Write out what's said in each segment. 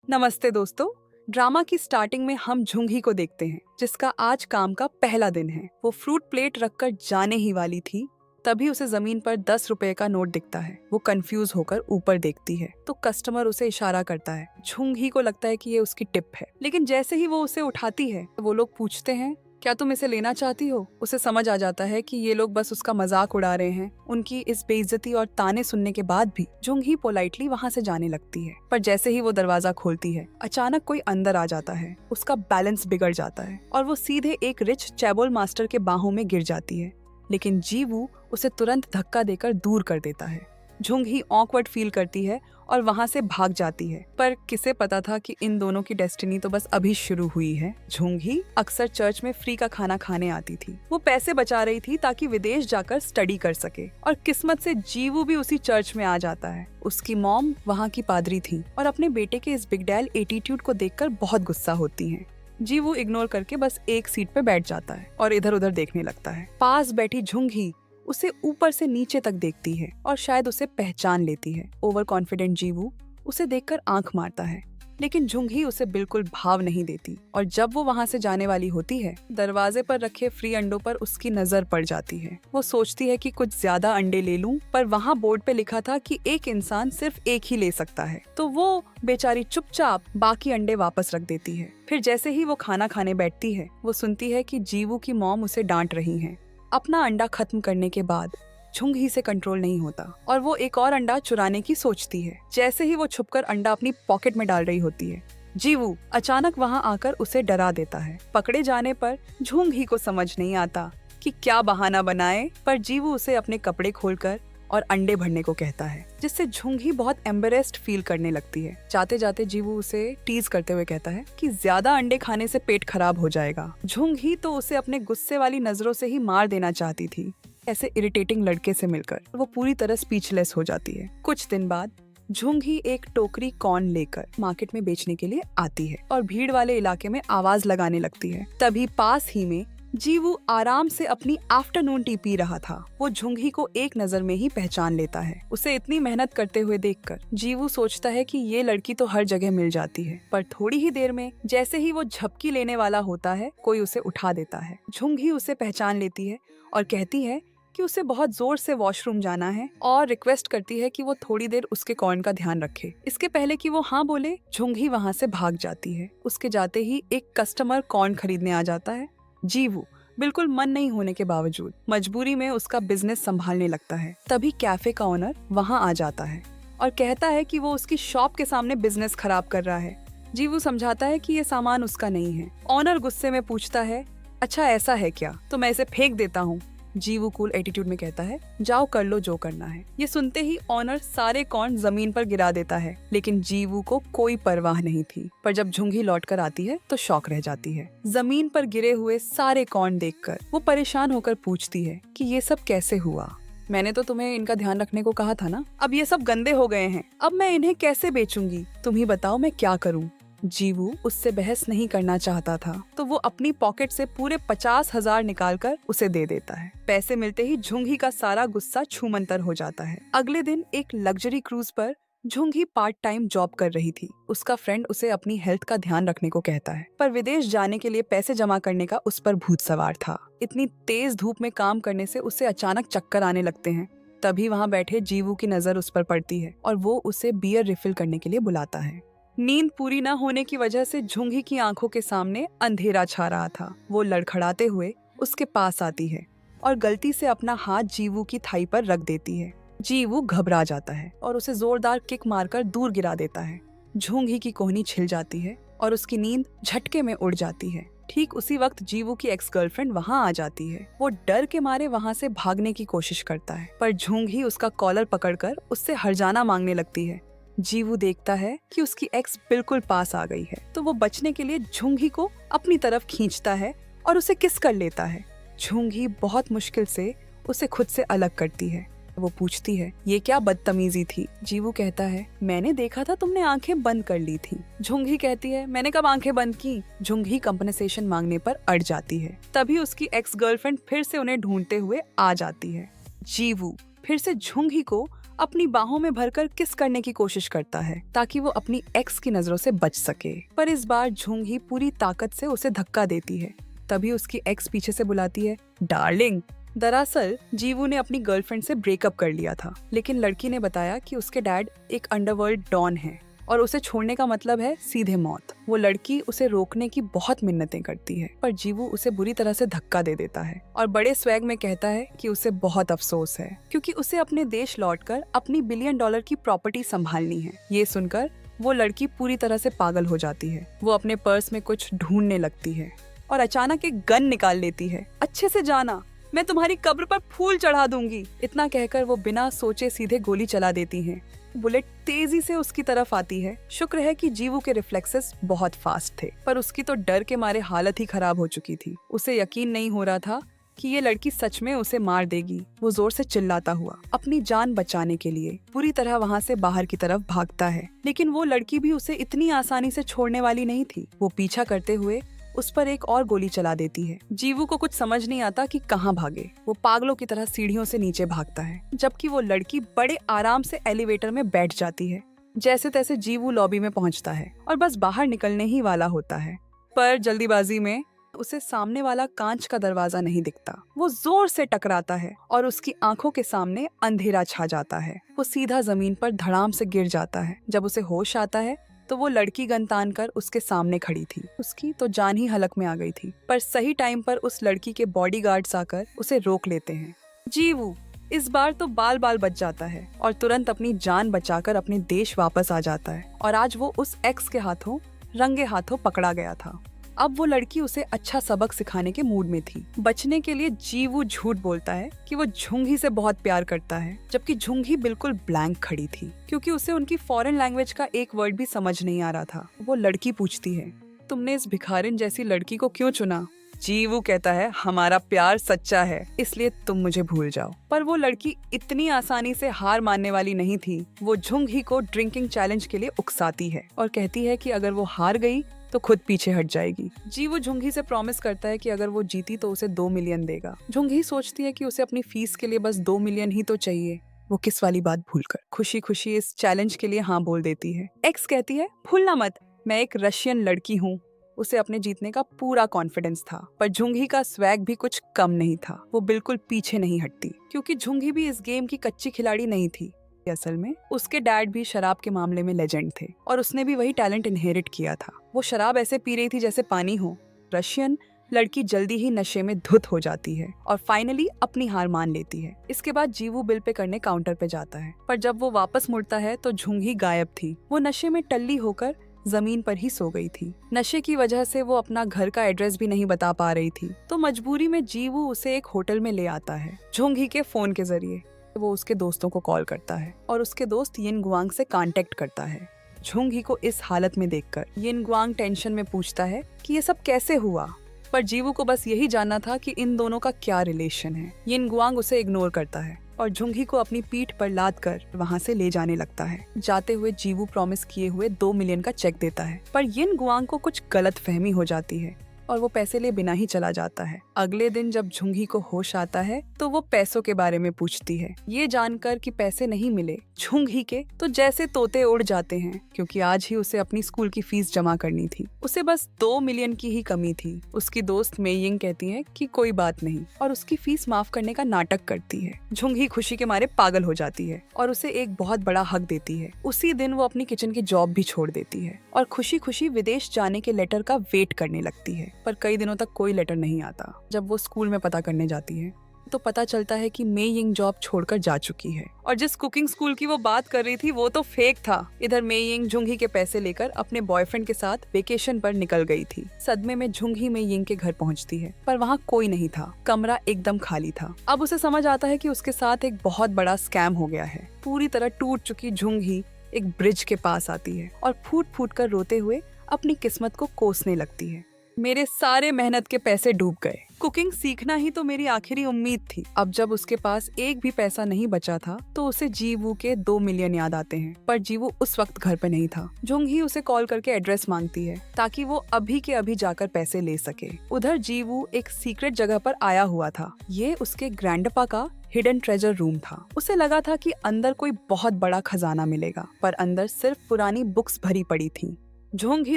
नमस्ते दोस्तों। ड्रामा की स्टार्टिंग में हम झुंगी को देखते हैं, जिसका आज काम का पहला दिन है। वो फ्रूट प्लेट रखकर जाने ही वाली थी, तभी उसे जमीन पर 10 रुपए का नोट दिखता है। वो कंफ्यूज होकर ऊपर देखती है तो कस्टमर उसे इशारा करता है। झुंगी को लगता है कि ये उसकी टिप है, लेकिन जैसे ही वो उसे उठाती है वो लोग पूछते हैं, क्या तुम इसे लेना चाहती हो? उसे समझ आ जाता है कि ये लोग बस उसका मजाक उड़ा रहे हैं। उनकी इस बेइज्जती और ताने सुनने के बाद भी झुंगी पोलाइटली वहाँ से जाने लगती है। पर जैसे ही वो दरवाजा खोलती है, अचानक कोई अंदर आ जाता है। उसका बैलेंस बिगड़ जाता है और वो सीधे एक रिच चैबोल मास्टर के बाहों में गिर जाती है। लेकिन जीवू उसे तुरंत धक्का देकर दूर कर देता है। झुंगी ऑकवर्ड फील करती है और वहाँ से भाग जाती है। पर किसे पता था कि इन दोनों की डेस्टिनी तो बस अभी शुरू हुई है। झुंगी अक्सर चर्च में फ्री का खाना खाने आती थी। वो पैसे बचा रही थी ताकि विदेश जाकर स्टडी कर सके, और किस्मत से जीवू भी उसी चर्च में आ जाता है। उसकी मॉम वहाँ की पादरी थी और अपने बेटे के इस बिगडैल एटीट्यूड को देखकर बहुत गुस्सा होती है। जीवू इग्नोर करके बस एक सीट पे बैठ जाता है और इधर उधर देखने लगता है। पास बैठी झुंगी उसे ऊपर से नीचे तक देखती है और शायद उसे पहचान लेती है। ओवर कॉन्फिडेंट जीवू उसे देखकर आंख मारता है, लेकिन झुंगी उसे बिल्कुल भाव नहीं देती। और जब वो वहाँ से जाने वाली होती है, दरवाजे पर रखे फ्री अंडों पर उसकी नजर पड़ जाती है। वो सोचती है कि कुछ ज्यादा अंडे ले लूं, पर वहाँ बोर्ड पे लिखा था कि एक इंसान सिर्फ एक ही ले सकता है। तो वो बेचारी चुपचाप बाकी अंडे वापस रख देती है। फिर जैसे ही वो खाना खाने बैठती है, वो सुनती है कि जीवू की मॉम उसे डांट रही है। अपना अंडा खत्म करने के बाद झुंगी से कंट्रोल नहीं होता और वो एक और अंडा चुराने की सोचती है। जैसे ही वो छुपकर अंडा अपनी पॉकेट में डाल रही होती है, जीवू अचानक वहां आकर उसे डरा देता है। पकड़े जाने पर झुंगी को समझ नहीं आता कि क्या बहाना बनाए, पर जीवू उसे अपने कपड़े खोलकर और अंडे भरने को कहता है, जिससे झुंगी बहुत एम्बेरेस्ड फील करने लगती है। जाते जाते जीवू उसे टीज करते हुए कहता है कि ज्यादा अंडे खाने से पेट खराब हो जाएगा। झुंगी तो उसे अपने गुस्से वाली नजरों से ही मार देना चाहती थी। ऐसे इरिटेटिंग लड़के से मिलकर वो पूरी तरह स्पीचलेस हो जाती है। कुछ दिन बाद झुंगी एक टोकरी कॉर्न लेकर मार्केट में बेचने के लिए आती है और भीड़ वाले इलाके में आवाज लगाने लगती है। तभी पास ही में जीवू आराम से अपनी आफ्टरनून टी पी रहा था। वो झुंगी को एक नजर में ही पहचान लेता है। उसे इतनी मेहनत करते हुए देखकर जीवू सोचता है कि ये लड़की तो हर जगह मिल जाती है। पर थोड़ी ही देर में जैसे ही वो झपकी लेने वाला होता है, कोई उसे उठा देता है। झुंगी उसे पहचान लेती है और कहती है कि उसे बहुत जोर से वॉशरूम जाना है और रिक्वेस्ट करती है कि वो थोड़ी देर उसके कॉर्न का ध्यान रखे। इसके पहले कि वो हाँ बोले, झुंगी वहाँ से भाग जाती है। उसके जाते ही एक कस्टमर कॉर्न खरीदने आ जाता है। जीवू बिल्कुल मन नहीं होने के बावजूद मजबूरी में उसका बिजनेस संभालने लगता है। तभी कैफे का ओनर वहाँ आ जाता है और कहता है कि वो उसकी शॉप के सामने बिजनेस खराब कर रहा है। जीवू समझाता है कि ये सामान उसका नहीं है। ओनर गुस्से में पूछता है, अच्छा ऐसा है क्या, तो मैं इसे फेंक देता हूँ। जीवू कूल एटीट्यूड में कहता है, जाओ कर लो जो करना है। ये सुनते ही ओनर सारे कॉर्न जमीन पर गिरा देता है, लेकिन जीवू को कोई परवाह नहीं थी। पर जब झुंगी लौट कर आती है तो शॉक रह जाती है। जमीन पर गिरे हुए सारे कॉर्न देखकर वो परेशान होकर पूछती है कि ये सब कैसे हुआ? मैंने तो तुम्हें इनका ध्यान रखने को कहा था ना। अब ये सब गंदे हो गए हैं, अब मैं इन्हें कैसे बेचूंगी? तुम ही बताओ मैं क्या करूँ? जीवू उससे बहस नहीं करना चाहता था, तो वो अपनी पॉकेट से पूरे 50,000 निकालकर उसे दे देता है। पैसे मिलते ही झुंगी का सारा गुस्सा छूमंतर हो जाता है। अगले दिन एक लग्जरी क्रूज पर झुंगी पार्ट टाइम जॉब कर रही थी। उसका फ्रेंड उसे अपनी हेल्थ का ध्यान रखने को कहता है, पर विदेश जाने के लिए पैसे जमा करने का उस पर भूत सवार था। इतनी तेज धूप में काम करने से उसे अचानक चक्कर आने लगते हैं। तभी वहाँ बैठे जीवू की नजर उस पर पड़ती है और वो उसे बियर रिफिल करने के लिए बुलाता है। नींद पूरी न होने की वजह से झुंगी की आंखों के सामने अंधेरा छा रहा था। वो लड़खड़ाते हुए उसके पास आती है और गलती से अपना हाथ जीवू की थाई पर रख देती है। जीवू घबरा जाता है और उसे जोरदार किक मारकर दूर गिरा देता है। झुंगी की कोहनी छिल जाती है और उसकी नींद झटके में उड़ जाती है। ठीक उसी वक्त जीवू की एक्स गर्लफ्रेंड वहाँ आ जाती है। वो डर के मारे वहाँ से भागने की कोशिश करता है, पर झुंगी उसका कॉलर पकड़कर उससे हर्जाना मांगने लगती है। जीवू देखता है कि उसकी एक्स बिल्कुल पास आ गई है, तो वो बचने के लिए झुंगी को अपनी तरफ खींचता है और उसे किस कर लेता है। झुंगी बहुत मुश्किल से उसे खुद से अलग करती है। वो पूछती है, ये क्या बदतमीजी थी? जीवू कहता है, मैंने देखा था तुमने आंखें बंद कर ली थी। झुंगी कहती है, मैंने कब आंखें बंद की? झुंगी कंपनसेशन मांगने पर अड़ जाती है। तभी उसकी एक्स गर्लफ्रेंड फिर से उन्हें ढूंढते हुए आ जाती है। जीवू फिर से झुंगी को अपनी बाहों में भरकर किस करने की कोशिश करता है ताकि वो अपनी एक्स की नजरों से बच सके। पर इस बार झुंगी पूरी ताकत से उसे धक्का देती है। तभी उसकी एक्स पीछे से बुलाती है, डार्लिंग। दरअसल जीवू ने अपनी गर्लफ्रेंड से ब्रेकअप कर लिया था, लेकिन लड़की ने बताया कि उसके डैड एक अंडरवर्ल्ड डॉन है और उसे छोड़ने का मतलब है सीधे मौत। वो लड़की उसे रोकने की बहुत मिन्नतें करती है, पर जीवू उसे बुरी तरह से धक्का दे देता है और बड़े स्वैग में कहता है कि उसे बहुत अफसोस है क्योंकि उसे अपने देश लौटकर अपनी $1 बिलियन की प्रॉपर्टी संभालनी है। ये सुनकर वो लड़की पूरी तरह से पागल हो जाती है। वो अपने पर्स में कुछ ढूंढने लगती है और अचानक एक गन निकाल लेती है। अच्छे से जाना, मैं तुम्हारी कब्र पर फूल चढ़ा दूंगी। इतना कहकर वो बिना सोचे सीधे गोली चला देती है। बुलेट तेजी से उसकी तरफ आती है। शुक्र है कि जीवू के रिफ्लेक्सेस बहुत फास्ट थे, पर उसकी तो डर के मारे हालत ही खराब हो चुकी थी। उसे यकीन नहीं हो रहा था कि ये लड़की सच में उसे मार देगी। वो जोर से चिल्लाता हुआ अपनी जान बचाने के लिए पूरी तरह वहाँ से बाहर की तरफ भागता है, लेकिन वो लड़की भी उसे इतनी आसानी से छोड़ने वाली नहीं थी। वो पीछा करते हुए उस पर एक और गोली चला देती है। जीवू को कुछ समझ नहीं आता कि कहाँ भागे। वो पागलों की तरह सीढ़ियों से नीचे भागता है, जबकि वो लड़की बड़े आराम से एलिवेटर में बैठ जाती है। जैसे तैसे जीवू लॉबी में पहुंचता है और बस बाहर निकलने ही वाला होता है, पर जल्दीबाजी में उसे सामने वाला कांच का दरवाजा नहीं दिखता। वो जोर से टकराता है और उसकी आंखों के सामने अंधेरा छा जाता है। वो सीधा जमीन पर धड़ाम से गिर जाता है। जब उसे होश आता है तो वो लड़की गन तान कर उसके सामने खड़ी थी। उसकी तो जान ही हलक में आ गई थी, पर सही टाइम पर उस लड़की के बॉडीगार्ड्स आकर उसे रोक लेते हैं। जीवू इस बार तो बाल बाल बच जाता है और तुरंत अपनी जान बचाकर अपने देश वापस आ जाता है। और आज वो उस एक्स के हाथों रंगे हाथों पकड़ा गया था। अब वो लड़की उसे अच्छा सबक सिखाने के मूड में थी। बचने के लिए जीवू झूठ बोलता है कि वो झुंगी से बहुत प्यार करता है, जबकि झुंगी बिल्कुल ब्लैंक खड़ी थी क्योंकि उसे उनकी फॉरेन लैंग्वेज का एक वर्ड भी समझ नहीं आ रहा था। वो लड़की पूछती है, तुमने इस भिखारिन जैसी लड़की को क्यों चुना? जीवू कहता है, हमारा प्यार सच्चा है, इसलिए तुम मुझे भूल जाओ। पर वो लड़की इतनी आसानी से हार मानने वाली नहीं थी। वो झुंगी को ड्रिंकिंग चैलेंज के लिए उकसाती है और कहती है कि अगर वो हार गई तो खुद पीछे हट जाएगी। जीवू झुंगी से प्रॉमिस करता है कि अगर वो जीती तो उसे 2 मिलियन देगा। झुंगी सोचती है कि उसे अपनी फीस के लिए बस 2 मिलियन ही तो चाहिए। वो किस वाली बात भूलकर खुशी खुशी इस चैलेंज के लिए हाँ बोल देती है। एक्स कहती है, भूलना मत, मैं एक रशियन लड़की हूँ। उसे अपने जीतने का पूरा कॉन्फिडेंस था, पर झुंगी का स्वैग भी कुछ कम नहीं था। वो बिल्कुल पीछे नहीं हटती क्योंकि झुंगी भी इस गेम की कच्ची खिलाड़ी नहीं थी। असल में उसके डैड भी शराब के मामले में लेजेंड थे और उसने भी वही टैलेंट इनहेरिट किया था। वो शराब ऐसे पी रही थी जैसे पानी हो। रशियन लड़की जल्दी ही नशे में धुत हो जाती है और फाइनली अपनी हार मान लेती है। इसके बाद जीवू बिल पे करने काउंटर पे जाता है, पर जब वो वापस मुड़ता है तो झुंगी गायब थी। वो नशे में टल्ली होकर जमीन पर ही सो गई थी। नशे की वजह से वो अपना घर का एड्रेस भी नहीं बता पा रही थी, तो मजबूरी में जीवू उसे एक होटल में ले आता है। झुंगी के फोन के जरिए वो उसके दोस्तों को कॉल करता है और उसके दोस्त यिन गुआंग से कांटेक्ट करता है। झुंगी को इस हालत में देखकर यिन गुआंग टेंशन में पूछता है कि ये सब कैसे हुआ, पर जीवू को बस यही जानना था कि इन दोनों का क्या रिलेशन है। यिन गुआंग उसे इग्नोर करता है और झुंगी को अपनी पीठ पर लाद कर वहाँ से ले जाने लगता है। जाते हुए जीवू प्रॉमिस किए हुए 2 मिलियन का चेक देता है, पर यिन गुआंग को कुछ गलत फहमी हो जाती है और वो पैसे ले बिना ही चला जाता है। अगले दिन जब झुंगी को होश आता है तो वो पैसों के बारे में पूछती है। ये जानकर कि पैसे नहीं मिले झुंगी के तो जैसे तोते उड़ जाते हैं, क्योंकि आज ही उसे अपनी स्कूल की फीस जमा करनी थी। उसे बस 2 मिलियन की ही कमी थी। उसकी दोस्त मेयिंग कहती है कि कोई बात नहीं और उसकी फीस माफ करने का नाटक करती है। झुंगी खुशी के मारे पागल हो जाती है और उसे एक बहुत बड़ा हक देती है। उसी दिन वो अपनी किचन की जॉब भी छोड़ देती है और खुशी खुशी विदेश जाने के लेटर का वेट करने लगती है, पर कई दिनों तक कोई लेटर नहीं आता। जब वो स्कूल में पता करने जाती है तो पता चलता है कि मेयिंग जॉब छोड़कर जा चुकी है और जिस कुकिंग स्कूल की वो बात कर रही थी वो तो फेक था। इधर मेयिंग झुंगी के पैसे लेकर अपने बॉयफ्रेंड के साथ वेकेशन पर निकल गई थी। सदमे में झुंगी मेयिंग के घर पहुंचती है, पर वहाँ कोई नहीं था। कमरा एकदम खाली था। अब उसे समझ आता है कि उसके साथ एक बहुत बड़ा स्कैम हो गया है। पूरी तरह टूट चुकी झुंगी एक ब्रिज के पास आती है और फूट फूट कर रोते हुए अपनी किस्मत को कोसने लगती है। मेरे सारे मेहनत के पैसे डूब गए। कुकिंग सीखना ही तो मेरी आखिरी उम्मीद थी। अब जब उसके पास एक भी पैसा नहीं बचा था तो उसे जीवू के 2 मिलियन याद आते हैं, पर जीवू उस वक्त घर पे नहीं था। जुंगी उसे कॉल करके एड्रेस मांगती है ताकि वो अभी के अभी जाकर पैसे ले सके। उधर जीवू एक सीक्रेट जगह पर आया हुआ था। ये उसके ग्रैंडपा का हिडन ट्रेजर रूम था। उसे लगा था कि अंदर कोई बहुत बड़ा खजाना मिलेगा, पर अंदर सिर्फ पुरानी बुक्स भरी पड़ी थी। झोंगी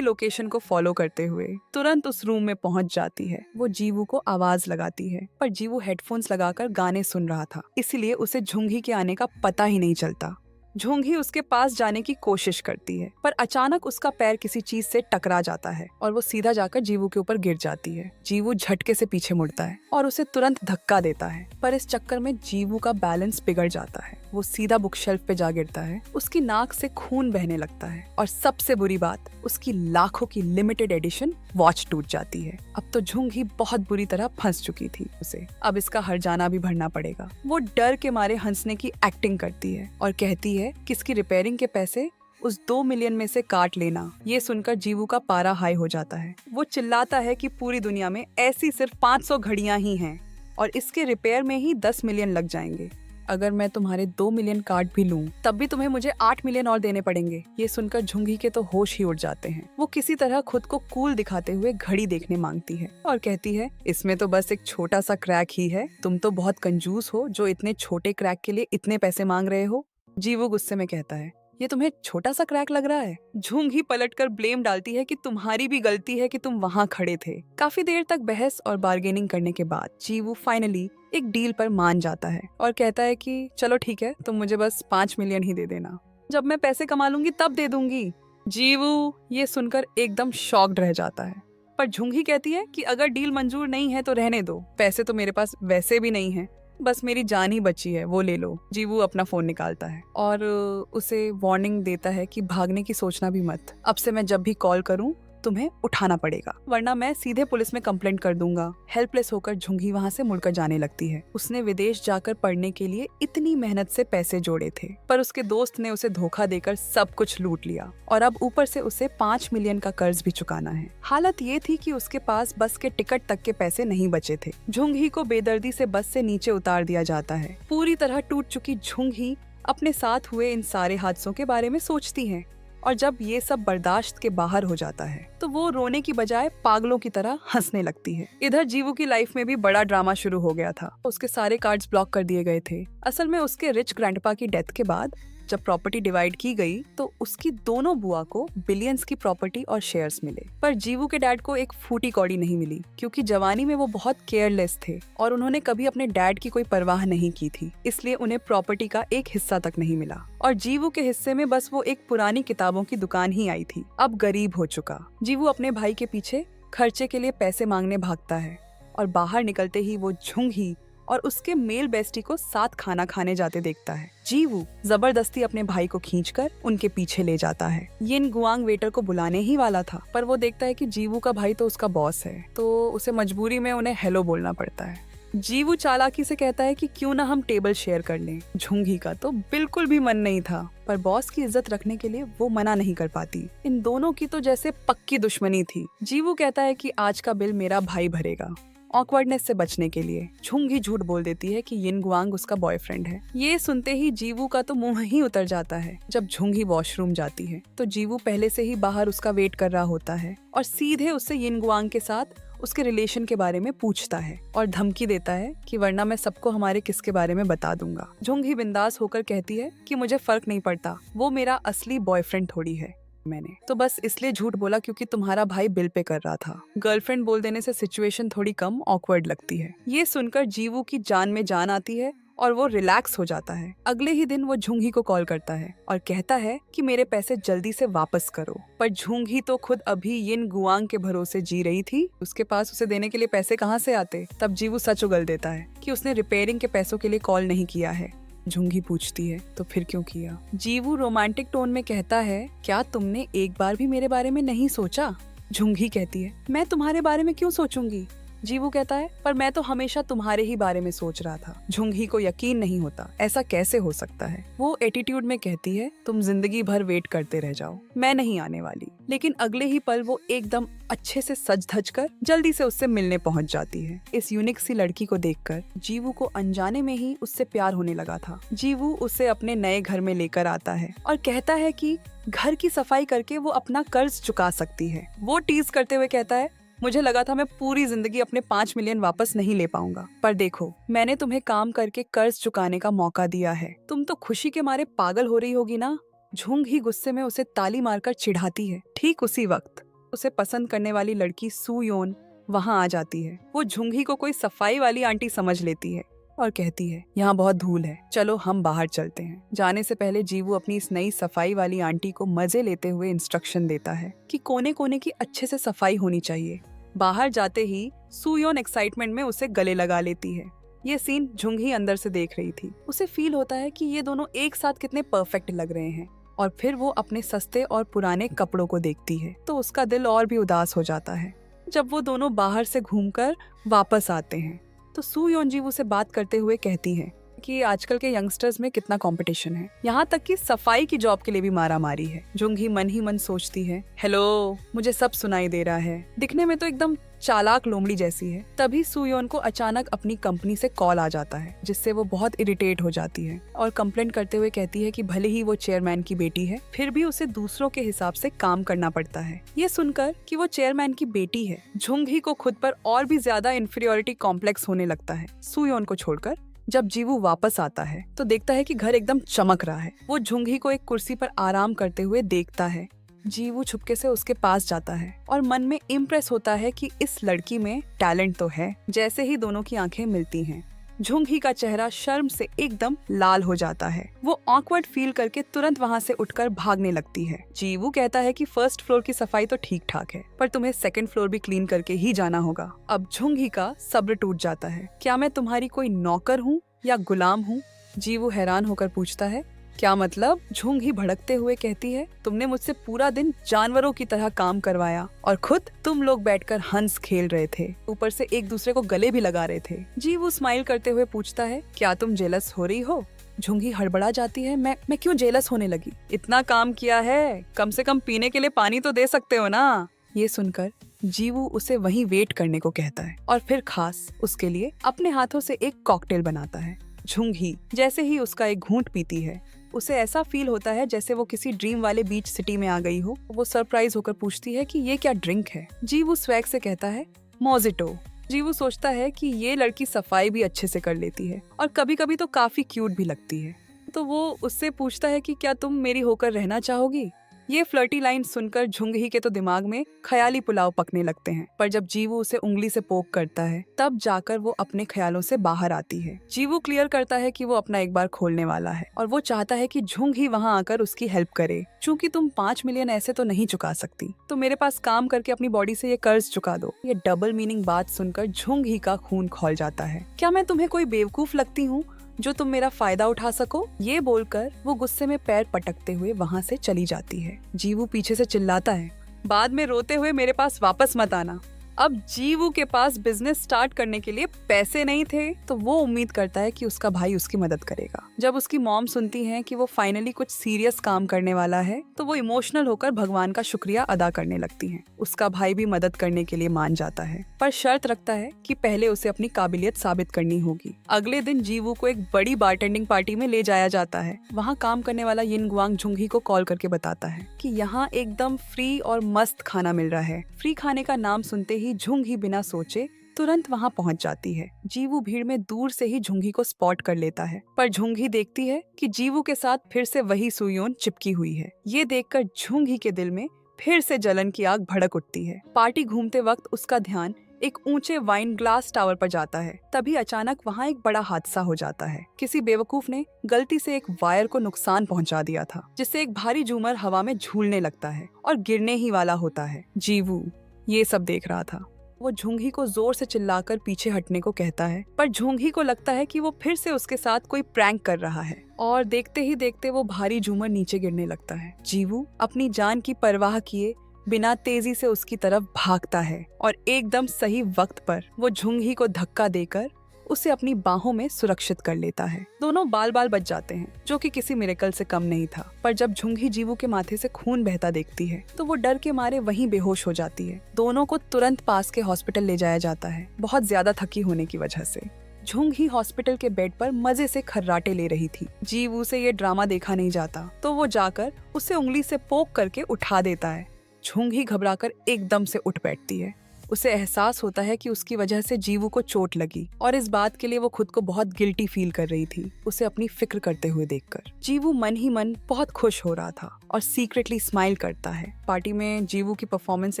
लोकेशन को फॉलो करते हुए तुरंत उस रूम में पहुंच जाती है। वो जीवू को आवाज लगाती है, पर जीवू हेडफोन्स लगाकर गाने सुन रहा था, इसलिए उसे झुंगी के आने का पता ही नहीं चलता। झुंगी उसके पास जाने की कोशिश करती है, पर अचानक उसका पैर किसी चीज से टकरा जाता है और वो सीधा जाकर जीवू के ऊपर गिर जाती है। जीवू झटके से पीछे मुड़ता है और उसे तुरंत धक्का देता है, पर इस चक्कर में जीवू का बैलेंस बिगड़ जाता है। वो सीधा बुक शेल्फ पे जा गिरता है। उसकी नाक से खून बहने लगता है और सबसे बुरी बात, उसकी लाखों की लिमिटेड एडिशन वॉच टूट जाती है। अब तो झुंगी बहुत बुरी तरह फंस चुकी थी। उसे अब इसका हर्जाना भी भरना पड़ेगा। वो डर के मारे हंसने की एक्टिंग करती है और कहती है कि इसकी रिपेयरिंग के पैसे उस 2 मिलियन में से काट लेना। ये सुनकर जीवू का पारा हाई हो जाता है। वो चिल्लाता है कि पूरी दुनिया में ऐसी सिर्फ 500 घड़ियां ही हैं और इसके रिपेयर में ही 10 मिलियन लग जाएंगे। अगर मैं तुम्हारे 2 मिलियन काट भी लूं, तब भी तुम्हें मुझे 8 मिलियन और देने पड़ेंगे। ये सुनकर झुंगी के तो होश ही उड़ जाते हैं। वो किसी तरह खुद को कूल दिखाते हुए घड़ी देखने मांगती है और कहती है, इसमें तो बस एक छोटा सा क्रैक ही है। तुम तो बहुत कंजूस हो जो इतने छोटे क्रैक के लिए इतने पैसे मांग रहे हो। जीवू गुस्से में कहता है, ये तुम्हें छोटा सा क्रैक लग रहा है। झुंगी पलटकर ब्लेम डालती है कि तुम्हारी भी गलती है कि तुम वहाँ खड़े थे। काफी देर तक बहस और बार्गेनिंग करने के बाद जीवू फाइनली एक डील पर मान जाता है और कहता है कि चलो ठीक है, तुम मुझे बस 5 मिलियन ही दे देना। जब मैं पैसे कमा लूंगी तब दे दूंगी। जीवू ये सुनकर एकदम शॉक्ड रह जाता है, पर झुंगी कहती है कि अगर डील मंजूर नहीं है तो रहने दो। पैसे तो मेरे पास वैसे भी नहीं है, बस मेरी जान ही बची है, वो ले लो। जीवू अपना फोन निकालता है और उसे वार्निंग देता है कि भागने की सोचना भी मत। अब से मैं जब भी कॉल करूं तुम्हें उठाना पड़ेगा, वरना मैं सीधे पुलिस में कंप्लेंट कर दूंगा। हेल्पलेस होकर झुंगी वहाँ से मुड़कर जाने लगती है। उसने विदेश जाकर पढ़ने के लिए इतनी मेहनत से पैसे जोड़े थे, पर उसके दोस्त ने उसे धोखा देकर सब कुछ लूट लिया और अब ऊपर से उसे 5 मिलियन का कर्ज भी चुकाना है। हालत ये थी कि उसके पास बस के टिकट तक के पैसे नहीं बचे थे। झुंगी को बेदर्दी से बस से नीचे उतार दिया जाता है। पूरी तरह टूट चुकी झुंगी अपने साथ हुए इन सारे हादसों के बारे में सोचती है और जब ये सब बर्दाश्त के बाहर हो जाता है तो वो रोने की बजाय पागलों की तरह हंसने लगती है। इधर जीवू की लाइफ में भी बड़ा ड्रामा शुरू हो गया था। उसके सारे कार्ड्स ब्लॉक कर दिए गए थे। असल में उसके रिच ग्रैंडपा की डेथ के बाद जब प्रॉपर्टी डिवाइड की गई तो उसकी दोनों बुआ को बिलियंस की प्रॉपर्टी और शेयर्स मिले, पर जीवू के डैड को एक फूटी कौड़ी नहीं मिली, क्योंकि जवानी में वो बहुत केयरलेस थे और उन्होंने कभी अपने डैड की कोई परवाह नहीं की थी। इसलिए उन्हें प्रॉपर्टी का एक हिस्सा तक नहीं मिला और जीवू के हिस्से में बस वो एक पुरानी किताबों की दुकान ही आई थी। अब गरीब हो चुका जीवू अपने भाई के पीछे खर्चे के लिए पैसे मांगने भागता है और बाहर निकलते ही वो झुंगी और उसके मेल बेस्टी को साथ खाना खाने जाते देखता है। जीवू जबरदस्ती अपने भाई को खींचकर उनके पीछे ले जाता है। यिन गुआंग वेटर को बुलाने ही वाला था, पर वो देखता है कि जीवू का भाई तो उसका बॉस है, तो उसे मजबूरी में उन्हें हेलो बोलना पड़ता है। जीवू चालाकी से कहता है कि क्यों ना हम टेबल शेयर कर लें। झुंगी का तो बिल्कुल भी मन नहीं था, पर बॉस की इज्जत रखने के लिए वो मना नहीं कर पाती। इन दोनों की तो जैसे पक्की दुश्मनी थी। जीवू कहता है कि आज का बिल मेरा भाई भरेगा। ऑकवर्डनेस से बचने के लिए झुंगी झूठ बोल देती है कि यिन गुआंग उसका बॉयफ्रेंड है। ये सुनते ही जीवू का तो मुंह ही उतर जाता है। जब झुंगी वॉशरूम जाती है तो जीवू पहले से ही बाहर उसका वेट कर रहा होता है और सीधे उससे यिन गुआंग के साथ उसके रिलेशन के बारे में पूछता है और धमकी देता है कि वरना मैं सबको हमारे किस के बारे में बता दूंगा। झुंगी बिंदास होकर कहती है कि मुझे फर्क नहीं पड़ता, वो मेरा असली बॉयफ्रेंड थोड़ी है, मैंने तो बस इसलिए झूठ बोला क्योंकि तुम्हारा भाई बिल पे कर रहा था। गर्लफ्रेंड बोल देने से सिचुएशन थोड़ी कम ऑकवर्ड लगती है। ये सुनकर जीवू की जान में जान आती है और वो रिलैक्स हो जाता है। अगले ही दिन वो झुंगी को कॉल करता है और कहता है कि मेरे पैसे जल्दी से वापस करो, पर झुंगी तो खुद अभी यिन गुआंग के भरोसे जी रही थी। उसके पास उसे देने के लिए पैसे कहाँ से आते। तब जीवू सच उगल देता है कि उसने रिपेयरिंग के पैसों के लिए कॉल नहीं किया है। झुंगी पूछती है तो फिर क्यों किया। जीवू रोमांटिक टोन में कहता है, क्या तुमने एक बार भी मेरे बारे में नहीं सोचा। झुंगी कहती है, मैं तुम्हारे बारे में क्यों सोचूंगी, जीवू कहता है, पर मैं तो हमेशा तुम्हारे ही बारे में सोच रहा था। झुंगी को यकीन नहीं होता, ऐसा कैसे हो सकता है। वो एटीट्यूड में कहती है, तुम जिंदगी भर वेट करते रह जाओ, मैं नहीं आने वाली। लेकिन अगले ही पल वो एकदम अच्छे से सज धज कर जल्दी से उससे मिलने पहुंच जाती है। इस यूनिक सी लड़की को देखकर जीवू को अनजाने में ही उससे प्यार होने लगा था। जीवू उसे अपने नए घर में लेकर आता है और कहता है कि घर की सफाई करके वो अपना कर्ज चुका सकती है। वो टीज करते हुए कहता है, मुझे लगा था मैं पूरी जिंदगी अपने 5 मिलियन वापस नहीं ले पाऊंगा, पर देखो मैंने तुम्हें काम करके कर्ज चुकाने का मौका दिया है। तुम तो खुशी के मारे पागल हो रही होगी ना। झुंग ही गुस्से में उसे ताली मारकर चिढ़ाती है। ठीक उसी वक्त उसे पसंद करने वाली लड़की सू योन वहाँ आ जाती है। वो झुंगी को कोई सफाई वाली आंटी समझ लेती है और कहती है, यहाँ बहुत धूल है, चलो हम बाहर चलते हैं। जाने से पहले जीवू अपनी इस नई सफाई वाली आंटी को मजे लेते हुए इंस्ट्रक्शन देता है कि कोने कोने की अच्छे से सफाई होनी चाहिए। बाहर जाते ही सूयोन एक्साइटमेंट में उसे गले लगा लेती है। ये सीन झुंगी अंदर से देख रही थी। उसे फील होता है कि ये दोनों एक साथ कितने परफेक्ट लग रहे हैं। और फिर वो अपने सस्ते और पुराने कपड़ों को देखती है तो उसका दिल और भी उदास हो जाता है। जब वो दोनों बाहर से घूमकर वापस आते हैं तो सू योन जीवू से बात करते हुए कहती है कि आजकल के यंगस्टर्स में कितना कंपटीशन है, यहाँ तक कि सफाई की जॉब के लिए भी मारामारी है। जुंगी मन ही मन सोचती है, हेलो, मुझे सब सुनाई दे रहा है, दिखने में तो एकदम चालाक लोमड़ी जैसी है। तभी सूयोन को अचानक अपनी कंपनी से कॉल आ जाता है, जिससे वो बहुत इरिटेट हो जाती है और कंप्लेंट करते हुए कहती है कि भले ही वो चेयरमैन की बेटी है, फिर भी उसे दूसरों के हिसाब से काम करना पड़ता है। ये सुनकर कि वो चेयरमैन की बेटी है, झुंगी को खुद पर और भी ज्यादा इंफीरियोरिटी कॉम्प्लेक्स होने लगता है। सूयोन को छोड़कर जब जीवू वापस आता है तो देखता है कि घर एकदम चमक रहा है। वो झुंगी को एक कुर्सी पर आराम करते हुए देखता है। जीवू छुपके से उसके पास जाता है और मन में इम्प्रेस होता है कि इस लड़की में टैलेंट तो है। जैसे ही दोनों की आंखें मिलती हैं, झुंगी का चेहरा शर्म से एकदम लाल हो जाता है। वो ऑकवर्ड फील करके तुरंत वहाँ से उठकर भागने लगती है। जीवू कहता है कि फर्स्ट फ्लोर की सफाई तो ठीक ठाक है, पर तुम्हें सेकंड फ्लोर भी क्लीन करके ही जाना होगा। अब झुंगी का सब्र टूट जाता है। क्या मैं तुम्हारी कोई नौकर हूँ या गुलाम हूँ? जीवू हैरान होकर पूछता है। क्या मतलब? झुंगी भड़कते हुए कहती है, तुमने मुझसे पूरा दिन जानवरों की तरह काम करवाया और खुद तुम लोग बैठकर हंस खेल रहे थे, ऊपर से एक दूसरे को गले भी लगा रहे थे। जीवू स्माइल करते हुए पूछता है, क्या तुम जेलस हो रही हो? झुंगी हड़बड़ा जाती है, मैं क्यों जेलस होने लगी? इतना काम किया है, कम से कम पीने के लिए पानी तो दे सकते हो ना। ये सुनकर जीवू उसे वहीं वेट करने को कहता है और फिर खास उसके लिए अपने हाथों से एक कॉकटेल बनाता है। झुंगी जैसे ही उसका एक घूंट पीती है, उसे ऐसा फील होता है जैसे वो किसी ड्रीम वाले बीच सिटी में आ गई हो। वो सरप्राइज होकर पूछती है कि ये क्या ड्रिंक है? जीवू स्वैग से कहता है, मोजिटो। जीवू सोचता है कि ये लड़की सफाई भी अच्छे से कर लेती है और कभी कभी तो काफी क्यूट भी लगती है। तो वो उससे पूछता है कि क्या तुम मेरी होकर रहना चाहोगी? ये फ्लर्टी लाइन सुनकर झुंगी के तो दिमाग में ख्याली पुलाव पकने लगते हैं, पर जब जीवू उसे उंगली से पोक करता है तब जाकर वो अपने ख्यालों से बाहर आती है। जीवू क्लियर करता है कि वो अपना एक बार खोलने वाला है और वो चाहता है कि झुंगी वहाँ आकर उसकी हेल्प करे। चूँकि तुम 5 मिलियन ऐसे तो नहीं चुका सकती, तो मेरे पास काम करके अपनी बॉडी से ये कर्ज चुका दो। ये डबल मीनिंग बात सुनकर झुंगी का खून खौल जाता है। क्या मैं तुम्हें कोई बेवकूफ लगती हूँ जो तुम मेरा फायदा उठा सको? ये बोलकर वो गुस्से में पैर पटकते हुए वहाँ से चली जाती है। जीवू पीछे से चिल्लाता है, बाद में रोते हुए मेरे पास वापस मत आना। अब जीवू के पास बिजनेस स्टार्ट करने के लिए पैसे नहीं थे, तो वो उम्मीद करता है कि उसका भाई उसकी मदद करेगा। जब उसकी मॉम सुनती है कि वो फाइनली कुछ सीरियस काम करने वाला है, तो वो इमोशनल होकर भगवान का शुक्रिया अदा करने लगती है। उसका भाई भी मदद करने के लिए मान जाता है, पर शर्त रखता है कि पहले उसे अपनी काबिलियत साबित करनी होगी। अगले दिन जीवू को एक बड़ी बारटेंडिंग पार्टी में ले जाया जाता है। वहाँ काम करने वाला यिन गुआंग झुंगी को कॉल करके बताता है कि यहाँ एकदम फ्री और मस्त खाना मिल रहा है। फ्री खाने का नाम सुनते ही झुंगी बिना सोचे तुरंत वहां पहुंच जाती है। जीवू भीड़ में दूर से ही झुंगी को स्पॉट कर लेता है, पर झुंगी देखती है कि जीवू के साथ फिर से वही सुयोन चिपकी हुई है। ये देखकर झुंगी के दिल में फिर से जलन की आग भड़क उठती है। पार्टी घूमते वक्त उसका ध्यान एक ऊंचे वाइन ग्लास टावर पर जाता है। तभी अचानक वहाँ एक बड़ा हादसा हो जाता है। किसी बेवकूफ ने गलती से एक वायर को नुकसान पहुंचा दिया था, जिससे एक भारी झूमर हवा में झूलने लगता है और गिरने ही वाला होता है। जीवू ये सब देख रहा था। वो झुंगी को जोर से चिल्लाकर पीछे हटने को कहता है, पर झुंगी को लगता है कि वो फिर से उसके साथ कोई प्रैंक कर रहा है और देखते ही देखते वो भारी झूमर नीचे गिरने लगता है। जीवू अपनी जान की परवाह किए बिना तेजी से उसकी तरफ भागता है और एकदम सही वक्त पर वो झुंगी को धक्का देकर उसे अपनी बाहों में सुरक्षित कर लेता है। दोनों बाल बाल बच जाते हैं, जो कि किसी मिरेकल से कम नहीं था। पर जब झुंगी जीवू के माथे से खून बहता देखती है तो वो डर के मारे वहीं बेहोश हो जाती है। दोनों को तुरंत पास के हॉस्पिटल ले जाया जाता है, बहुत ज्यादा थकी होने की वजह से। झुंगी हॉस्पिटल के बेड पर मजे से खर्राटे ले रही थी। जीवू से ये ड्रामा देखा नहीं जाता तो वो जाकर उसे उंगली से पोक करके उठा देता है। झुंगी घबराकर एकदम से उठ बैठती है। उसे एहसास होता है कि उसकी वजह से जीवू को चोट लगी और इस बात के लिए वो खुद को बहुत गिल्टी फील कर रही थी उसे अपनी फिक्र करते हुए देखकर। जीवू मन ही मन बहुत खुश हो रहा था और सीक्रेटली स्माइल करता है। पार्टी में जीवू की परफॉर्मेंस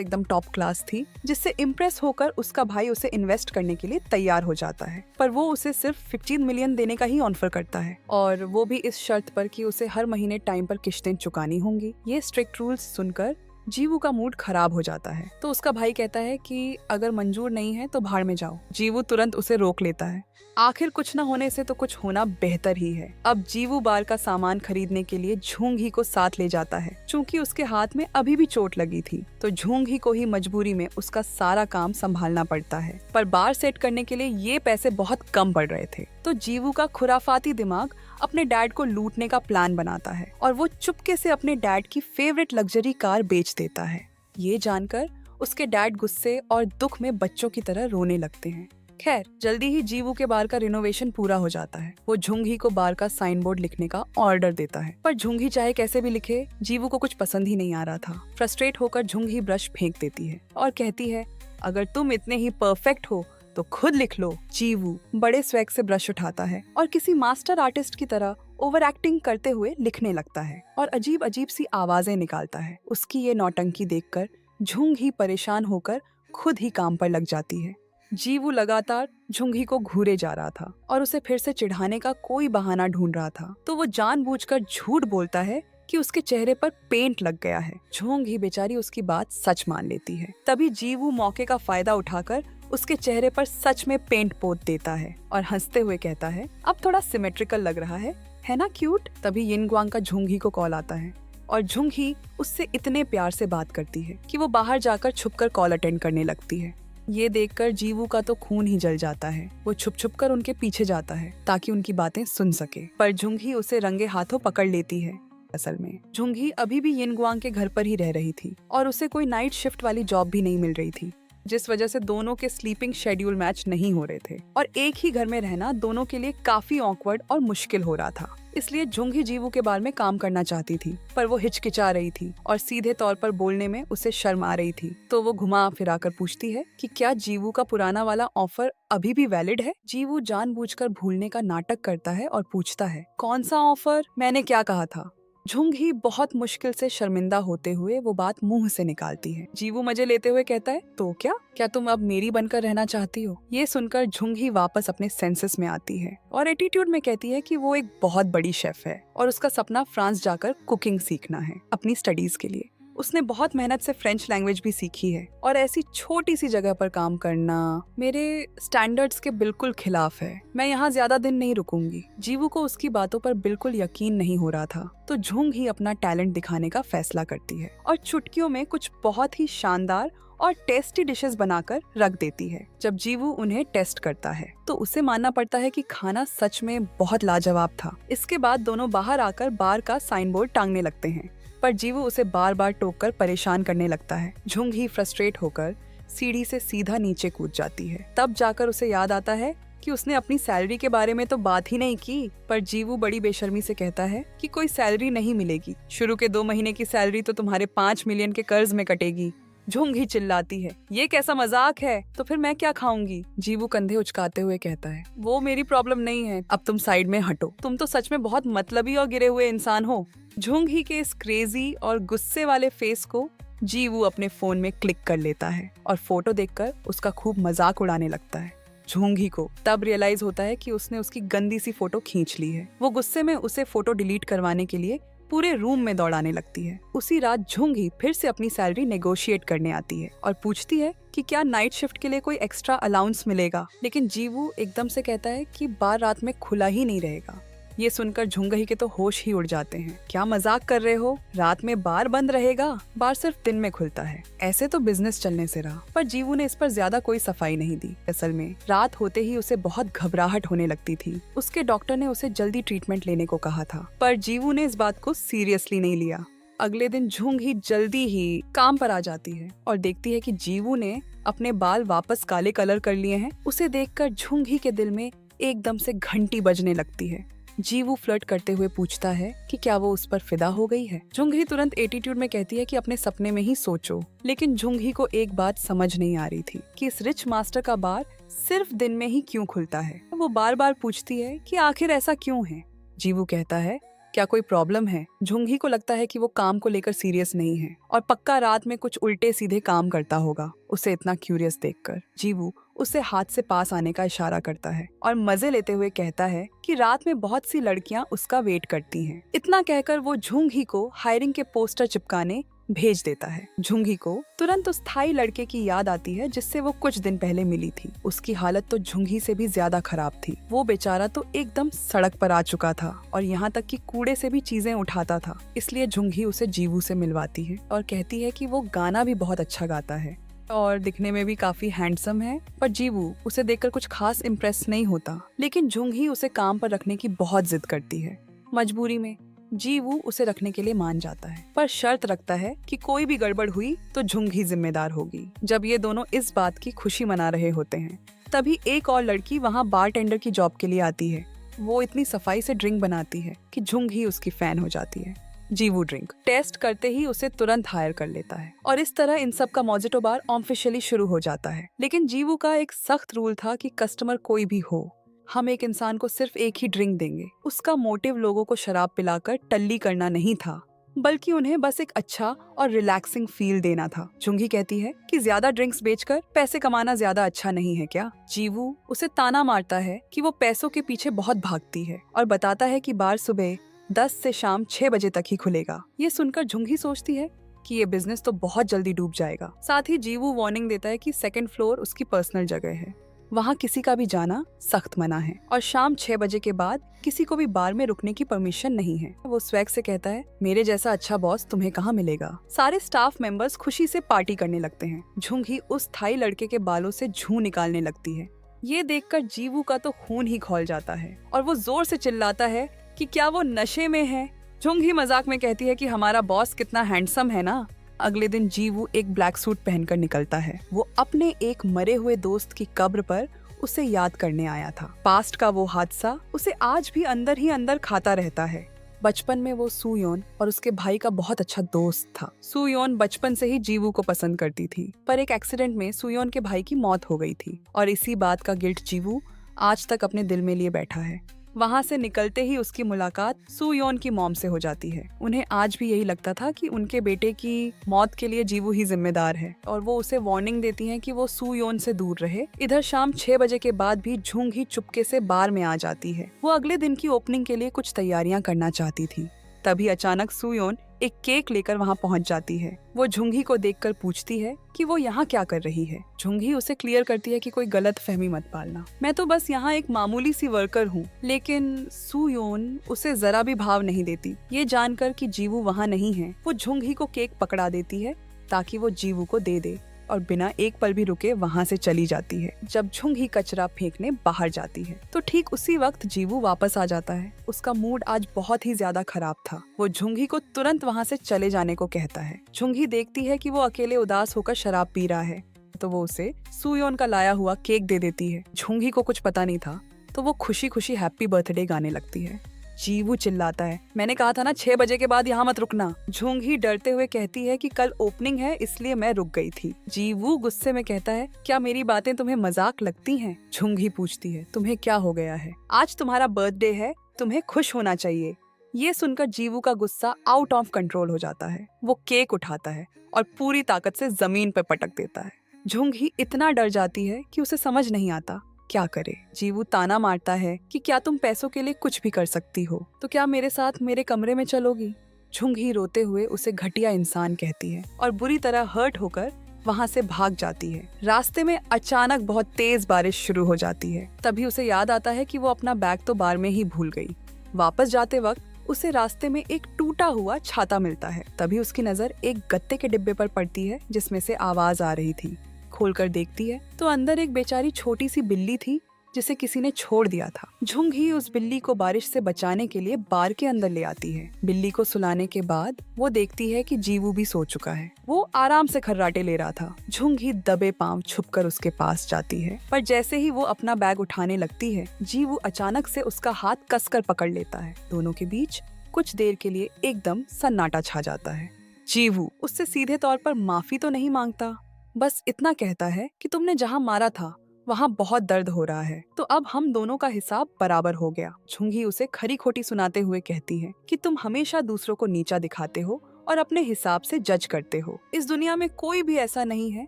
एकदम टॉप क्लास थी, जिससे इम्प्रेस होकर उसका भाई उसे इन्वेस्ट करने के लिए तैयार हो जाता है। पर वो उसे सिर्फ 15 मिलियन देने का ही ऑफर करता है, और वो भी इस शर्त पर कि उसे हर महीने टाइम पर किश्तें चुकानी होंगी। ये स्ट्रिक्ट रूल्स सुनकर जीवू का मूड खराब हो जाता है, तो उसका भाई कहता है कि अगर मंजूर नहीं है तो भाड़ में जाओ। जीवू तुरंत उसे रोक लेता है। आखिर कुछ न होने से तो कुछ होना बेहतर ही है। अब जीवू बार का सामान खरीदने के लिए झुंगी को साथ ले जाता है। चूंकि उसके हाथ में अभी भी चोट लगी थी तो झुंगी को ही मजबूरी में उसका सारा काम संभालना पड़ता है। पर बार सेट करने के लिए ये पैसे बहुत कम पड़ रहे थे, तो जीवू का खुराफाती दिमाग अपने डैड को लूटने का प्लान बनाता है और वो चुपके से अपने डैड की फेवरेट लग्जरी कार बेच देता है। ये जानकर उसके डैड गुस्से और दुख में बच्चों की तरह रोने लगते हैं। खैर, जल्दी ही जीवू के बार का रिनोवेशन पूरा हो जाता है। वो झुंगी को बार का साइन बोर्ड लिखने का ऑर्डर देता है, पर झुंगी चाहे कैसे भी लिखे, जीवू को कुछ पसंद ही नहीं आ रहा था। फ्रस्ट्रेट होकर झुंगी ब्रश फेंक देती है और कहती है, अगर तुम इतने ही परफेक्ट हो तो खुद लिख लो। जीवू बड़े स्वैग से ब्रश उठाता है और किसी मास्टर आर्टिस्ट की तरह ओवर एक्टिंग करते हुए लिखने लगता है और अजीब अजीब सी आवाजें निकालता है। उसकी ये नौटंकी देखकर झुंगी परेशान होकर खुद ही काम पर लग जाती है। जीवू लगातार झुंगी को घूरे जा रहा था और उसे फिर से चिढ़ाने का कोई बहाना ढूंढ रहा था, तो वो जानबूझकर झूठ बोलता है कि उसके चेहरे पर पेंट लग गया है। झुंगी बेचारी उसकी बात सच मान लेती है। तभी जीवू मौके का फायदा उठाकर उसके चेहरे पर सच में पेंट पोत देता है और हंसते हुए कहता है, अब थोड़ा सिमेट्रिकल लग रहा है ना क्यूट। तभी यिनग्वांग का झुंगी को कॉल आता है और झुंगी उससे इतने प्यार से बात करती है कि वो बाहर जाकर छुपकर कॉल अटेंड करने लगती है। ये देखकर जीवू का तो खून ही जल जाता है। वो छुप छुप कर उनके पीछे जाता है ताकि उनकी बातें सुन सके, पर झुंगी उसे रंगे हाथों पकड़ लेती है। असल में झुंगी अभी भी यिनग्वांग के घर पर ही रह रही थी और उसे कोई नाइट शिफ्ट वाली जॉब भी नहीं मिल रही थी, जिस वजह से दोनों के स्लीपिंग शेड्यूल मैच नहीं हो रहे थे और एक ही घर में रहना दोनों के लिए काफी ऑकवर्ड और मुश्किल हो रहा था। इसलिए झुंगी जीवू के बारे में काम करना चाहती थी, पर वो हिचकिचा रही थी और सीधे तौर पर बोलने में उसे शर्म आ रही थी। तो वो घुमा फिरा कर पूछती है कि क्या जीवू का पुराना वाला ऑफर अभी भी वैलिड है। जीवू जानबूझकर भूलने का नाटक करता है और पूछता है, कौन सा ऑफर, मैंने क्या कहा था। झुंगी बहुत मुश्किल से शर्मिंदा होते हुए वो बात मुंह से निकालती है। जीवू मजे लेते हुए कहता है, तो क्या तुम अब मेरी बनकर रहना चाहती हो। ये सुनकर झुंगी वापस अपने सेंसेस में आती है और एटीट्यूड में कहती है कि वो एक बहुत बड़ी शेफ है और उसका सपना फ्रांस जाकर कुकिंग सीखना है अपनी स्टडीज के लिए। उसने बहुत मेहनत से फ्रेंच लैंग्वेज भी सीखी है और ऐसी छोटी सी जगह पर काम करना मेरे स्टैंडर्ड्स के बिल्कुल खिलाफ है। मैं यहाँ ज्यादा दिन नहीं रुकूंगी। जीवू को उसकी बातों पर बिल्कुल यकीन नहीं हो रहा था, तो झुंग ही अपना टैलेंट दिखाने का फैसला करती है और चुटकियों में कुछ बहुत ही शानदार और टेस्टी डिशेस बनाकर रख देती है। जब जीवू उन्हें टेस्ट करता है तो उसे मानना पड़ता है कि खाना सच में बहुत लाजवाब था। इसके बाद दोनों बाहर आकर बार का साइन बोर्ड टांगने लगते हैं, पर जीवू उसे बार बार टोककर परेशान करने लगता है। झुंग ही फ्रस्ट्रेट होकर सीढ़ी से सीधा नीचे कूद जाती है। तब जाकर उसे याद आता है कि उसने अपनी सैलरी के बारे में तो बात ही नहीं की। पर जीवू बड़ी बेशर्मी से कहता है कि कोई सैलरी नहीं मिलेगी, शुरू के 2 महीने की सैलरी तो तुम्हारे 5 मिलियन के कर्ज में कटेगी। झुंग ही चिल्लाती है, ये कैसा मजाक है, तो फिर मैं क्या खाऊंगी। जीवू कंधे उचकाते हुए कहता है, वो मेरी प्रॉब्लम नहीं है, अब तुम साइड में हटो, तुम तो सच में बहुत मतलबी और गिरे हुए इंसान हो। झुंग ही के इस क्रेजी और गुस्से वाले फेस को जीवू अपने फोन में क्लिक कर लेता है और फोटो देखकर उसका खूब मजाक उड़ाने लगता है। झुंगी को तब रियलाइज होता है कि उसने उसकी गंदी सी फोटो खींच ली है। वो गुस्से में उसे फोटो डिलीट करवाने के लिए पूरे रूम में दौड़ाने लगती है। उसी रात झुंगी फिर से अपनी सैलरी नेगोशिएट करने आती है और पूछती है कि क्या नाइट शिफ्ट के लिए कोई एक्स्ट्रा अलाउंस मिलेगा, लेकिन जीवू एकदम से कहता है कि बार रात में खुला ही नहीं रहेगा। ये सुनकर झुंगही के तो होश ही उड़ जाते हैं। क्या मजाक कर रहे हो? रात में बार बंद रहेगा? बार सिर्फ दिन में खुलता है। ऐसे तो बिजनेस चलने से रहा। पर जीवू ने इस पर ज्यादा कोई सफाई नहीं दी। असल में रात होते ही उसे बहुत घबराहट होने लगती थी। उसके डॉक्टर ने उसे जल्दी ट्रीटमेंट लेने को कहा था, पर जीवू ने इस बात को सीरियसली नहीं लिया। अगले दिन झुंगी जल्दी ही काम पर आ जाती है और देखती है कि जीवू ने अपने बाल वापस काले कलर कर लिए हैं। उसे देखकर झुंगी के दिल में एकदम से घंटी बजने लगती है। जीवू फ्लर्ट करते हुए पूछता है कि क्या वो उस पर फिदा हो गई है। झुंगी तुरंत एटीट्यूड में कहती है कि अपने सपने में ही सोचो। लेकिन झुंगी को एक बात समझ नहीं आ रही थी कि इस रिच मास्टर का बार सिर्फ दिन में ही क्यों खुलता है। वो बार बार पूछती है कि आखिर ऐसा क्यों है। जीवू कहता है, क्या कोई प्रॉब्लम है? झुंगी को लगता है कि वो काम को लेकर सीरियस नहीं है और पक्का रात में कुछ उल्टे सीधे काम करता होगा। उसे इतना क्यूरियस देखकर जीवू उसे हाथ से पास आने का इशारा करता है और मजे लेते हुए कहता है कि रात में बहुत सी लड़कियां उसका वेट करती हैं। इतना कहकर वो झुंगी को हायरिंग के पोस्टर चिपकाने भेज देता है। झुंगी को तुरंत उस थाई लड़के की याद आती है जिससे वो कुछ दिन पहले मिली थी। उसकी हालत तो झुंगी से भी ज्यादा खराब थी। वो बेचारा तो एकदम सड़क पर आ चुका था और यहाँ तक कि कूड़े से भी चीजें उठाता था। इसलिए झुंगी उसे जीवू से मिलवाती है और कहती है कि वो गाना भी बहुत अच्छा गाता है और दिखने में भी काफी हैंडसम है। पर जीवू उसे देखकर कुछ खास इम्प्रेस नहीं होता। लेकिन झुंगी उसे काम पर रखने की बहुत जिद करती है। मजबूरी में जीवू उसे रखने के लिए मान जाता है, पर शर्त रखता है कि कोई भी गड़बड़ हुई तो झुंगी जिम्मेदार होगी। जब ये दोनों इस बात की खुशी मना रहे होते हैं, तभी एक और लड़की वहाँ बारटेंडर की जॉब के लिए आती है। वो इतनी सफाई से ड्रिंक बनाती है कि झुंगी उसकी फैन हो जाती है। जीवू ड्रिंक टेस्ट करते ही उसे तुरंत हायर कर लेता है और इस तरह इन सब का मौजिटो बार ऑफिशियली शुरू हो जाता है। लेकिन जीवू का एक सख्त रूल था कि कस्टमर कोई भी हो, हम एक इंसान को सिर्फ एक ही ड्रिंक देंगे। उसका मोटिव लोगों को शराब पिलाकर टल्ली करना नहीं था, बल्कि उन्हें बस एक अच्छा और रिलैक्सिंग फील देना था। झुंगी कहती है कि ज्यादा ड्रिंक्स बेचकर पैसे कमाना ज्यादा अच्छा नहीं है क्या? जीवू उसे ताना मारता है कि वो पैसों के पीछे बहुत भागती है और बताता है कि बार सुबह 10 से शाम 6 बजे तक ही खुलेगा। ये सुनकर झुंगी सोचती है कि ये बिजनेस तो बहुत जल्दी डूब जाएगा। साथ ही जीवू वार्निंग देता है कि सेकंड फ्लोर उसकी पर्सनल जगह है, वहाँ किसी का भी जाना सख्त मना है और शाम 6 बजे के बाद किसी को भी बार में रुकने की परमिशन नहीं है। वो स्वैग से कहता है, मेरे जैसा अच्छा बॉस तुम्हें कहाँ मिलेगा। सारे स्टाफ मेंबर्स खुशी से पार्टी करने लगते हैं। झुंगी उस थाई लड़के के बालों से जूं निकालने लगती है। ये देखकर जीवू का तो खून ही खौल जाता है और वो जोर से चिल्लाता है कि क्या वो नशे में है। झुंगी मजाक में कहती है कि हमारा बॉस कितना हैंडसम है ना। अगले दिन जीवू एक ब्लैक सूट पहनकर निकलता है। वो अपने एक मरे हुए दोस्त की कब्र पर उसे याद करने आया था। पास्ट का वो हादसा उसे आज भी अंदर ही अंदर खाता रहता है। बचपन में वो सुयोन और उसके भाई का बहुत अच्छा दोस्त था। सुयोन बचपन से ही जीवू को पसंद करती थी, पर एक एक्सीडेंट में सुयोन के भाई की मौत हो गई थी और इसी बात का गिल्ट जीवू आज तक अपने दिल में लिए बैठा है। वहाँ से निकलते ही उसकी मुलाकात सुयोन की मॉम से हो जाती है। उन्हें आज भी यही लगता था कि उनके बेटे की मौत के लिए जीवू ही जिम्मेदार है और वो उसे वार्निंग देती हैं कि वो सुयोन से दूर रहे। इधर शाम 6 बजे के बाद भी झुंगी चुपके से बार में आ जाती है। वो अगले दिन की ओपनिंग के लिए कुछ तैयारियां करना चाहती थी। तभी अचानक सुयोन एक केक लेकर वहाँ पहुँच जाती है। वो झुंगी को देखकर पूछती है कि वो यहाँ क्या कर रही है। झुंगी उसे क्लियर करती है कि कोई गलत फहमी मत पालना, मैं तो बस यहाँ एक मामूली सी वर्कर हूँ। लेकिन सुयोन उसे जरा भी भाव नहीं देती। ये जानकर कि जीवू वहाँ नहीं है, वो झुंगी को केक पकड़ा देती है ताकि वो जीवू को दे दे और बिना एक पल भी रुके वहाँ से चली जाती है। जब झुंगी कचरा फेंकने बाहर जाती है तो ठीक उसी वक्त जीवू वापस आ जाता है। उसका मूड आज बहुत ही ज्यादा खराब था। वो झुंगी को तुरंत वहाँ से चले जाने को कहता है। झुंगी देखती है कि वो अकेले उदास होकर शराब पी रहा है तो वो उसे सुयोन का लाया हुआ केक दे देती है। झुंगी को कुछ पता नहीं था तो वो खुशी खुशी हैप्पी बर्थडे गाने लगती है। जीवू चिल्लाता है, मैंने कहा था ना 6 बजे के बाद यहाँ मत रुकना। झुंगी डरते हुए कहती है कि कल ओपनिंग है इसलिए मैं रुक गई थी। जीवू गुस्से में कहता है, क्या मेरी बातें तुम्हें मजाक लगती हैं? झुंगी पूछती है, तुम्हें क्या हो गया है? आज तुम्हारा बर्थडे है, तुम्हें खुश होना चाहिए। ये सुनकर जीवू का गुस्सा आउट ऑफ कंट्रोल हो जाता है। वो केक उठाता है और पूरी ताकत से जमीन पर पटक देता है। झुंगी इतना डर जाती है कि उसे समझ नहीं आता क्या करे। जीवू ताना मारता है कि क्या तुम पैसों के लिए कुछ भी कर सकती हो, तो क्या मेरे साथ मेरे कमरे में चलोगी? झुंगी रोते हुए उसे घटिया इंसान कहती है और बुरी तरह हर्ट होकर वहाँ से भाग जाती है। रास्ते में अचानक बहुत तेज बारिश शुरू हो जाती है। तभी उसे याद आता है कि वो अपना बैग तो बार में ही भूल गई। वापस जाते वक्त उसे रास्ते में एक टूटा हुआ छाता मिलता है। तभी उसकी नजर एक गत्ते के डिब्बे पर पड़ती है जिसमें से आवाज आ रही थी। खोलकर देखती है तो अंदर एक बेचारी छोटी सी बिल्ली थी जिसे किसी ने छोड़ दिया था। झुंगी उस बिल्ली को बारिश से बचाने के लिए बार के अंदर ले आती है। बिल्ली को सुलाने के बाद वो देखती है कि जीवू भी सो चुका है। वो आराम से खर्राटे ले रहा था। झुंगी दबे पांव छुपकर उसके पास जाती है, पर जैसे ही वो अपना बैग उठाने लगती है, जीवू अचानक से उसका हाथ कसकर पकड़ लेता है। दोनों के बीच कुछ देर के लिए एकदम सन्नाटा छा जाता है। जीवू उससे सीधे तौर पर माफी तो नहीं मांगता, बस इतना कहता है कि तुमने जहाँ मारा था वहाँ बहुत दर्द हो रहा है, तो अब हम दोनों का हिसाब बराबर हो गया। झुंगी उसे खरी खोटी सुनाते हुए कहती है कि तुम हमेशा दूसरों को नीचा दिखाते हो और अपने हिसाब से जज करते हो। इस दुनिया में कोई भी ऐसा नहीं है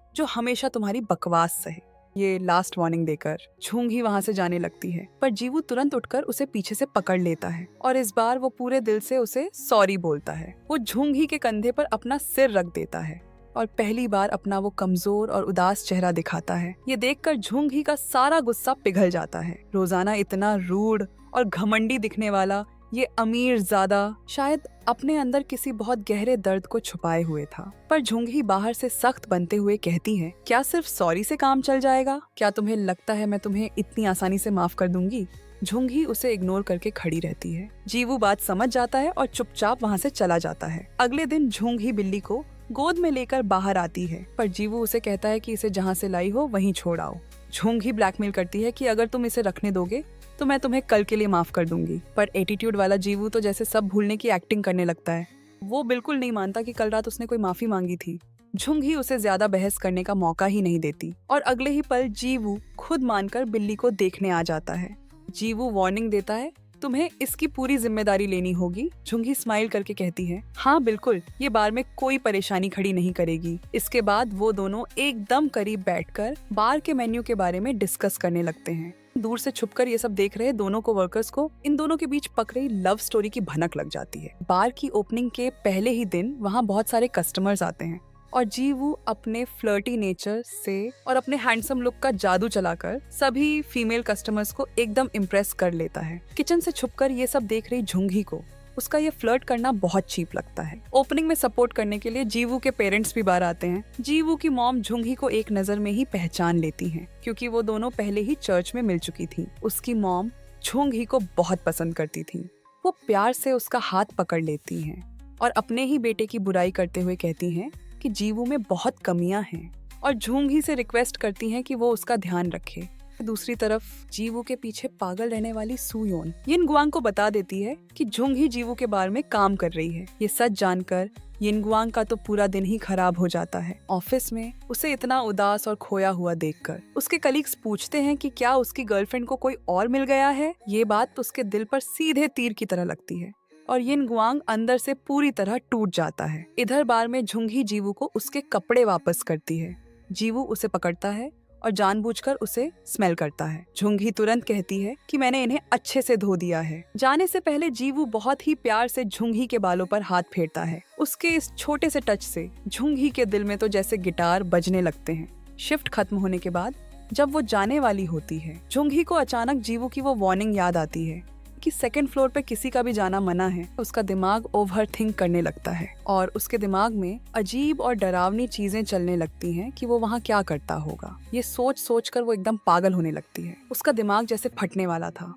जो हमेशा तुम्हारी बकवास सहे। ये लास्ट वार्निंग देकर झुंगी वहाँ से जाने लगती है, पर जीवू तुरंत उठकर उसे पीछे से पकड़ लेता है और इस बार वो पूरे दिल से उसे सॉरी बोलता है। वो झुंगी के कंधे पर अपना सिर रख देता है और पहली बार अपना वो कमजोर और उदास चेहरा दिखाता है। ये देखकर झुंगी का सारा गुस्सा पिघल जाता है। रोजाना इतना रूड और घमंडी दिखने वाला ये अमीर ज़ादा शायद अपने अंदर किसी बहुत गहरे दर्द को छुपाए हुए था। पर झुंगी बाहर से सख्त बनते हुए कहती है, क्या सिर्फ सॉरी से काम चल जाएगा? क्या तुम्हें लगता है मैं तुम्हें इतनी आसानी से माफ कर दूंगी? झुंगी उसे इग्नोर करके खड़ी रहती है। जीवू बात समझ जाता है और चुपचाप वहाँ से चला जाता है। अगले दिन झुंगी बिल्ली को गोद में लेकर बाहर आती है, पर जीवू उसे कहता है कि इसे जहाँ से लाई हो वहीं छोड़ आओ। झुंगी ब्लैकमेल करती है कि अगर तुम इसे रखने दोगे तो मैं तुम्हें कल के लिए माफ कर दूंगी। पर एटीट्यूड वाला जीवू तो जैसे सब भूलने की एक्टिंग करने लगता है। वो बिल्कुल नहीं मानता कि कल रात उसने कोई माफी मांगी थी। झुंगी उसे ज्यादा बहस करने का मौका ही नहीं देती और अगले ही पल जीवू खुद मानकर बिल्ली को देखने आ जाता है। जीवू वार्निंग देता है, तुम्हें इसकी पूरी जिम्मेदारी लेनी होगी। झुंगी स्माइल करके कहती है, हाँ बिल्कुल, ये बार में कोई परेशानी खड़ी नहीं करेगी। इसके बाद वो दोनों एकदम करीब बैठकर बार के मेन्यू के बारे में डिस्कस करने लगते हैं। दूर से छुपकर ये सब देख रहे दोनों को वर्कर्स को इन दोनों के बीच पक रही लव स्टोरी की भनक लग जाती है। बार की ओपनिंग के पहले ही दिन वहाँ बहुत सारे कस्टमर्स आते हैं और जीवू अपने फ्लर्टी नेचर से और अपने हैंडसम लुक का जादू चलाकर सभी फीमेल कस्टमर्स को एकदम इम्प्रेस कर लेता है। किचन से छुपकर ये सब देख रही झुंगी को उसका ये फ्लर्ट करना बहुत चीप लगता है। ओपनिंग में सपोर्ट करने के लिए जीवू के पेरेंट्स भी बाहर आते हैं। जीवू की मॉम झुंगी को एक नजर में ही पहचान लेती हैं, क्योंकि वो दोनों पहले ही चर्च में मिल चुकी थी। उसकी मॉम झुंगी को बहुत पसंद करती थी। वो प्यार से उसका हाथ पकड़ लेती हैं और अपने ही बेटे की बुराई करते हुए कहती हैं कि जीवू में बहुत कमियां हैं और झुंगी से रिक्वेस्ट करती हैं कि वो उसका ध्यान रखे। दूसरी तरफ जीवू के पीछे पागल रहने वाली सुयोन यिनगुआंग को बता देती है कि झुंगी जीवू के बारे में काम कर रही है। ये सच जानकर यिनगुआंग का तो पूरा दिन ही खराब हो जाता है। ऑफिस में उसे इतना उदास और खोया हुआ देखकर उसके कलीग्स पूछते हैं कि क्या उसकी गर्लफ्रेंड को कोई और मिल गया है। ये बात उसके दिल पर सीधे तीर की तरह लगती है और यिनगुआंग अंदर से पूरी तरह टूट जाता है। इधर बार में झुंगी जीवू को उसके कपड़े वापस करती है। जीवू उसे पकड़ता है और जानबूझकर उसे स्मेल करता है। झुंगी तुरंत कहती है कि मैंने इन्हें अच्छे से धो दिया है। जाने से पहले जीवू बहुत ही प्यार से झुंगी के बालों पर हाथ फेरता है। उसके इस छोटे से टच से झुंगी के दिल में तो जैसे गिटार बजने लगते हैं। शिफ्ट खत्म होने के बाद जब वो जाने वाली होती है, झुंगी को अचानक जीवू की वो वार्निंग याद आती है कि सेकंड फ्लोर पे किसी का भी जाना मना है। उसका दिमाग ओवर थिंक करने लगता है और उसके दिमाग में अजीब और डरावनी चीजें चलने लगती हैं कि वो वहाँ क्या करता होगा। ये सोच सोच कर वो एकदम पागल होने लगती है। उसका दिमाग जैसे फटने वाला था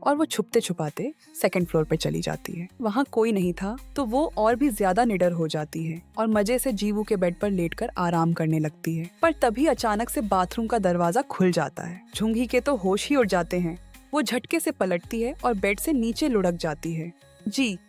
और वो छुपते छुपाते सेकंड फ्लोर पे चली जाती है। वहाँ कोई नहीं था तो वो और भी ज्यादा निडर हो जाती है और मजे से जीवू के बेड पर लेटकर आराम करने लगती है। पर तभी अचानक से बाथरूम का दरवाजा खुल जाता है। झुंगी के तो होश ही उड़ जाते हैं। वो झटके से पलटती है और बेड से नीचे लुढ़क जाती है।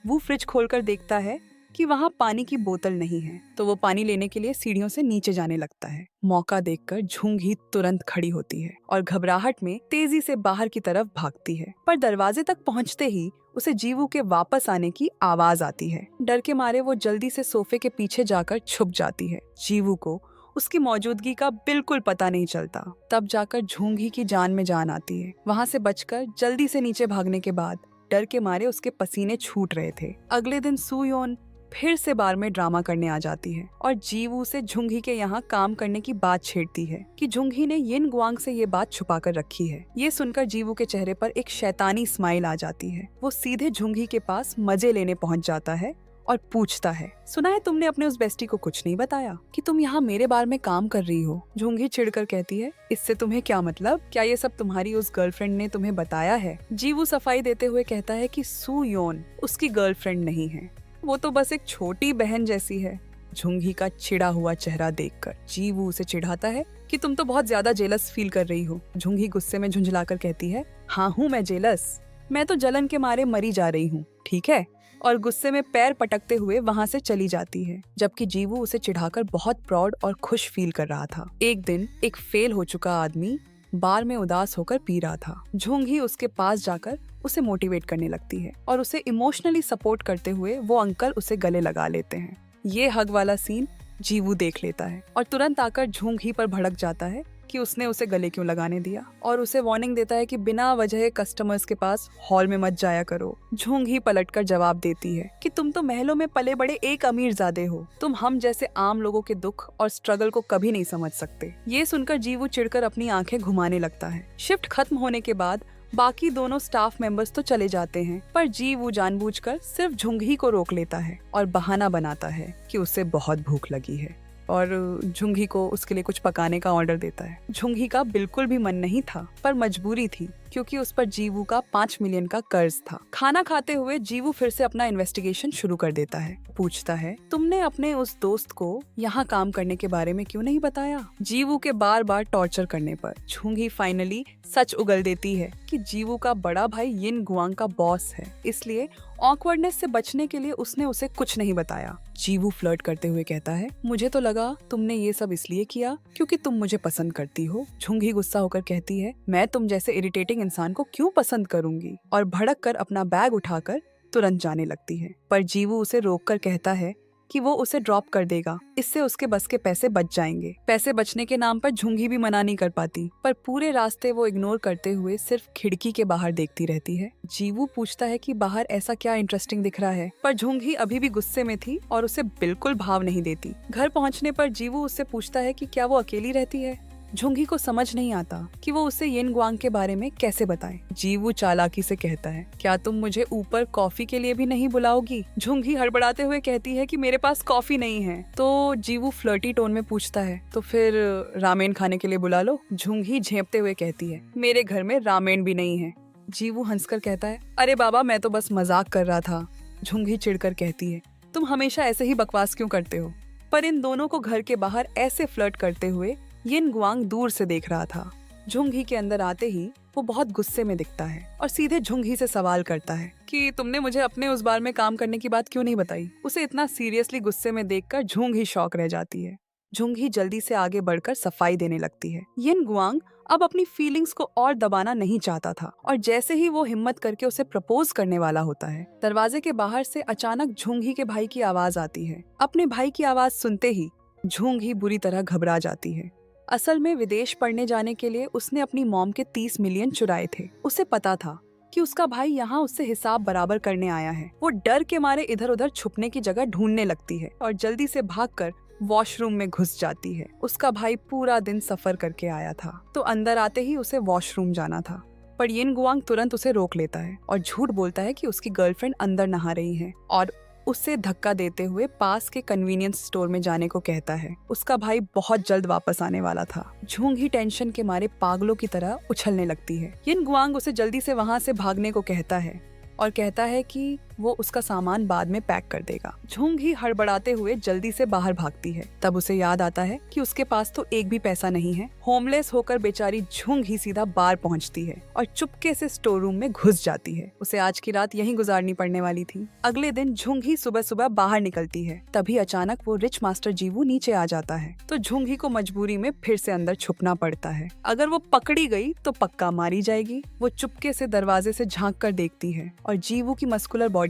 वो फ्रिज खोलकर देखता है कि वहाँ पानी की बोतल नहीं है, तो वो पानी लेने के लिए सीढ़ियों से नीचे जाने लगता है। मौका देखकर झुंगी तुरंत खड़ी होती है और घबराहट में तेजी से बाहर की तरफ भागती है। पर दरवाजे तक पहुँचते ही उसे जीवू के वापस आने की आवाज आती है। डर के मारे वो जल्दी से सोफे के पीछे जाकर छुप जाती है। जीवू को उसकी मौजूदगी का बिल्कुल पता नहीं चलता। तब जाकर झुंगी की जान में जान आती है। वहाँ से बचकर जल्दी से नीचे भागने के बाद डर के मारे उसके पसीने छूट रहे थे। अगले दिन सुयोन फिर से बार में ड्रामा करने आ जाती है और जीवू से झुंगी के यहाँ काम करने की बात छेड़ती है कि झुंगी ने यिन गुआंग से ये बात छुपा कर रखी है। ये सुनकर जीवू के चेहरे पर एक शैतानी स्माइल आ जाती है। वो सीधे झुंगी के पास मजे लेने पहुँच जाता है और पूछता है, सुना है तुमने अपने उस बेस्टी को कुछ नहीं बताया कि तुम यहाँ मेरे बार में काम कर रही हो? झुंगी चिढ़कर कहती है, इससे तुम्हें क्या मतलब? क्या ये सब तुम्हारी उस गर्लफ्रेंड ने तुम्हें बताया है? जीवू सफाई देते हुए कहता है कि सू योन उसकी गर्लफ्रेंड नहीं है, वो तो बस एक छोटी बहन जैसी है। झुंगी का चिढ़ा हुआ चेहरा देखकर जीवू उसे चिढ़ाता है कि तुम तो बहुत ज्यादा जेलस फील कर रही हो। झुंगी गुस्से में झुंझलाकर कहती है, हाँ हूँ मैं जेलस, मैं तो जलन के मारे मरी जा रही हूँ, ठीक है? और गुस्से में पैर पटकते हुए वहाँ से चली जाती है, जबकि जीवू उसे चिढ़ाकर बहुत प्राउड और खुश फील कर रहा था। एक दिन एक फेल हो चुका आदमी बार में उदास होकर पी रहा था। झुंगी उसके पास जाकर उसे मोटिवेट करने लगती है और उसे इमोशनली सपोर्ट करते हुए वो अंकल उसे गले लगा लेते हैं। ये हग वाला सीन जीवू देख लेता है और तुरंत आकर झुंगी पर भड़क जाता है कि उसने उसे गले क्यों लगाने दिया, और उसे वार्निंग देता है कि बिना वजह कस्टमर्स के पास हॉल में मत जाया करो। झुंगी पलटकर जवाब देती है कि तुम तो महलों में पले बड़े एक अमीरजादे हो, तुम हम जैसे आम लोगों के दुख और स्ट्रगल को कभी नहीं समझ सकते। ये सुनकर जीवू चिढ़कर अपनी आंखें घुमाने लगता है। शिफ्ट खत्म होने के बाद बाकी दोनों स्टाफ मेंबर्स तो चले जाते हैं, पर जीवू जानबूझकर सिर्फ झुंगी को रोक लेता है और बहाना बनाता है कि उसे बहुत भूख लगी है और झुंगी को उसके लिए कुछ पकाने का ऑर्डर देता है। झुंगी का बिल्कुल भी मन नहीं था, पर मजबूरी थी क्योंकि उस पर जीवू का 5 मिलियन का कर्ज था। खाना खाते हुए जीवू फिर से अपना इन्वेस्टिगेशन शुरू कर देता है। पूछता है, तुमने अपने उस दोस्त को यहाँ काम करने के बारे में क्यों नहीं बताया? जीवू के बार बार टॉर्चर करने पर झुंगी फाइनली सच उगल देती है कि जीवू का बड़ा भाई यिन गुआंग का बॉस है, इसलिए ऑकवर्डनेस से बचने के लिए उसने उसे कुछ नहीं बताया। जीवू फ्लर्ट करते हुए कहता है, मुझे तो लगा तुमने ये सब इसलिए किया क्योंकि तुम मुझे पसंद करती हो। झुंगी गुस्सा होकर कहती है, मैं तुम जैसे इरिटेटिंग इंसान को क्यों पसंद करूंगी, और भड़क कर अपना बैग उठाकर तुरंत जाने लगती है। पर जीवू उसे रोककर कहता है कि वो उसे ड्रॉप कर देगा, इससे उसके बस के पैसे बच जाएंगे। पैसे बचने के नाम पर झुंगी भी मना नहीं कर पाती, पर पूरे रास्ते वो इग्नोर करते हुए सिर्फ खिड़की के बाहर देखती रहती है। जीवू पूछता है कि बाहर ऐसा क्या इंटरेस्टिंग दिख रहा है, पर झुंगी अभी भी गुस्से में थी और उसे बिल्कुल भाव नहीं देती। घर पहुँचने पर जीवू उससे पूछता है कि क्या वो अकेली रहती है। झुंगी को समझ नहीं आता कि वो उसे यिन गुआंग के बारे में कैसे बताए। जीवू चालाकी से कहता है, क्या तुम मुझे ऊपर कॉफी के लिए भी नहीं बुलाओगी? झुंगी हड़बड़ाते हुए कहती है कि मेरे पास कॉफी नहीं है। तो जीवू फ्लर्टी टोन में पूछता है, तो फिर रामेन खाने के लिए बुला लो। झुंगी झेंपते हुए कहती है, मेरे घर में रामेन भी नहीं है। जीवू हंसकर कहता है, अरे बाबा मैं तो बस मजाक कर रहा था। झुंगी चिढ़कर कहती है, तुम हमेशा ऐसे ही बकवास क्यों करते हो? पर इन दोनों को घर के बाहर ऐसे फ्लर्ट करते हुए यिन गुआंग दूर से देख रहा था। झुंगी के अंदर आते ही वो बहुत गुस्से में दिखता है और सीधे झुंगी से सवाल करता है कि तुमने मुझे अपने उस बार में काम करने की बात क्यों नहीं बताई? उसे इतना सीरियसली गुस्से में देखकर झुंगी शॉक रह जाती है। झुंगी जल्दी से आगे बढ़कर सफाई देने लगती है। यिन गुआंग अब अपनी फीलिंग्स को और दबाना नहीं चाहता था और जैसे ही वो हिम्मत करके उसे प्रपोज करने वाला होता है, दरवाजे के बाहर से अचानक झुंगी के भाई की आवाज आती है। अपने भाई की आवाज सुनते ही झुंगी बुरी तरह घबरा जाती है। असल में विदेश पढ़ने जाने के लिए उसने अपनी मॉम के 30 मिलियन चुराए थे। उसे पता था कि उसका भाई यहाँ उससे हिसाब बराबर करने आया है। वो डर के मारे इधर उधर छुपने की जगह ढूंढने लगती है और जल्दी से भागकर वॉशरूम में घुस जाती है। उसका भाई पूरा दिन सफर करके आया था, तो अंदर आते ही उसे वॉशरूम जाना था, पर यिन गुआंग तुरंत उसे रोक लेता है और झूठ बोलता है कि उसकी गर्लफ्रेंड अंदर नहा रही है और उससे धक्का देते हुए पास के कन्वीनियंस स्टोर में जाने को कहता है। उसका भाई बहुत जल्द वापस आने वाला था। झुंगी टेंशन के मारे पागलों की तरह उछलने लगती है। यिन गुआंग उसे जल्दी से वहाँ से भागने को कहता है और कहता है कि वो उसका सामान बाद में पैक कर देगा। झुंगी हड़बड़ाते हुए जल्दी से बाहर भागती है। तब उसे याद आता है कि उसके पास तो एक भी पैसा नहीं है। होमलेस होकर बेचारी झुंगी सीधा बार पहुंचती है और चुपके से स्टोर रूम में घुस जाती है। उसे आज की रात यहीं गुजारनी पड़ने वाली थी। अगले दिन झुंगी सुबह सुबह बाहर निकलती है। तभी अचानक वो रिच मास्टर जीवू नीचे आ जाता है, तो झुंगी को मजबूरी में फिर से अंदर छुपना पड़ता है। अगर वो पकड़ी गई तो पक्का मारी जाएगी। वो चुपके से दरवाजे से झांक कर देखती है और जीवू की मस्कुलर बॉडी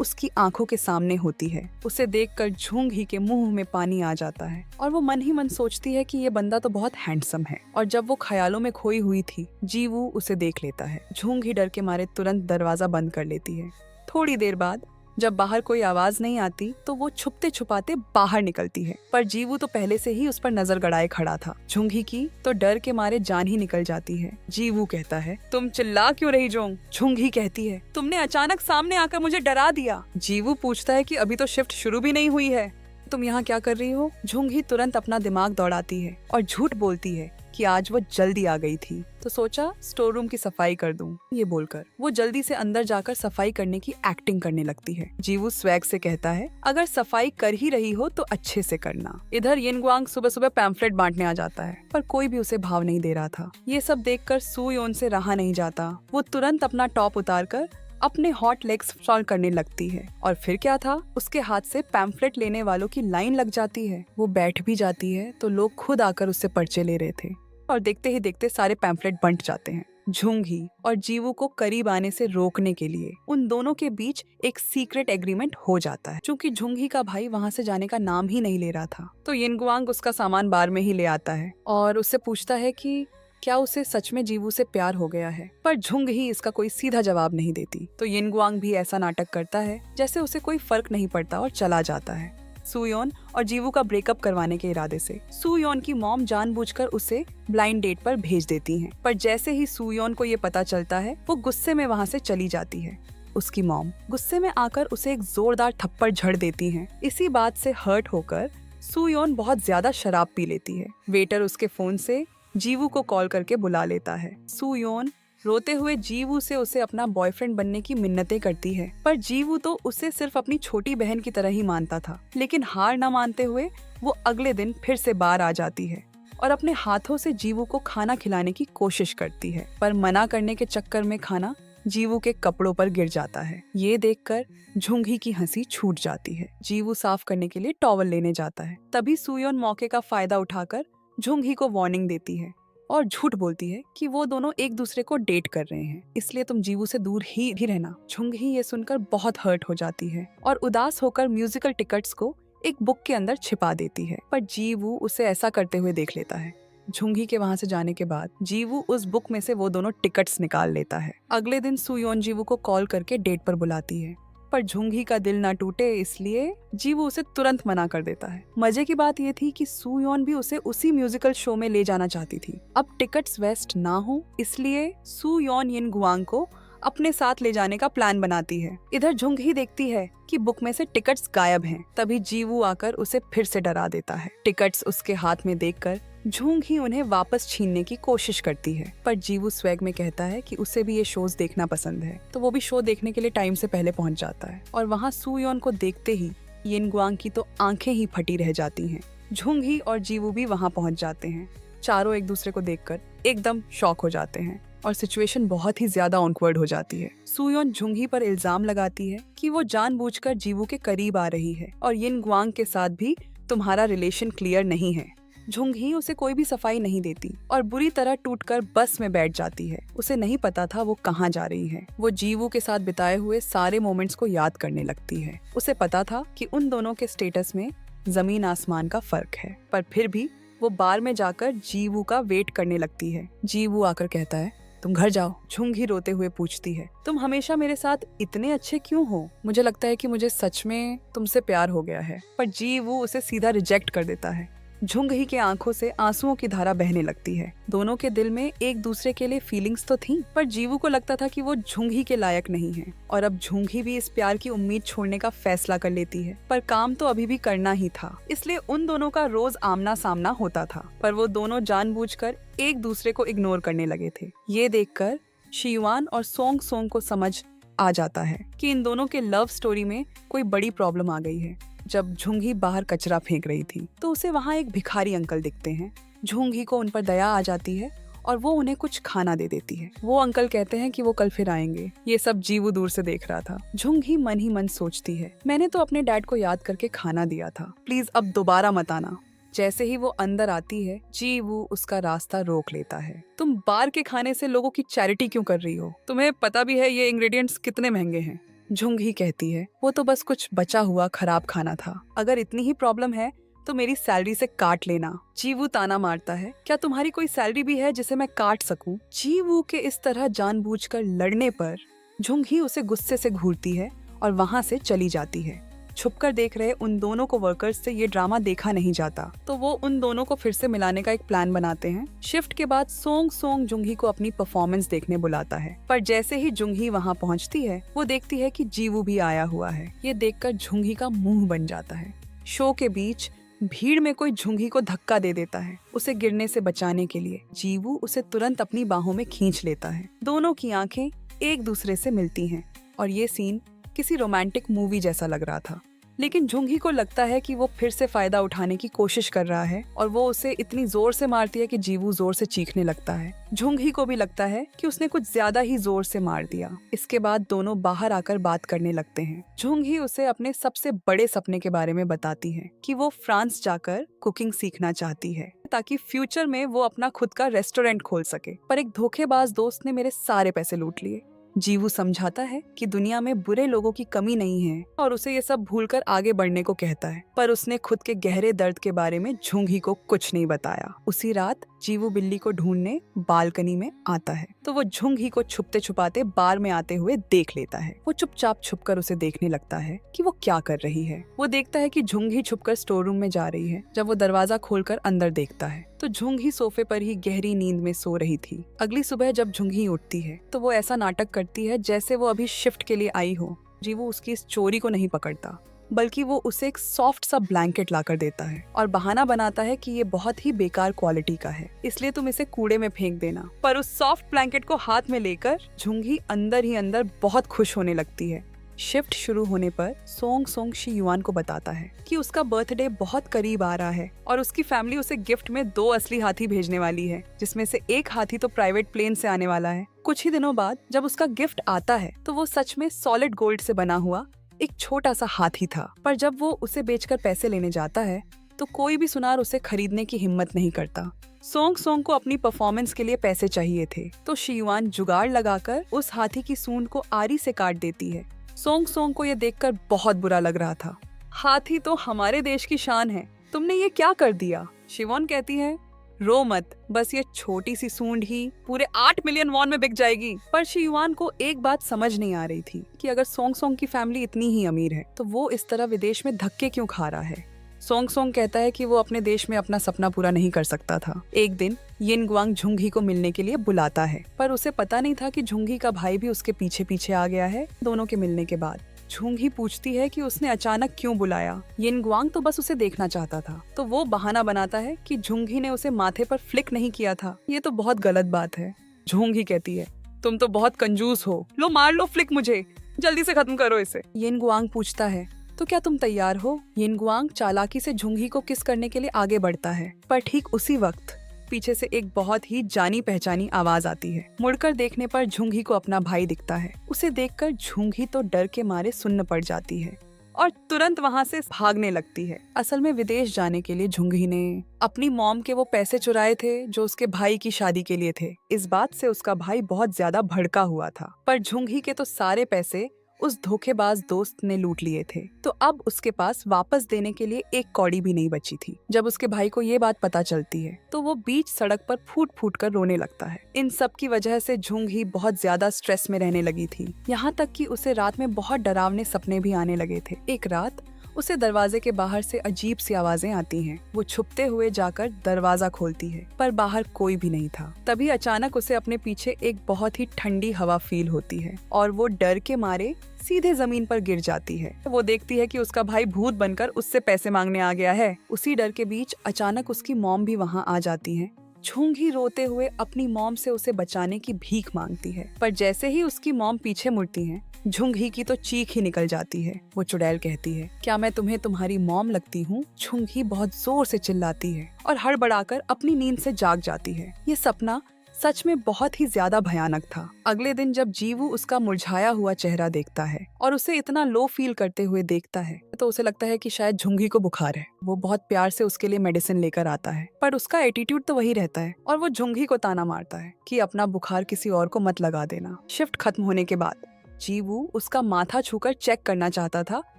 उसकी आंखों के सामने होती है। उसे देखकर झुंगी के मुंह में पानी आ जाता है और वो मन ही मन सोचती है कि ये बंदा तो बहुत हैंडसम है। और जब वो ख्यालों में खोई हुई थी, जीवू उसे देख लेता है। झुंगी डर के मारे तुरंत दरवाजा बंद कर लेती है। थोड़ी देर बाद जब बाहर कोई आवाज नहीं आती तो वो छुपते छुपाते बाहर निकलती है, पर जीवू तो पहले से ही उस पर नजर गड़ाए खड़ा था। झुंगी की तो डर के मारे जान ही निकल जाती है। जीवू कहता है, तुम चिल्ला क्यों रही जोंग? झुंगी कहती है, तुमने अचानक सामने आकर मुझे डरा दिया। जीवू पूछता है कि अभी तो शिफ्ट शुरू भी नहीं हुई है, तुम यहाँ क्या कर रही हो? झुंगी तुरंत अपना दिमाग दौड़ाती है और झूठ बोलती है कि आज वो जल्दी आ गई थी तो सोचा स्टोर रूम की सफाई कर दूं। ये बोलकर वो जल्दी से अंदर जाकर सफाई करने की एक्टिंग करने लगती है। जीवू स्वैग से कहता है, अगर सफाई कर ही रही हो तो अच्छे से करना। इधर यिनग्वांग सुबह सुबह पैम्फलेट बांटने आ जाता है, पर कोई भी उसे भाव नहीं दे रहा था। ये सब देखकर सू योन से रहा नहीं जाता। वो तुरंत अपना टॉप उतारकर अपने हॉट लेग्स फ्लॉल करने लगती है और फिर क्या था, उसके हाथ से पैम्फलेट लेने वालों की लाइन लग जाती है। वो बैठ भी जाती है तो लोग खुद आकर उससे पर्चे ले रहे थे और देखते ही देखते सारे पैम्फलेट बंट जाते हैं। झुंगी और जीवू को करीब आने से रोकने के लिए उन दोनों के बीच एक सीक्रेट एग्रीमेंट हो जाता है। क्योंकि झुंगी का भाई वहाँ से जाने का नाम ही नहीं ले रहा था, तो यिनग्वांग उसका सामान बार में ही ले आता है और उससे पूछता है कि क्या उसे सच में जीवू से प्यार हो गया है, पर झुंग ही इसका कोई सीधा जवाब नहीं देती। तो यिनग्वांग भी ऐसा नाटक करता है जैसे उसे कोई फर्क नहीं पड़ता और चला जाता है। सूयोन और जीवू का ब्रेकअप करवाने के इरादे से सूयोन की मॉम जानबूझकर उसे ब्लाइंड डेट पर भेज देती हैं, पर जैसे ही सूयोन को ये पता चलता है वो गुस्से में वहाँ से चली जाती है। उसकी मॉम गुस्से में आकर उसे एक जोरदार थप्पड़ झड़ देती हैं। इसी बात से हर्ट होकर सूयोन बहुत ज्यादा शराब पी लेती है। वेटर उसके फोन से जीवू को कॉल करके बुला लेता है। सूयोन रोते हुए जीवू से उसे अपना बॉयफ्रेंड बनने की मिन्नतें करती है, पर जीवू तो उसे सिर्फ अपनी छोटी बहन की तरह ही मानता था। लेकिन हार न मानते हुए वो अगले दिन फिर से बाहर आ जाती है और अपने हाथों से जीवू को खाना खिलाने की कोशिश करती है, पर मना करने के चक्कर में खाना जीवू के कपड़ों पर गिर जाता है। ये देखकर झुंगी की हंसी छूट जाती है। जीवू साफ करने के लिए टॉवल लेने जाता है। तभी सूयोन मौके का फायदा उठाकर झुंगी को वार्निंग देती है और झूठ बोलती है कि वो दोनों एक दूसरे को डेट कर रहे हैं, इसलिए तुम जीवू से दूर ही रहना। झुंगी ये सुनकर बहुत हर्ट हो जाती है और उदास होकर म्यूजिकल टिकट्स को एक बुक के अंदर छिपा देती है, पर जीवू उसे ऐसा करते हुए देख लेता है। झुंगी के वहाँ से जाने के बाद जीवू उस बुक में से वो दोनों टिकट्स निकाल लेता है। अगले दिन सूयोन जीवू को कॉल करके डेट पर बुलाती है, पर झुंगी का दिल ना टूटे इसलिए जीवू उसे तुरंत मना कर देता है। मजे की बात ये थी कि सूयोन भी उसे उसी म्यूजिकल शो में ले जाना चाहती थी। अब टिकट्स वेस्ट ना हो इसलिए सूयोन यिनग्वांग को अपने साथ ले जाने का प्लान बनाती है। इधर झुंगी देखती है कि बुक में से टिकट्स गायब हैं। तभी जीवू आकर उसे फिर से डरा देता है। टिकट्स उसके हाथ में देखकर झुंगी उन्हें वापस छीनने की कोशिश करती है, पर जीवू स्वैग में कहता है कि उसे भी ये शोज देखना पसंद है, तो वो भी शो देखने के लिए टाइम से पहले पहुंच जाता है। और वहाँ सूयोन को देखते ही यिनग्वांग की तो आंखें ही फटी रह जाती हैं। झुंगी और जीवू भी वहाँ पहुंच जाते हैं। चारों एक दूसरे को देखकर एकदम शॉक हो जाते हैं और सिचुएशन बहुत ही ज्यादा ऑकवर्ड हो जाती है। सूयोन झुंगी पर इल्जाम लगाती है कि वो जानबूझकर जीवू के करीब आ रही है और यिनग्वांग के साथ भी तुम्हारा रिलेशन क्लियर नहीं है। झुंगी उसे कोई भी सफाई नहीं देती और बुरी तरह टूटकर बस में बैठ जाती है। उसे नहीं पता था वो कहाँ जा रही है। वो जीवू के साथ बिताए हुए सारे मोमेंट्स को याद करने लगती है। उसे पता था कि उन दोनों के स्टेटस में जमीन आसमान का फर्क है, पर फिर भी वो बार में जाकर जीवू का वेट करने लगती है। जीवू आकर कहता है, तुम घर जाओ। झुंगी रोते हुए पूछती है, तुम हमेशा मेरे साथ इतने अच्छे क्यों हो? मुझे लगता है कि मुझे सच में तुमसे प्यार हो गया है। पर जीवू उसे सीधा रिजेक्ट कर देता है। झुंगी के आंखों से आंसुओं की धारा बहने लगती है। दोनों के दिल में एक दूसरे के लिए फीलिंग्स तो थी, पर जीवू को लगता था कि वो झुंगी के लायक नहीं है और अब झुंगी भी इस प्यार की उम्मीद छोड़ने का फैसला कर लेती है। पर काम तो अभी भी करना ही था, इसलिए उन दोनों का रोज आमना सामना होता था, पर वो दोनों जानबूझकर एक दूसरे को इग्नोर करने लगे थे। ये देखकर शियुआन और सोंग सोंग को समझ आ जाता है कि इन दोनों के लव स्टोरी में कोई बड़ी प्रॉब्लम आ गई है। जब झुंगी बाहर कचरा फेंक रही थी तो उसे वहाँ एक भिखारी अंकल दिखते हैं। झुंगी को उन पर दया आ जाती है और वो उन्हें कुछ खाना दे देती है। वो अंकल कहते हैं कि वो कल फिर आएंगे। ये सब जीवू दूर से देख रहा था। झुंगी मन ही मन सोचती है, मैंने तो अपने डैड को याद करके खाना दिया था, प्लीज अब दोबारा मत आना। जैसे ही वो अंदर आती है जीवू उसका रास्ता रोक लेता है। तुम बाहर के खाने से लोगों की चैरिटी क्यों कर रही हो? तुम्हें पता भी है ये इंग्रेडिएंट्स कितने महंगे हैं? झुंगी कहती है, वो तो बस कुछ बचा हुआ खराब खाना था। अगर इतनी ही प्रॉब्लम है तो मेरी सैलरी से काट लेना। जीवू ताना मारता है, क्या तुम्हारी कोई सैलरी भी है जिसे मैं काट सकूं? जीवू के इस तरह जानबूझकर लड़ने पर झुंगी उसे गुस्से से घूरती है और वहाँ से चली जाती है। छुपकर देख रहे उन दोनों को वर्कर्स से ये ड्रामा देखा नहीं जाता, तो वो उन दोनों को फिर से मिलाने का एक प्लान बनाते हैं। शिफ्ट के बाद सोंग सोंग जुंगी को अपनी परफॉर्मेंस देखने बुलाता है, पर जैसे ही जुंगी वहाँ पहुँचती है वो देखती है कि जीवू भी आया हुआ है। ये देखकर जुंगी का मुंह बन जाता है। शो के बीच भीड़ में कोई जुंगी को धक्का दे देता है उसे गिरने से बचाने के लिए। जीवू उसे तुरंत अपनी बाहों में खींच लेता है। दोनों की आंखें एक दूसरे से मिलती हैं और ये सीन किसी रोमांटिक मूवी जैसा लग रहा था। लेकिन जुंगी को लगता है कि वो फिर से फायदा उठाने की कोशिश कर रहा है और वो उसे इतनी जोर से मारती है कि जीवू जोर से चीखने लगता है। जुंगी को भी लगता है कि उसने कुछ ज्यादा ही जोर से मार दिया। इसके बाद दोनों बाहर आकर बात करने लगते हैं। जुंगी उसे अपने सबसे बड़े सपने के बारे में बताती है कि वो फ्रांस जाकर कुकिंग सीखना चाहती है ताकि फ्यूचर में वो अपना खुद का रेस्टोरेंट खोल सके। पर एक धोखेबाज दोस्त ने मेरे सारे पैसे लूट लिए। जीवू समझाता है कि दुनिया में बुरे लोगों की कमी नहीं है और उसे ये सब भूलकर आगे बढ़ने को कहता है, पर उसने खुद के गहरे दर्द के बारे में जुंगी को कुछ नहीं बताया। उसी रात जीवू बिल्ली को ढूंढने बालकनी में आता है, तो वो जुंगी को छुपते छुपाते बार में आते हुए देख लेता है। वो चुपचाप छुपकर उसे देखने लगता है कि वो क्या कर रही है। वो देखता है कि जुंगी छुपकर स्टोर रूम में जा रही है। जब वो दरवाजा खोलकर अंदर देखता है तो जुंगी सोफे पर ही गहरी नींद में सो रही थी। अगली सुबह जब जुंगी उठती है तो वो ऐसा नाटक करती है जैसे वो अभी शिफ्ट के लिए आई हो। जीवू उसकी इस चोरी को नहीं पकड़ता, बल्कि वो उसे एक सॉफ्ट सा ब्लैंकेट लाकर देता है और बहाना बनाता है कि ये बहुत ही बेकार क्वालिटी का है, इसलिए तुम इसे कूड़े में फेंक देना। पर उस सॉफ्ट ब्लैंकेट को हाथ में लेकर जुंगी अंदर ही अंदर बहुत खुश होने लगती है। शिफ्ट शुरू होने पर सोंग सोंग शी युआन को बताता है कि उसका बर्थडे बहुत करीब आ रहा है और उसकी फैमिली उसे गिफ्ट में 2 असली हाथी भेजने वाली है, जिसमें से एक हाथी तो प्राइवेट प्लेन से आने वाला है। कुछ ही दिनों बाद जब उसका गिफ्ट आता है तो वो सच में सॉलिड गोल्ड से बना हुआ एक छोटा सा हाथी था। पर जब वो उसे बेचकर पैसे लेने जाता है तो कोई भी सुनार उसे खरीदने की हिम्मत नहीं करता। सोंग सोंग को अपनी परफॉर्मेंस के लिए पैसे चाहिए थे, तो शी युआन जुगाड़ लगाकर उस हाथी की सूंड को आरी से काट देती है। सोंग सोंग को ये देखकर बहुत बुरा लग रहा था। हाथी तो हमारे देश की शान है, तुमने ये क्या कर दिया? शिवॉन कहती है, रो मत, बस ये छोटी सी सूंड ही पूरे 8 मिलियन वॉन में बिक जाएगी। पर शी युआन को एक बात समझ नहीं आ रही थी कि अगर सोंग सोंग की फैमिली इतनी ही अमीर है तो वो इस तरह विदेश में धक्के क्यों खा रहा है। सोंग सोंग कहता है कि वो अपने देश में अपना सपना पूरा नहीं कर सकता था। एक दिन यिन गुआंग झुंगी को मिलने के लिए बुलाता है, पर उसे पता नहीं था कि झुंगी का भाई भी उसके पीछे पीछे आ गया है। दोनों के मिलने के बाद झुंगी पूछती है कि उसने अचानक क्यों बुलाया। यिन गुआंग तो बस उसे देखना चाहता था, तो वो बहाना बनाता है कि झुंगी ने उसे माथे पर फ्लिक नहीं किया था। ये तो बहुत गलत बात है। झुंगी कहती है, तुम तो बहुत कंजूस हो, लो मार लो फ्लिक मुझे, जल्दी से खत्म करो इसे। यिन गुआंग पूछता है, तो क्या तुम तैयार हो? यिन गुआंग चालाकी से झुंगी को किस करने के लिए आगे बढ़ता है, पर ठीक उसी वक्त पीछे से एक बहुत ही जानी पहचानी आवाज आती है। मुड़कर देखने पर झुंगी को अपना भाई दिखता है। उसे देखकर झुंगी तो डर के मारे सुन्न पड़ जाती है और तुरंत वहाँ से भागने लगती है। असल में विदेश जाने के लिए झुंगी ने अपनी मॉम के वो पैसे चुराए थे जो उसके भाई की शादी के लिए थे। इस बात से उसका भाई बहुत ज्यादा भड़का हुआ था, पर झुंगी के तो सारे पैसे उस धोखेबाज दोस्त ने लूट लिए थे, तो अब उसके पास वापस देने के लिए एक कौड़ी भी नहीं बची थी। जब उसके भाई को ये बात पता चलती है तो वो बीच सड़क पर फूट फूट कर रोने लगता है। इन सब की वजह से झुंगी बहुत ज्यादा स्ट्रेस में रहने लगी थी, यहाँ तक कि उसे रात में बहुत डरावने सपने भी आने लगे थे। एक रात उसे दरवाजे के बाहर से अजीब सी आवाजें आती हैं। वो छुपते हुए जाकर दरवाजा खोलती है, पर बाहर कोई भी नहीं था। तभी अचानक उसे अपने पीछे एक बहुत ही ठंडी हवा फील होती है और वो डर के मारे सीधे जमीन पर गिर जाती है। वो देखती है कि उसका भाई भूत बनकर उससे पैसे मांगने आ गया है। उसी डर के बीच अचानक उसकी मॉम भी वहाँ आ जाती है। झुंगी रोते हुए अपनी मॉम से उसे बचाने की भीख मांगती है, पर जैसे ही उसकी मॉम पीछे मुड़ती है झुंगी की तो चीख ही निकल जाती है। वो चुड़ैल कहती है, क्या मैं तुम्हें तुम्हारी मॉम लगती हूँ? झुंगी बहुत जोर से चिल्लाती है और हड़बड़ाकर अपनी नींद से जाग जाती है। ये सपना सच में बहुत ही ज्यादा भयानक था। अगले दिन जब जीवू उसका मुरझाया हुआ चेहरा देखता है और उसे इतना लो फील करते हुए देखता है तो उसे लगता है कि शायद झुंगी को बुखार है। वो बहुत प्यार से उसके लिए मेडिसिन लेकर आता है, पर उसका एटीट्यूड तो वही रहता है और वो झुंगी को ताना मारता है कि अपना बुखार किसी और को मत लगा देना। शिफ्ट खत्म होने के बाद जीवू उसका माथा छूकर चेक करना चाहता था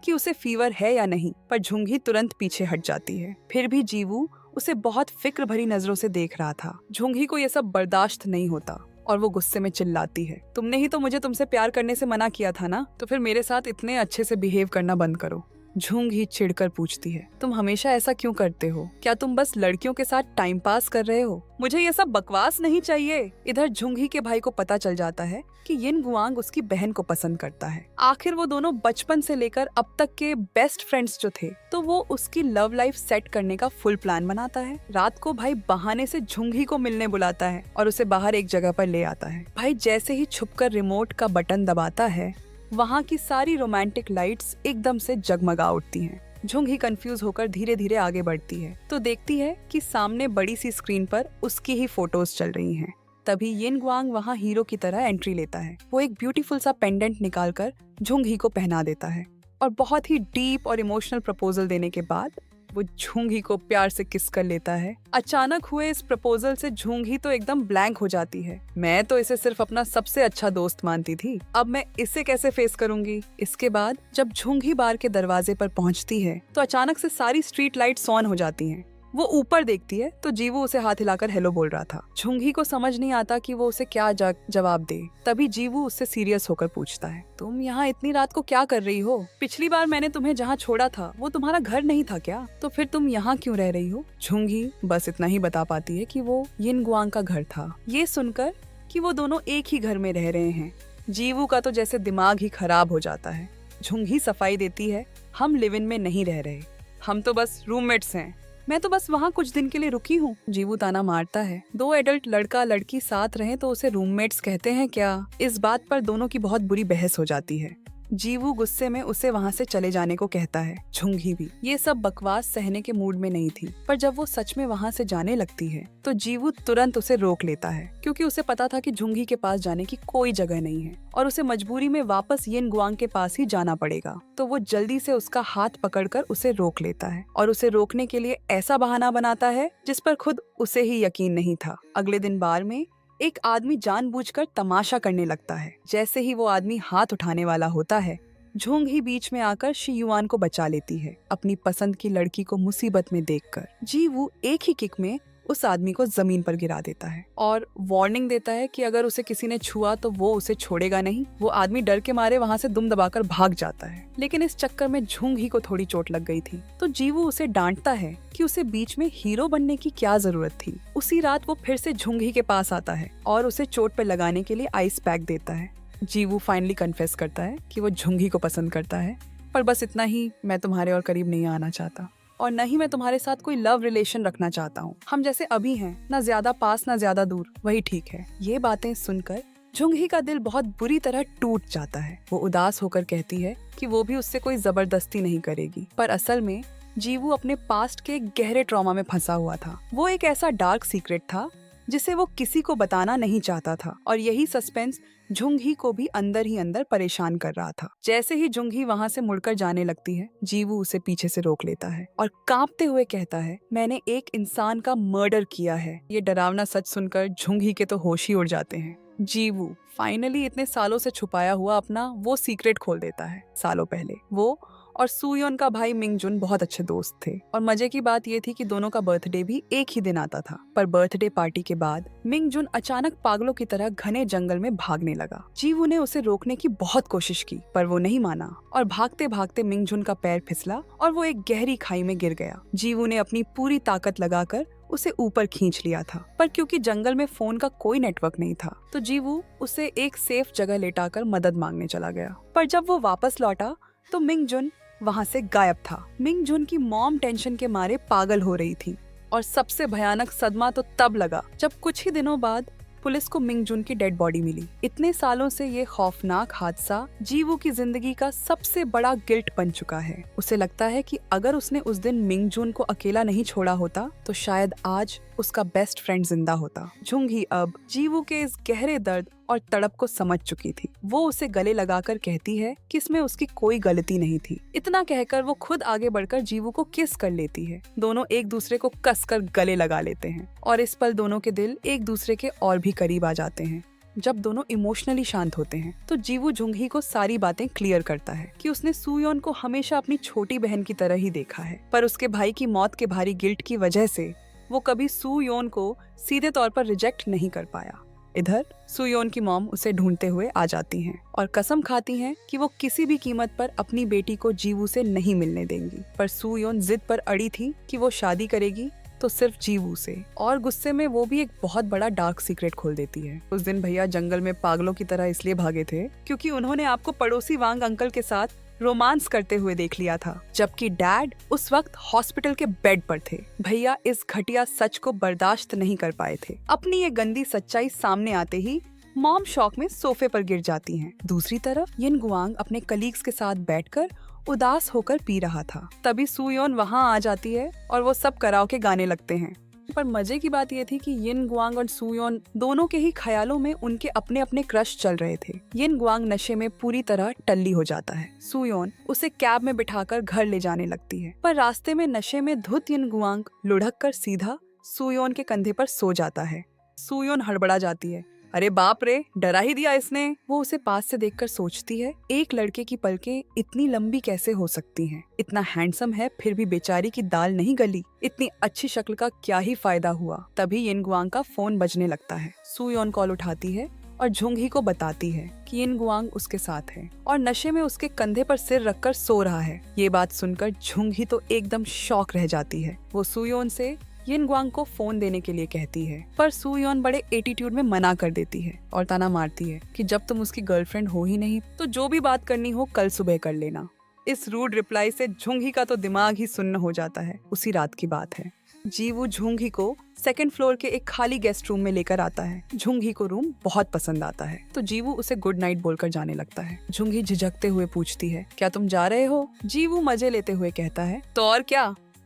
कि उसे फीवर है या नहीं, पर झुंगी तुरंत पीछे हट जाती है। फिर भी जीवू उसे बहुत फिक्र भरी नजरों से देख रहा था। झुंगी को यह सब बर्दाश्त नहीं होता और वो गुस्से में चिल्लाती है, तुमने ही तो मुझे तुमसे प्यार करने से मना किया था ना, तो फिर मेरे साथ इतने अच्छे से बिहेव करना बंद करो। झुंगी चिढ़कर पूछती है, तुम हमेशा ऐसा क्यों करते हो? क्या तुम बस लड़कियों के साथ टाइम पास कर रहे हो? मुझे ये सब बकवास नहीं चाहिए। इधर झुंगी के भाई को पता चल जाता है कि यिन गुआंग उसकी बहन को पसंद करता है। आखिर वो दोनों बचपन से लेकर अब तक के बेस्ट फ्रेंड्स जो थे, तो वो उसकी लव लाइफ सेट करने का फुल प्लान बनाता है। रात को भाई बहाने से झुंगी को मिलने बुलाता है और उसे बाहर एक जगह पर ले आता है। भाई जैसे ही छुपकर रिमोट का बटन दबाता है, वहाँ की सारी रोमांटिक लाइट्स एकदम से जगमगा उठती हैं। झुंगी कंफ्यूज होकर धीरे धीरे आगे बढ़ती है तो देखती है कि सामने बड़ी सी स्क्रीन पर उसकी ही फोटोज चल रही हैं। तभी यिन गुआंग वहाँ हीरो की तरह एंट्री लेता है। वो एक ब्यूटीफुल सा पेंडेंट निकालकर झुंगी को पहना देता है और बहुत ही डीप और इमोशनल प्रपोजल देने के बाद वो झुंगी को प्यार से किस कर लेता है। अचानक हुए इस प्रपोजल से झुंगी तो एकदम ब्लैंक हो जाती है। मैं तो इसे सिर्फ अपना सबसे अच्छा दोस्त मानती थी, अब मैं इसे कैसे फेस करूंगी? इसके बाद जब झुंगी बार के दरवाजे पर पहुंचती है तो अचानक से सारी स्ट्रीट लाइट्स ऑन हो जाती हैं। वो ऊपर देखती है तो जीवू उसे हाथ हिलाकर हेलो बोल रहा था। झुंगी को समझ नहीं आता कि वो उसे क्या जवाब दे। तभी जीवू उससे सीरियस होकर पूछता है, तुम यहाँ इतनी रात को क्या कर रही हो? पिछली बार मैंने तुम्हें जहाँ छोड़ा था वो तुम्हारा घर नहीं था क्या? तो फिर तुम यहाँ क्यों रह रही हो? झुंगी बस इतना ही बता पाती है कि वो यिन गुआंग का घर था। ये सुनकर कि वो दोनों एक ही घर में रह रहे हैं, जीवू का तो जैसे दिमाग ही खराब हो जाता है। झुंगी सफाई देती है, हम लिव इन में नहीं रह रहे, हम तो बस रूममेट्स हैं। मैं तो बस वहाँ कुछ दिन के लिए रुकी हूँ। जीवू ताना मारता है, दो एडल्ट लड़का लड़की साथ रहें तो उसे रूममेट्स कहते हैं क्या? इस बात पर दोनों की बहुत बुरी बहस हो जाती है। जीवू गुस्से में उसे वहाँ से चले जाने को कहता है। झुंगी भी ये सब बकवास सहने के मूड में नहीं थी, पर जब वो सच में वहाँ से जाने लगती है तो जीवू तुरंत उसे रोक लेता है, क्योंकि उसे पता था कि झुंगी के पास जाने की कोई जगह नहीं है और उसे मजबूरी में वापस यिन गुआंग के पास ही जाना पड़ेगा। तो वो जल्दी से उसका हाथ पकड़कर उसे रोक लेता है और उसे रोकने के लिए ऐसा बहाना बनाता है जिस पर खुद उसे ही यकीन नहीं था। अगले दिन बार में एक आदमी जानबूझकर तमाशा करने लगता है। जैसे ही वो आदमी हाथ उठाने वाला होता है, झुंगी बीच में आकर शी युआन को बचा लेती है, अपनी पसंद की लड़की को मुसीबत में देखकर। जीवू एक ही किक में उस आदमी को जमीन पर गिरा देता है और वार्निंग देता है कि अगर उसे किसी ने छुआ तो वो उसे छोड़ेगा नहीं। वो आदमी डर के मारे वहाँ से दुम दबाकर भाग जाता है, लेकिन इस चक्कर में झुंगी को थोड़ी चोट लग गई थी तो जीवू उसे डांटता है कि उसे बीच में हीरो बनने की क्या जरूरत थी। उसी रात वो फिर से झुंगी के पास आता है और उसे चोट पर लगाने के लिए आइस पैक देता है। जीवू फाइनली कन्फेस करता है कि वो झुंगी को पसंद करता है, पर बस इतना ही, मैं तुम्हारे और करीब नहीं आना चाहता और न ही मैं तुम्हारे साथ कोई लव रिलेशन रखना चाहता हूँ। हम जैसे अभी हैं, ना ज्यादा पास ना ज्यादा दूर, वही ठीक है। ये बातें सुनकर झुंगी का दिल बहुत बुरी तरह टूट जाता है। वो उदास होकर कहती है कि वो भी उससे कोई जबरदस्ती नहीं करेगी, पर असल में जीवू अपने पास्ट के गहरे ट्रॉमा में फंसा हुआ था। वो एक ऐसा डार्क सीक्रेट था जिसे वो किसी को बताना नहीं चाहता था और यही सस्पेंस झुंगी को भी अंदर ही अंदर परेशान कर रहा था। जैसे ही झुंगी वहाँ से मुड़कर जाने लगती है, जीवू उसे पीछे से रोक लेता है और कांपते हुए कहता है, मैंने एक इंसान का मर्डर किया है। ये डरावना सच सुनकर झुंगी के तो होश ही उड़ जाते हैं। जीवू फाइनली इतने सालों से छुपाया हुआ अपना वो सीक्रेट खोल देता है। सालों पहले वो और सूयोन का भाई मिंगजुन बहुत अच्छे दोस्त थे और मजे की बात ये थी कि दोनों का बर्थडे भी एक ही दिन आता था। पर बर्थडे पार्टी के बाद मिंगजुन अचानक पागलों की तरह घने जंगल में भागने लगा। जीवू ने उसे रोकने की बहुत कोशिश की, पर वो नहीं माना और भागते भागते मिंगजुन का पैर फिसला और वो एक गहरी खाई में गिर गया। जीवू ने अपनी पूरी ताकत लगाकर उसे ऊपर खींच लिया था, पर क्योंकि जंगल में फोन का कोई नेटवर्क नहीं था तो जीवू उसे एक सेफ जगह लेटाकर मदद मांगने चला गया। पर जब वो वापस लौटा तो मिंगजुन वहाँ से गायब था। मिंगजुन की मॉम टेंशन के मारे पागल हो रही थी और सबसे भयानक सदमा तो तब लगा जब कुछ ही दिनों बाद पुलिस को मिंगजुन की डेड बॉडी मिली। इतने सालों से ये खौफनाक हादसा जीवू की जिंदगी का सबसे बड़ा गिल्ट बन चुका है। उसे लगता है कि अगर उसने उस दिन मिंगजुन को अकेला नहीं छोड़ा होता तो शायद आज उसका बेस्ट फ्रेंड जिंदा होता। झुंगी अब जीवू के इस गहरे दर्द और तड़प को समझ चुकी थी। वो उसे गले लगाकर कहती है कि इसमें उसकी कोई गलती नहीं थी। इतना कहकर वो खुद आगे बढ़कर जीवू को किस कर लेती है। दोनों एक दूसरे को कसकर गले लगा लेते हैं और इस पल दोनों के दिल एक दूसरे के और भी करीब आ जाते हैं। जब दोनों इमोशनली शांत होते हैं तो जीवू झुंगी को सारी बातें क्लियर करता है कि उसने सूयोन को हमेशा अपनी छोटी बहन की तरह ही देखा है, पर उसके भाई की मौत के भारी गिल्ट की वजह से वो कभी सूयोन को सीधे तौर पर रिजेक्ट नहीं कर पाया। इधर सुयोन की मॉम उसे ढूंढते हुए आ जाती हैं और कसम खाती हैं कि वो किसी भी कीमत पर अपनी बेटी को जीवू से नहीं मिलने देंगी। पर सुयोन जिद पर अड़ी थी कि वो शादी करेगी तो सिर्फ जीवू से, और गुस्से में वो भी एक बहुत बड़ा डार्क सीक्रेट खोल देती है। उस दिन भैया जंगल में पागलों की तरह इसलिए भागे थे क्योंकि उन्होंने आपको पड़ोसी वांग अंकल के साथ रोमांस करते हुए देख लिया था, जबकि डैड उस वक्त हॉस्पिटल के बेड पर थे। भैया इस घटिया सच को बर्दाश्त नहीं कर पाए थे। अपनी ये गंदी सच्चाई सामने आते ही मॉम शॉक में सोफे पर गिर जाती हैं। दूसरी तरफ यिन गुआंग अपने कलीग्स के साथ बैठकर उदास होकर पी रहा था। तभी सुयोन वहाँ आ जाती है और वो सब कराओके गाने लगते हैं। पर मजे की बात ये थी कि यिन गुआंग और सुयोन दोनों के ही ख्यालों में उनके अपने अपने क्रश चल रहे थे। यिन गुआंग नशे में पूरी तरह टल्ली हो जाता है। सुयोन उसे कैब में बिठाकर घर ले जाने लगती है, पर रास्ते में नशे में धुत यिन गुआंग लुढ़क कर सीधा सुयोन के कंधे पर सो जाता है। सुयोन हड़बड़ा जाती है, अरे बाप रे, डरा ही दिया इसने। वो उसे पास से देखकर सोचती है, एक लड़के की पलकें इतनी लंबी कैसे हो सकती हैं? इतना हैंडसम है फिर भी बेचारी की दाल नहीं गली। इतनी अच्छी शक्ल का क्या ही फायदा हुआ। तभी यिन गुआंग का फोन बजने लगता है। सुयोन कॉल उठाती है और झुंगी को बताती है कि यिन गुआंग उसके साथ है और नशे में उसके कंधे पर सिर रखकर सो रहा है। ये बात सुनकर झुंगी तो एकदम शॉक रह जाती है। वो सुयोन से यिन गुआंग को फोन देने के लिए कहती है, पर सुयोन बड़े एटीट्यूड में मना कर देती है और ताना मारती है कि जब तुम उसकी गर्लफ्रेंड हो ही नहीं तो जो भी बात करनी हो कल सुबह कर लेना। इस रूड रिप्लाई से झुंगी का तो दिमाग ही सुन्न हो जाता है। उसी रात की बात है। जीवू झुंगी को सेकंड फ्लोर के एक खाली गेस्ट रूम में लेकर आता है। झुंगी को रूम बहुत पसंद आता है तो जीवू उसे गुड नाइट बोलकर जाने लगता है। झुंगी झिझकते हुए पूछती है, क्या तुम जा रहे हो? जीवू मजे लेते हुए कहता है, तो और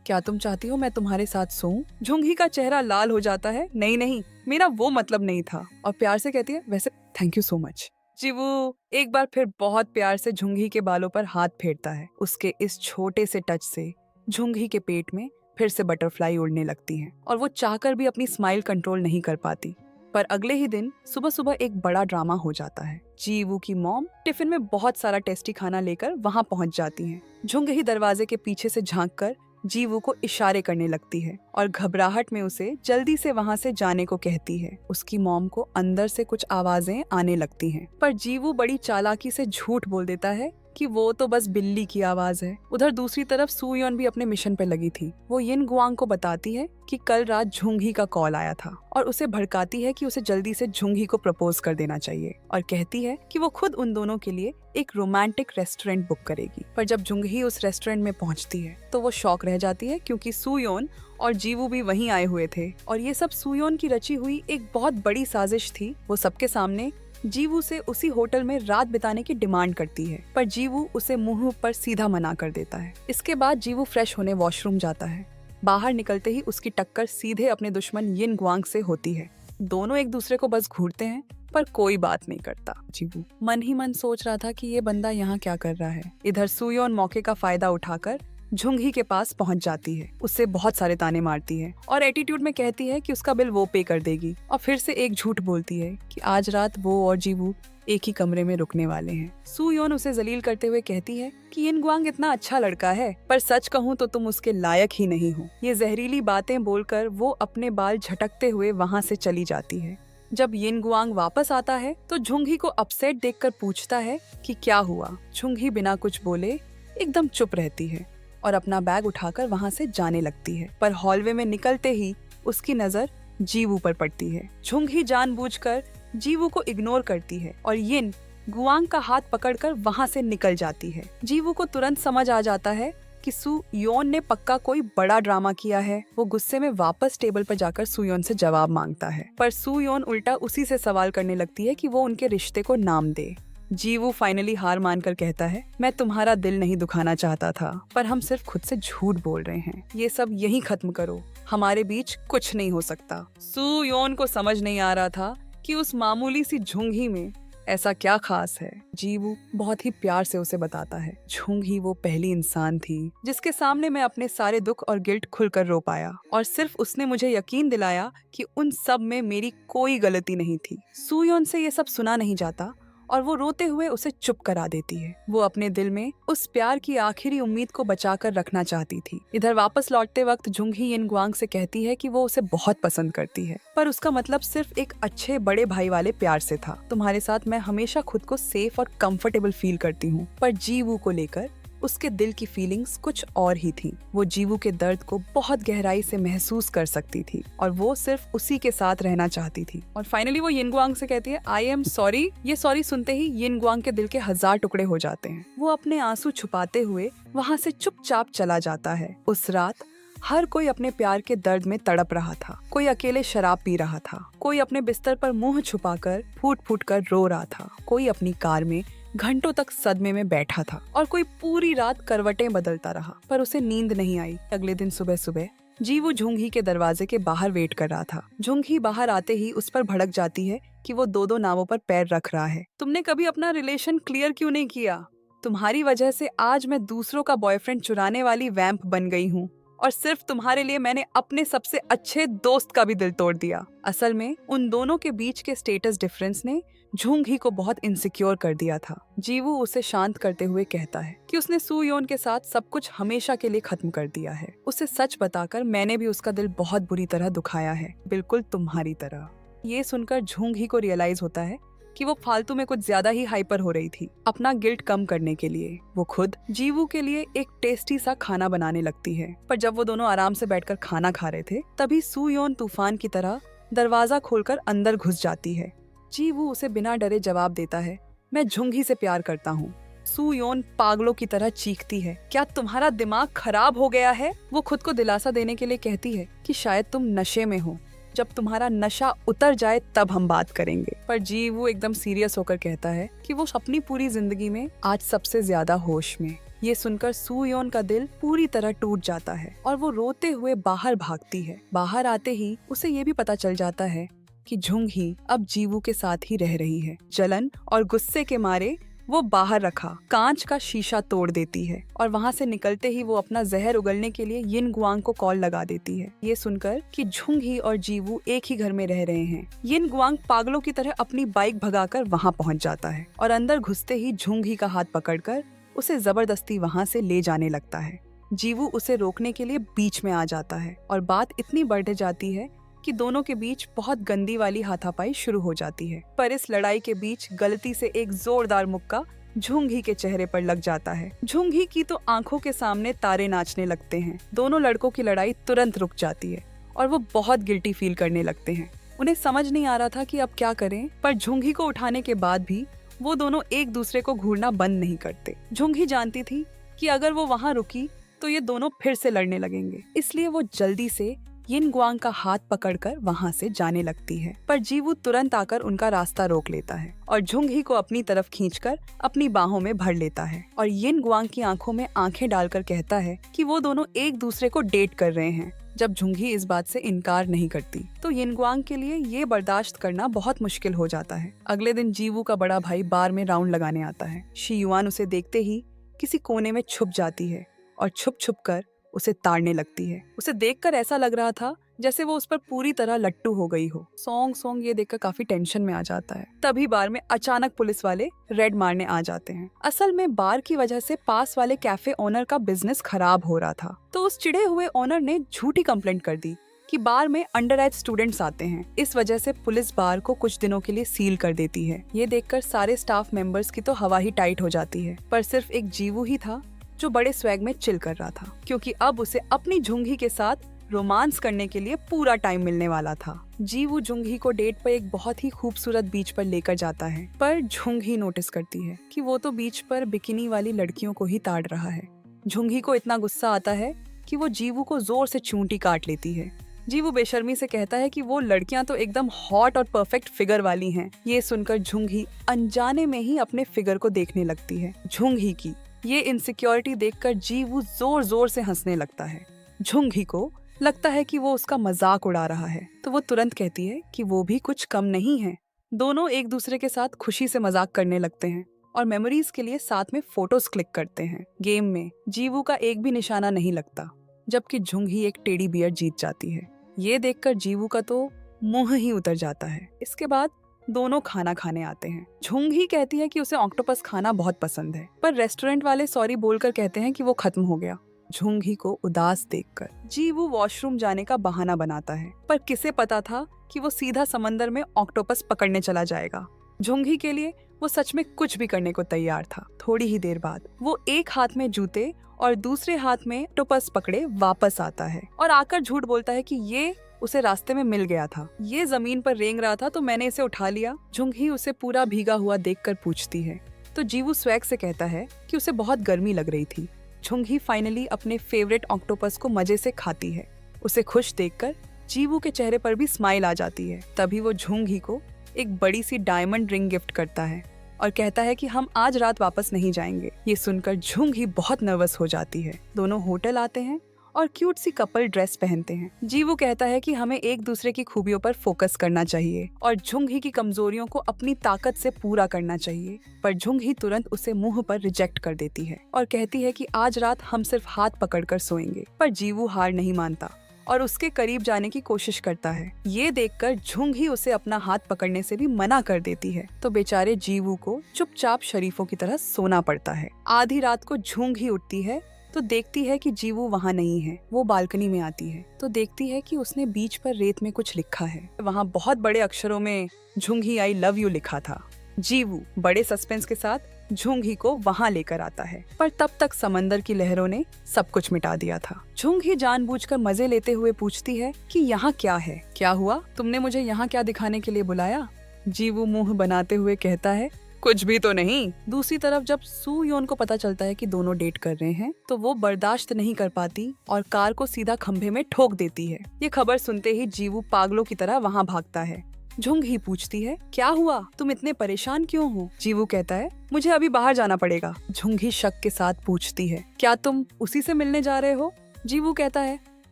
क्या तुम चाहती हो मैं तुम्हारे साथ सोऊं? झुंगी का चेहरा लाल हो जाता है, नहीं नहीं, मेरा वो मतलब नहीं था, और प्यार से कहती है, वैसे थैंक यू सो मच। जीवू एक बार फिर बहुत प्यार से झुंगी के बालों पर हाथ फेरता है। उसके इस छोटे से टच से झुंगी के पेट में फिर से बटरफ्लाई उड़ने लगती हैं और वो चाहकर भी अपनी स्माइल कंट्रोल नहीं कर पाती। पर अगले ही दिन सुबह सुबह एक बड़ा ड्रामा हो जाता है। जीवू की मॉम टिफिन में बहुत सारा टेस्टी खाना लेकर वहाँ पहुँच जाती हैं। झुंगी दरवाजे के पीछे से झांक कर जीवू को इशारे करने लगती है और घबराहट में उसे जल्दी से वहाँ से जाने को कहती है। उसकी मॉम को अंदर से कुछ आवाजें आने लगती हैं, पर जीवू बड़ी चालाकी से झूठ बोल देता है कि वो तो बस बिल्ली की आवाज है। उधर दूसरी तरफ सुयोन भी अपने मिशन पे लगी थी। वो यिन गुआंग को बताती है कि कल रात झुंगी का कॉल आया था और उसे भड़काती है कि उसे जल्दी से झुंगी को प्रपोज कर देना चाहिए और कहती है कि वो खुद उन दोनों के लिए एक रोमांटिक रेस्टोरेंट बुक करेगी। पर जब झुंगी उस रेस्टोरेंट में पहुंचती है तो वो शॉक रह जाती है क्योंकि सुयोन और जीवू भी वहीं आए हुए थे और ये सब सुयोन की रची हुई एक बहुत बड़ी साजिश थी। वो सबके सामने जीवू से उसी होटल में रात बिताने की डिमांड करती है, पर जीवू उसे मुंह पर सीधा मना कर देता है। इसके बाद जीवू फ्रेश होने वॉशरूम जाता है। बाहर निकलते ही उसकी टक्कर सीधे अपने दुश्मन यिन गुआंग से होती है। दोनों एक दूसरे को बस घूरते हैं पर कोई बात नहीं करता। जीवू मन ही मन सोच रहा था कि ये बंदा यहाँ क्या कर रहा है। इधर सुयोन मौके का फायदा उठाकर झुंगी के पास पहुंच जाती है। उससे बहुत सारे ताने मारती है और एटीट्यूड में कहती है कि उसका बिल वो पे कर देगी और फिर से एक झूठ बोलती है कि आज रात वो और जीवू एक ही कमरे में रुकने वाले हैं। सुयोन उसे जलील करते हुए कहती है कि यिन गुआंग इतना अच्छा लड़का है, पर सच कहूँ तो तुम उसके लायक ही नहीं हो। ये जहरीली बातें बोलकर वो अपने बाल झटकते हुए वहाँ से चली जाती है। जब यिन गुआंग वापस आता है तो झुंगी को अपसेट देखकर पूछता है कि क्या हुआ। झुंगी बिना कुछ बोले एकदम चुप रहती है और अपना बैग उठाकर वहाँ से जाने लगती है, पर हॉलवे में निकलते ही उसकी नजर जीवू पर पड़ती है। झुंगी जानबूझकर जीवू को इग्नोर करती है और यिन गुआंग का हाथ पकड़कर वहाँ से निकल जाती है। जीवू को तुरंत समझ आ जाता है कि सुयोन ने पक्का कोई बड़ा ड्रामा किया है। वो गुस्से में वापस टेबल पर जाकर सुयोन से जवाब मांगता है, पर सुयोन उल्टा उसी से सवाल करने लगती है कि वो उनके रिश्ते को नाम दे। जीवू फाइनली हार मानकर कहता है, मैं तुम्हारा दिल नहीं दुखाना चाहता था, पर हम सिर्फ खुद से झूठ बोल रहे हैं। ये सब यहीं खत्म करो, हमारे बीच कुछ नहीं हो सकता। सुयोन को समझ नहीं आ रहा था कि उस मामूली सी झुंगी में ऐसा क्या खास है। जीवू बहुत ही प्यार से उसे बताता है, झुंगी वो पहली इंसान थी जिसके सामने मैं अपने सारे दुख और गिल्ट खुलकर रो पाया और सिर्फ उसने मुझे यकीन दिलाया कि उन सब में मेरी कोई गलती नहीं थी। सुयोन से ये सब सुना नहीं जाता और वो रोते हुए उसे चुप करा देती है। वो अपने दिल में उस प्यार की आखिरी उम्मीद को बचाकर रखना चाहती थी। इधर वापस लौटते वक्त जुंगी यिनग्वांग से कहती है कि वो उसे बहुत पसंद करती है, पर उसका मतलब सिर्फ एक अच्छे बड़े भाई वाले प्यार से था। तुम्हारे साथ मैं हमेशा खुद को सेफ और कंफर्टेबल फील करती हूँ। पर जीवू को लेकर उसके दिल की फीलिंग्स कुछ और ही थी। वो जीवू के दर्द को बहुत गहराई से महसूस कर सकती थी और वो सिर्फ उसी के साथ रहना चाहती थी। और फाइनली वो यिनग्वांग से कहती है आई एम सॉरी। ये सॉरी सुनते ही यिनग्वांग के दिल के 1000 टुकड़े हो जाते हैं। वो अपने आंसू छुपाते हुए वहाँ से चुपचाप चला जाता है। उस रात हर कोई अपने प्यार के दर्द में तड़प रहा था। कोई अकेले शराब पी रहा था, कोई अपने बिस्तर पर मुंह छुपाकर फूट फूट कर रो रहा था, कोई अपनी कार में घंटों तक सदमे में बैठा था और कोई पूरी रात करवटें बदलता रहा, पर उसे नींद नहीं आई। अगले दिन सुबह सुबह जीवू झुंगी के दरवाजे के बाहर वेट कर रहा था। झुंगी बाहर आते ही उस पर भड़क जाती है कि वो दो नावों पर पैर रख रहा है। तुमने कभी अपना रिलेशन क्लियर क्यों नहीं किया? तुम्हारी वजह से आज मैं दूसरों का बॉयफ्रेंड चुराने वाली वैम्प बन गई हूँ और सिर्फ तुम्हारे लिए मैंने अपने सबसे अच्छे दोस्त का भी दिल तोड़ दिया। असल में उन दोनों के बीच के स्टेटस डिफरेंस ने झुंगी को बहुत इनसिक्योर कर दिया था। जीवू उसे शांत करते हुए कहता है कि उसने सुयोन के साथ सब कुछ हमेशा के लिए खत्म कर दिया है। उसे सच बताकर मैंने भी उसका दिल बहुत बुरी तरह दुखाया है, बिल्कुल तुम्हारी तरह। ये सुनकर झुंगी को रियलाइज होता है कि वो फालतू में कुछ ज्यादा ही हाइपर हो रही थी। अपना गिल्ट कम करने के लिए वो खुद जीवू के लिए एक टेस्टी सा खाना बनाने लगती है। पर जब वो दोनों आराम से बैठकर खाना खा रहे थे, तभी सुयोन तूफान की तरह दरवाजा खोलकर अंदर घुस जाती है। जीवू उसे बिना डरे जवाब देता है, मैं झुंगी से प्यार करता हूँ। सुयोन पागलों की तरह चीखती है, क्या तुम्हारा दिमाग खराब हो गया है? वो खुद को दिलासा देने के लिए कहती है कि शायद तुम नशे में हो, जब तुम्हारा नशा उतर जाए तब हम बात करेंगे। पर जीवू एकदम सीरियस होकर कहता है कि वो अपनी पूरी जिंदगी में आज सबसे ज्यादा होश में। ये सुनकर सुयोन का दिल पूरी तरह टूट जाता है और वो रोते हुए बाहर भागती है। बाहर आते ही उसे ये भी पता चल जाता है कि झुंगी अब जीवू के साथ ही रह रही है। जलन और गुस्से के मारे वो बाहर रखा कांच का शीशा तोड़ देती है और वहाँ से निकलते ही वो अपना जहर उगलने के लिए यिनग्वांग को कॉल लगा देती है। ये सुनकर कि झुंगी और जीवू एक ही घर में रह रहे हैं, यिनग्वांग पागलों की तरह अपनी बाइक भगाकर वहाँ पहुँच जाता है और अंदर घुसते ही झुंगी का हाथ पकड़कर उसे जबरदस्ती वहाँ से ले जाने लगता है। जीवू उसे रोकने के लिए बीच में आ जाता है और बात इतनी बढ़ जाती है कि दोनों के बीच बहुत गंदी वाली हाथापाई शुरू हो जाती है। पर इस लड़ाई के बीच गलती से एक जोरदार मुक्का झुंगी के चेहरे पर लग जाता है। झुंगी की तो आंखों के सामने तारे नाचने लगते हैं। दोनों लड़कों की लड़ाई तुरंत रुक जाती है और वो बहुत गिल्टी फील करने लगते हैं। उन्हें समझ नहीं आ रहा था कि अब क्या करें, पर झुंगी को उठाने के बाद भी वो दोनों एक दूसरे को घूरना बंद नहीं करते। झुंगी जानती थी कि अगर वो वहाँ रुकी तो ये दोनों फिर से लड़ने लगेंगे, इसलिए वो जल्दी से यिनग्वांग का हाथ पकड़कर वहाँ से जाने लगती है। पर जीवू तुरंत आकर उनका रास्ता रोक लेता है और झुंगी को अपनी तरफ खींचकर अपनी बाहों में भर लेता है और यिनग्वांग की आंखों में आंखें डालकर कहता है कि वो दोनों एक दूसरे को डेट कर रहे हैं। जब झुंगी इस बात से इनकार नहीं करती तो यिनग्वांग के लिए ये बर्दाश्त करना बहुत मुश्किल हो जाता है। अगले दिन जीवू का बड़ा भाई बार में राउंड लगाने आता है। शी युआन उसे देखते ही किसी कोने में छुप जाती है और छुप छुप कर उसे ताड़ने लगती है। उसे देखकर ऐसा लग रहा था जैसे वो उस पर पूरी तरह लट्टू हो गई हो। सॉन्ग ये देखकर काफी टेंशन में आ जाता है। तभी बार में अचानक पुलिस वाले रेड मारने आ जाते हैं। असल में बार की वजह से पास वाले कैफे ओनर का बिजनेस खराब हो रहा था, तो उस चिढ़े हुए ओनर ने झूठी कंप्लेंट कर दी कि बार में अंडर एज स्टूडेंट्स आते हैं। इस वजह से पुलिस बार को कुछ दिनों के लिए सील कर देती है। ये देखकर सारे स्टाफ मेंबर्स की तो हवा ही टाइट हो जाती है, पर सिर्फ एक जीवू ही था जो बड़े स्वैग में चिल कर रहा था, क्योंकि अब उसे अपनी झुंगी के साथ रोमांस करने के लिए पूरा टाइम मिलने वाला था। जीवू झुंगी को डेट पर एक बहुत ही खूबसूरत बीच पर लेकर जाता है, पर झुंगी नोटिस करती है कि वो तो बीच पर बिकिनी वाली लड़कियों को ही ताड़ रहा है। झुंगी को इतना गुस्सा आता है कि वो जीवू को जोर से चूंटी काट लेती है। जीवू बेशर्मी से कहता है कि वो लड़कियां तो एकदम हॉट और परफेक्ट फिगर वाली हैं। ये सुनकर झुंगी अनजाने में ही अपने फिगर को देखने लगती है। झुंगी की ये इनसिक्योरिटी देखकर जीवू जोर जोर से हंसने लगता है। झुंगी को लगता है कि वो उसका मजाक उड़ा रहा है, तो वो तुरंत कहती है कि वो भी कुछ कम नहीं है। दोनों एक दूसरे के साथ खुशी से मजाक करने लगते हैं और मेमोरीज के लिए साथ में फोटोज क्लिक करते हैं। गेम में जीवू का एक भी निशाना नहीं लगता, जबकि झुंगी एक टेडी बियर जीत जाती है। ये देखकर जीवू का तो मुंह ही उतर जाता है। इसके बाद दोनों खाना खाने आते हैं। झुंगी कहती है कि उसे ऑक्टोपस खाना बहुत पसंद है, पर रेस्टोरेंट वाले सॉरी बोलकर कहते हैं कि वो खत्म हो गया। झुंगी को उदास देखकर जीवू वॉशरूम जाने का बहाना बनाता है, पर किसे पता था कि वो सीधा समंदर में ऑक्टोपस पकड़ने चला जाएगा। झुंगी के लिए वो सच में कुछ भी करने को तैयार था। थोड़ी ही देर बाद वो एक हाथ में जूते और दूसरे हाथ में ऑक्टोपस पकड़े वापस आता है और आकर झूठ बोलता है कि ये उसे रास्ते में मिल गया था। ये जमीन पर रेंग रहा था तो मैंने इसे उठा लिया। झुंगी उसे पूरा भीगा हुआ देखकर पूछती है तो जीवू स्वैग से कहता है कि उसे बहुत गर्मी लग रही थी। झुंगी फाइनली अपने फेवरेट ऑक्टोपस को मजे से खाती है। उसे खुश देखकर जीवू के चेहरे पर भी स्माइल आ जाती है। तभी वो झुंगी को एक बड़ी सी डायमंड रिंग गिफ्ट करता है और कहता है कि हम आज रात वापस नहीं जाएंगे। ये सुनकर झुंगी बहुत नर्वस हो जाती है। दोनों होटल आते हैं और क्यूट सी कपल ड्रेस पहनते हैं। जीवू कहता है कि हमें एक दूसरे की खूबियों पर फोकस करना चाहिए और झुंगी की कमजोरियों को अपनी ताकत से पूरा करना चाहिए, पर झुंगी तुरंत उसे मुंह पर रिजेक्ट कर देती है और कहती है कि आज रात हम सिर्फ हाथ पकड़कर सोएंगे। पर जीवू हार नहीं मानता और उसके करीब जाने की कोशिश करता है। ये देखकर झुंगी उसे अपना हाथ पकड़ने से भी मना कर देती है, तो बेचारे जीवू को चुपचाप शरीफों की तरह सोना पड़ता है। आधी रात को झुंगी उठती है तो देखती है कि जीवू वहाँ नहीं है। वो बालकनी में आती है तो देखती है कि उसने बीच पर रेत में कुछ लिखा है। वहाँ बहुत बड़े अक्षरों में झुंगी आई लव यू लिखा था। जीवू बड़े सस्पेंस के साथ झुंगी को वहाँ लेकर आता है, पर तब तक समंदर की लहरों ने सब कुछ मिटा दिया था। झुंगी जानबूझकर मजे लेते हुए पूछती है कि यहाँ क्या है? क्या हुआ? तुमने मुझे यहाँ क्या दिखाने के लिए बुलाया? जीवू मुंह बनाते हुए कहता है कुछ भी तो नहीं। दूसरी तरफ जब सू योन को पता चलता है कि दोनों डेट कर रहे हैं तो वो बर्दाश्त नहीं कर पाती और कार को सीधा खंभे में ठोक देती है। ये खबर सुनते ही जीवू पागलों की तरह वहाँ भागता है। झुंगी पूछती है क्या हुआ? तुम इतने परेशान क्यों हो? जीवू कहता है मुझे अभी बाहर जाना पड़ेगा। झुंगी शक के साथ पूछती है क्या तुम उसी से मिलने जा रहे हो? जीवू कहता है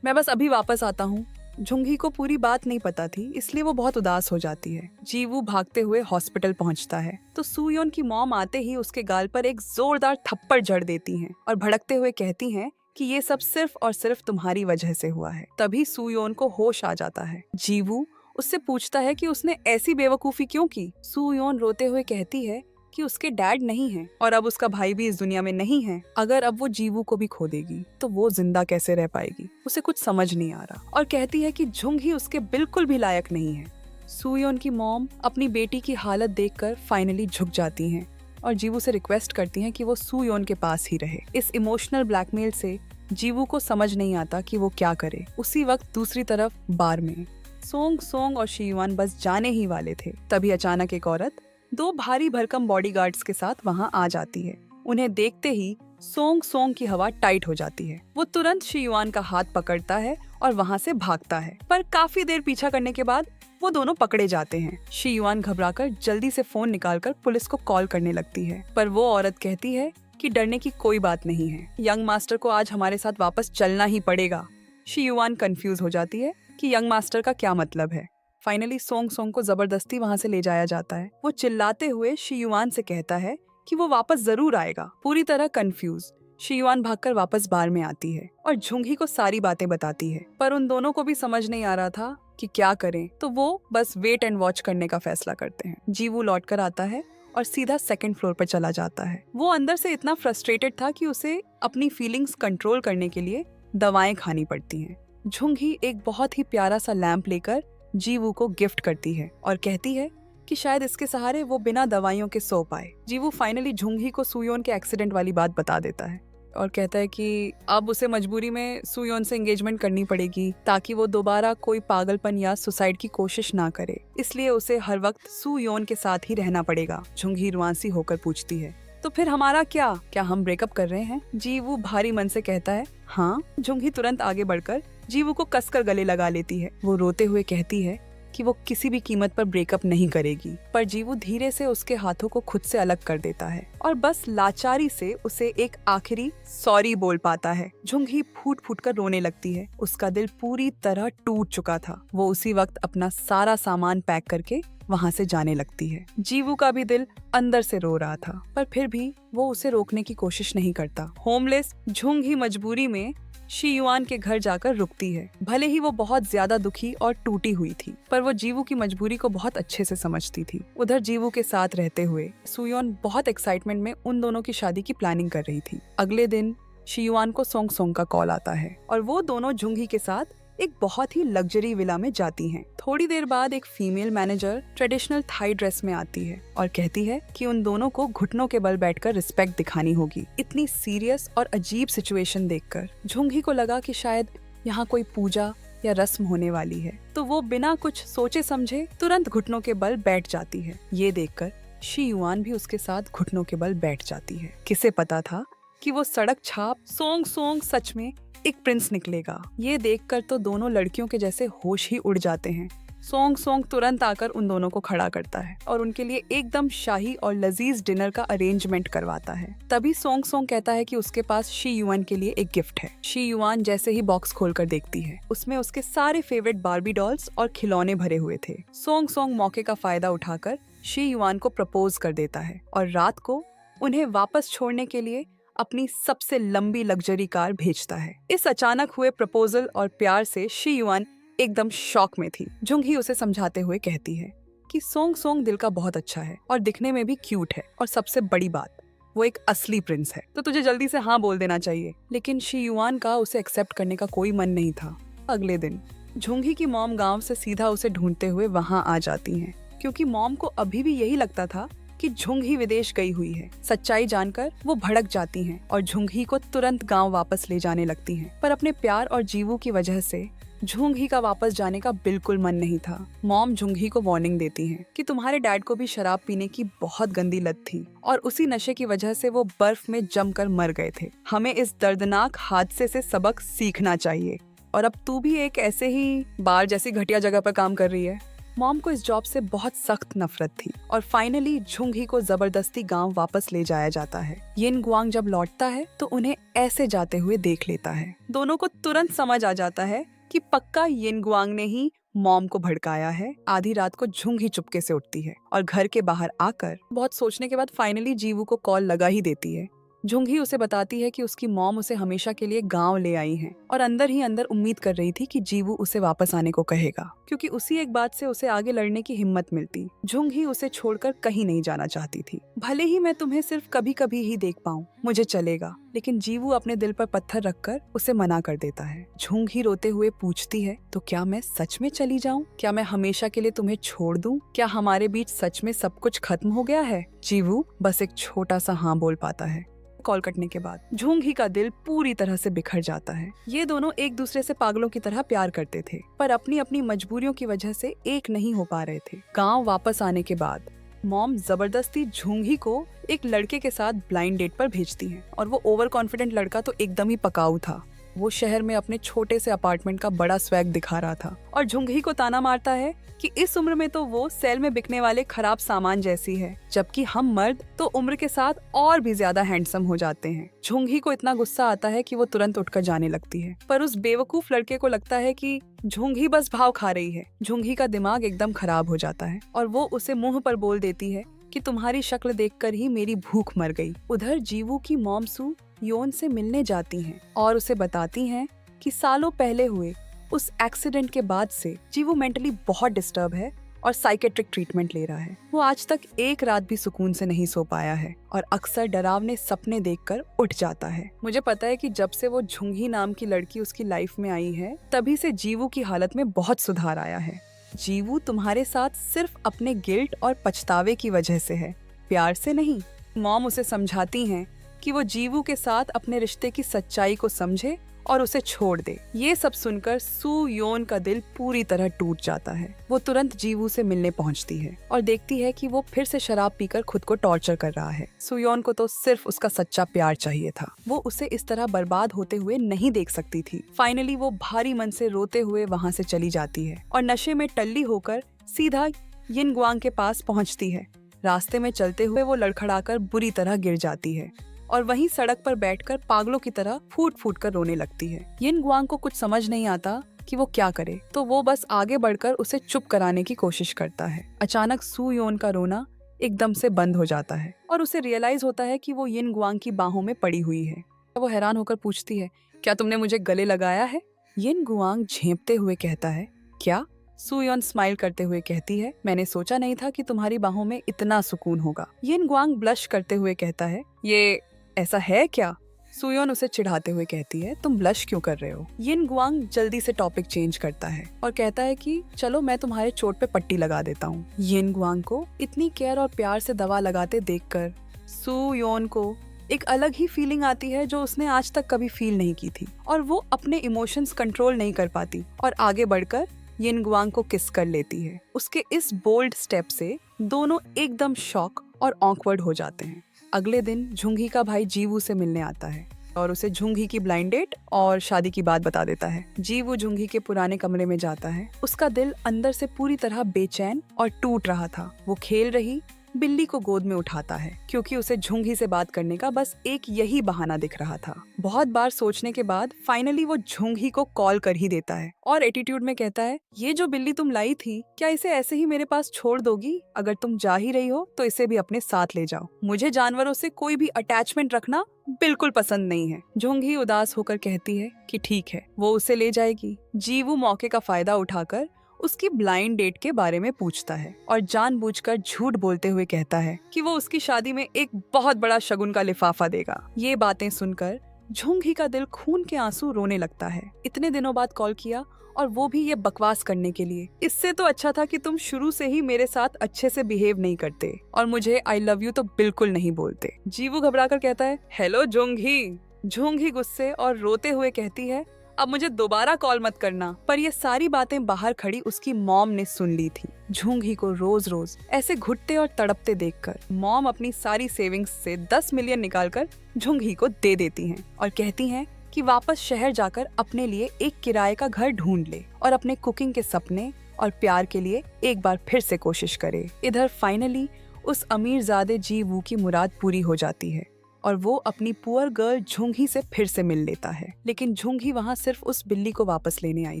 मैं बस अभी वापस आता हूँ। झुंगी को पूरी बात नहीं पता थी, इसलिए वो बहुत उदास हो जाती है। जीवू भागते हुए हॉस्पिटल पहुंचता है तो सूयोन की मॉम आते ही उसके गाल पर एक जोरदार थप्पड़ जड़ देती हैं और भड़कते हुए कहती हैं कि ये सब सिर्फ और सिर्फ तुम्हारी वजह से हुआ है। तभी सूयोन को होश आ जाता है। जीवू उससे पूछता है कि उसने ऐसी बेवकूफी क्यों की। सूयोन रोते हुए कहती है कि उसके डैड नहीं है और अब उसका भाई भी इस दुनिया में नहीं है। अगर अब वो जीवू को भी खो देगी तो वो जिंदा कैसे रह पाएगी? उसे कुछ समझ नहीं आ रहा और कहती है कि झुंगी उसके बिल्कुल भी लायक नहीं है। सूयोन की मॉम अपनी बेटी की हालत देखकर फाइनली झुक जाती हैं और जीवू से रिक्वेस्ट करती हैं कि वो सूयोन के पास ही रहे। इस इमोशनल ब्लैकमेल से जीवू को समझ नहीं आता कि वो क्या करे। उसी वक्त दूसरी तरफ बार में सोंग सोंग और शीयुआन बस जाने ही वाले थे। तभी अचानक एक औरत दो भारी भरकम बॉडीगार्ड्स के साथ वहां आ जाती है। उन्हें देखते ही सोंग सोंग की हवा टाइट हो जाती है। वो तुरंत शीयुआन का हाथ पकड़ता है और वहां से भागता है, पर काफी देर पीछा करने के बाद वो दोनों पकड़े जाते हैं। शीयुआन घबराकर जल्दी से फोन निकालकर पुलिस को कॉल करने लगती है, पर वो औरत कहती है कि डरने की कोई बात नहीं है, यंग मास्टर को आज हमारे साथ वापस चलना ही पड़ेगा। शीयुआन कंफ्यूज हो जाती है कि यंग मास्टर का क्या मतलब है। फाइनली सोंग सोंग को जबरदस्ती वहां से ले जाया जाता है। वो चिल्लाते हुए शीयुआन से कहता है कि वो वापस जरूर आएगा। पूरी तरह कंफ्यूज शीयुआन भागकर वापस बार में आती है और झुंगी को सारी बातें बताती है, पर उन दोनों को भी समझ नहीं आ रहा था कि क्या करें, तो वो बस वेट एंड वॉच करने का फैसला करते हैं। जीवू लौट कर आता है और सीधा सेकंड फ्लोर पर चला जाता है। वो अंदर से इतना फ्रस्ट्रेटेड था कि उसे अपनी फीलिंग्स कंट्रोल करने के लिए दवाएं खानी पड़ती हैं। झुंगी एक बहुत ही प्यारा सा लैंप लेकर जीवू को गिफ्ट करती है और कहती है कि शायद इसके सहारे वो बिना दवाइयों के सो पाए। जीवू फाइनली झुंगी को सूयोन के एक्सीडेंट वाली बात बता देता है और कहता है कि अब उसे मजबूरी में सूयोन से एंगेजमेंट करनी पड़ेगी ताकि वो दोबारा कोई पागलपन या सुसाइड की कोशिश ना करे, इसलिए उसे हर वक्त सूयोन के साथ ही रहना पड़ेगा। झुंगी रुआंसी होकर पूछती है तो फिर हमारा क्या हम ब्रेकअप कर रहे हैं? जीवू भारी मन से कहता है हाँ। झुंगी तुरंत आगे बढ़कर जीवू को कसकर गले लगा लेती है। वो रोते हुए कहती है कि वो किसी भी कीमत पर ब्रेकअप नहीं करेगी, पर जीवू धीरे से उसके हाथों को खुद से अलग कर देता है और बस लाचारी से उसे एक आखिरी सॉरी बोल पाता है। झुंगी फूट फूट कर रोने लगती है। उसका दिल पूरी तरह टूट चुका था। वो उसी वक्त अपना सारा सामान पैक करके वहाँ से जाने लगती है। जीवू का भी दिल अंदर से रो रहा था, पर फिर भी वो उसे रोकने की कोशिश नहीं करता। होमलेस झुंगी मजबूरी में शी युआन के घर जाकर रुकती है। भले ही वो बहुत ज्यादा दुखी और टूटी हुई थी, पर वो जीवू की मजबूरी को बहुत अच्छे से समझती थी। उधर जीवू के साथ रहते हुए सुयोन बहुत एक्साइटमेंट में उन दोनों की शादी की प्लानिंग कर रही थी। अगले दिन शी युआन को सोंग सोंग का कॉल आता है और वो दोनों जुंगी के साथ एक बहुत ही लग्जरी विला में जाती हैं। थोड़ी देर बाद एक female manager traditional Thai dress में आती है और कहती है कि उन दोनों को घुटनों के बल बैठकर रिस्पेक्ट दिखानी होगी। इतनी सीरियस और अजीब सिचुएशन देखकर जुंगी को लगा कि शायद यहाँ कोई पूजा या रस्म होने वाली है, तो वो बिना कुछ सोचे समझे तुरंत घुटनों के बल बैठ जाती है। ये देखकर शी युआन भी उसके साथ घुटनों के बल बैठ जाती है। किसे पता था कि वो सड़क छाप सोंग सोंग सच में एक प्रिंस निकलेगा। ये देखकर तो दोनों लड़कियों के जैसे होश ही उड़ जाते हैं। सोंग सोंग तुरंत आकर उन दोनों को खड़ा करता है और उनके लिए एकदम शाही और लजीज डिनर का अरेंजमेंट करवाता है। तभी सोंग सोंग कहता है कि उसके पास शी युआन के लिए एक गिफ्ट है। शी युआन जैसे ही बॉक्स खोलकर देखती है, उसमें उसके सारे फेवरेट बार्बी डॉल्स और खिलौने भरे हुए थे। सोंग सोंग मौके का फायदा उठाकर शी युआन को प्रपोज कर देता है और रात को उन्हें वापस छोड़ने के लिए अपनी सबसे लंबी लग्जरी कार भेजता है। इस अचानक हुए प्रपोजल और प्यार से शी युआन एकदम शॉक में थी। जुंगी उसे समझाते हुए कहती है कि सोंग सोंग दिल का बहुत अच्छा है और दिखने में भी क्यूट है, और सबसे बड़ी बात वो एक असली प्रिंस है, तो तुझे जल्दी से हाँ बोल देना चाहिए। लेकिन शी युआन का उसे एक्सेप्ट करने का कोई मन नहीं था। अगले दिन जुंगी की मॉम गाँव से सीधा उसे ढूंढते हुए वहाँ आ जाती है, क्योंकि मॉम को अभी भी यही लगता था कि झुंगी विदेश गई हुई है। सच्चाई जानकर वो भड़क जाती हैं और झुंगी को तुरंत गांव वापस ले जाने लगती हैं। पर अपने प्यार और जीवू की वजह से झुंगी का वापस जाने का बिल्कुल मन नहीं था। मॉम झुंगी को वार्निंग देती हैं कि तुम्हारे डैड को भी शराब पीने की बहुत गंदी लत थी और उसी नशे की वजह से वो बर्फ में जमकर मर गए थे। हमें इस दर्दनाक हादसे से सबक सीखना चाहिए, और अब तू भी एक ऐसे ही बार जैसी घटिया जगह पर काम कर रही है। मॉम को इस जॉब से बहुत सख्त नफरत थी और फाइनली झुंगी को जबरदस्ती गांव वापस ले जाया जाता है। यिन गुआंग जब लौटता है तो उन्हें ऐसे जाते हुए देख लेता है। दोनों को तुरंत समझ आ जाता है कि पक्का यिन गुआंग ने ही मॉम को भड़काया है। आधी रात को झुंगी चुपके से उठती है और घर के बाहर आकर बहुत सोचने के बाद फाइनली जीवू को कॉल लगा ही देती है। झुंगी उसे बताती है कि उसकी मॉम उसे हमेशा के लिए गांव ले आई हैं और अंदर ही अंदर उम्मीद कर रही थी कि जीवू उसे वापस आने को कहेगा, क्योंकि उसी एक बात से उसे आगे लड़ने की हिम्मत मिलती। झुंगी उसे छोड़कर कहीं नहीं जाना चाहती थी। भले ही मैं तुम्हें सिर्फ कभी कभी ही देख पाऊं, मुझे चलेगा। लेकिन जीवू अपने दिल पर पत्थर रखकर उसे मना कर देता है। झुंगी रोते हुए पूछती है, तो क्या मैं सच में चली जाऊं? क्या मैं हमेशा के लिए तुम्हें छोड़ दूं? क्या हमारे बीच सच में सब कुछ खत्म हो गया है? जीवू बस एक छोटा सा हाँ बोल पाता है। कॉल कटने के बाद झुंगी का दिल पूरी तरह से बिखर जाता है। ये दोनों एक दूसरे से पागलों की तरह प्यार करते थे, पर अपनी अपनी मजबूरियों की वजह से एक नहीं हो पा रहे थे। गांव वापस आने के बाद मॉम जबरदस्ती झुंगी को एक लड़के के साथ ब्लाइंड डेट पर भेजती है, और वो ओवर कॉन्फिडेंट लड़का तो एकदम ही पकाऊ था। वो शहर में अपने छोटे से अपार्टमेंट का बड़ा स्वैग दिखा रहा था और झुंगी को ताना मारता है कि इस उम्र में तो वो सेल में बिकने वाले खराब सामान जैसी है, जबकि हम मर्द तो उम्र के साथ और भी ज्यादा हैंडसम हो जाते हैं। झुंगी को इतना गुस्सा आता है कि वो तुरंत उठकर जाने लगती है, पर उस बेवकूफ लड़के को लगता है कि झुंगी बस भाव खा रही है। झुंगी का दिमाग एकदम खराब हो जाता है और वो उसे मुंह पर बोल देती है कि तुम्हारी शक्ल देखकर ही मेरी भूख मर गई। उधर जीवू की मॉम सू योन से मिलने जाती हैं और उसे बताती हैं कि सालों पहले हुए उस एक्सीडेंट के बाद से जीवू मेंटली बहुत डिस्टर्ब है और साइकेट्रिक ट्रीटमेंट ले रहा है। वो आज तक एक रात भी सुकून से नहीं सो पाया है और अक्सर डरावने सपने देखकर उठ जाता है। मुझे पता है कि जब से वो झुंगी नाम की लड़की उसकी लाइफ में आई है, तभी से जीवू की हालत में बहुत सुधार आया है। जीवू तुम्हारे साथ सिर्फ अपने गिल्ट और पछतावे की वजह से है, प्यार से नहीं। मॉम उसे समझाती हैं कि वो जीवू के साथ अपने रिश्ते की सच्चाई को समझे और उसे छोड़ दे। ये सब सुनकर सू योन का दिल पूरी तरह टूट जाता है। वो तुरंत जीवू से मिलने पहुंचती है और देखती है कि वो फिर से शराब पीकर खुद को टॉर्चर कर रहा है। सू योन को तो सिर्फ उसका सच्चा प्यार चाहिए था। वो उसे इस तरह बर्बाद होते हुए नहीं देख सकती थी। फाइनली वो भारी मन से रोते हुए वहाँ से चली जाती है और नशे में टल्ली होकर सीधा यिन गुआंग के पास पहुँचती है। रास्ते में चलते हुए वो लड़खड़ाकर बुरी तरह गिर जाती है और वहीं सड़क पर बैठकर पागलों की तरह फूट फूट कर रोने लगती है। यिन गुआंग को कुछ समझ नहीं आता कि वो क्या करे, तो वो बस आगे बढ़कर उसे चुप कराने की कोशिश करता है। अचानक सू योन का रोना एकदम से बंद हो जाता है और उसे रियलाइज होता है कि वो यिन गुआंग की बाहों में पड़ी हुई है। वो हैरान होकर पूछती है क्या तुमने मुझे गले लगाया है? यिन गुआंग झेंपते हुए कहता है। क्या? सुयोन स्माइल करते हुए कहती है, मैंने सोचा नहीं था कि तुम्हारी बाहों में इतना सुकून होगा। यिन गुआंग ब्लश करते हुए कहता है, ये ऐसा है क्या? सुयोन उसे चिढ़ाते हुए कहती है, तुम ब्लश क्यों कर रहे हो? यिन गुआंग जल्दी से टॉपिक चेंज करता है और कहता है कि चलो मैं तुम्हारे चोट पे पट्टी लगा देता हूँ। यिन गुआंग को इतनी केयर और प्यार से दवा लगाते देखकर सुयोन को एक अलग ही फीलिंग आती है जो उसने आज तक कभी फील नहीं की थी, और वो अपने इमोशंस कंट्रोल नहीं कर पाती और आगे बढ़कर यिन गुआंग को किस कर लेती है। उसके इस बोल्ड स्टेप से दोनों एकदम शॉक और ऑकवर्ड हो जाते हैं। अगले दिन झुंगी का भाई जीवू से मिलने आता है और उसे झुंगी की ब्लाइंड डेट और शादी की बात बता देता है। जीवू झुंगी के पुराने कमरे में जाता है। उसका दिल अंदर से पूरी तरह बेचैन और टूट रहा था। वो खेल रही बिल्ली को गोद में उठाता है क्योंकि उसे झुंगी से बात करने का बस एक यही बहाना दिख रहा था। बहुत बार सोचने के बाद फाइनली वो झुंगी को कॉल कर ही देता है और एटीट्यूड में कहता है, ये जो बिल्ली तुम लाई थी, क्या इसे ऐसे ही मेरे पास छोड़ दोगी? अगर तुम जा ही रही हो तो इसे भी अपने साथ ले जाओ। मुझे जानवरों से कोई भी अटैचमेंट रखना बिल्कुल पसंद नहीं है। झुंगी उदास होकर कहती है कि ठीक है, वो उसे ले जाएगी। जीवू मौके का फायदा उठाकर उसकी ब्लाइंड डेट के बारे में पूछता है और जानबूझकर झूठ बोलते हुए कहता है कि वो उसकी शादी में एक बहुत बड़ा शगुन का लिफाफा देगा। ये बातें सुनकर झुंगी का दिल खून के आंसू रोने लगता है। इतने दिनों बाद कॉल किया और वो भी ये बकवास करने के लिए। इससे तो अच्छा था कि तुम शुरू से ही मेरे साथ अच्छे से बिहेव नहीं करते और मुझे आई लव यू तो बिल्कुल नहीं बोलते। जीवू घबराकर कहता है, हेलो झुंगी। झुंगी गुस्से और रोते हुए कहती है, अब मुझे दोबारा कॉल मत करना। पर ये सारी बातें बाहर खड़ी उसकी मॉम ने सुन ली थी। झुंगी को रोज रोज ऐसे घुटते और तड़पते देखकर मॉम अपनी सारी सेविंग्स से 10 मिलियन निकालकर झुंगी को दे देती हैं और कहती हैं कि वापस शहर जाकर अपने लिए एक किराए का घर ढूंढ ले और अपने कुकिंग के सपने और प्यार के लिए एक बार फिर से कोशिश करे। इधर फाइनली उस अमीरजादे जीवू की मुराद पूरी हो जाती है और वो अपनी पुअर गर्ल झुंगी से फिर से मिल लेता है। लेकिन झुंगी वहाँ सिर्फ उस बिल्ली को वापस लेने आई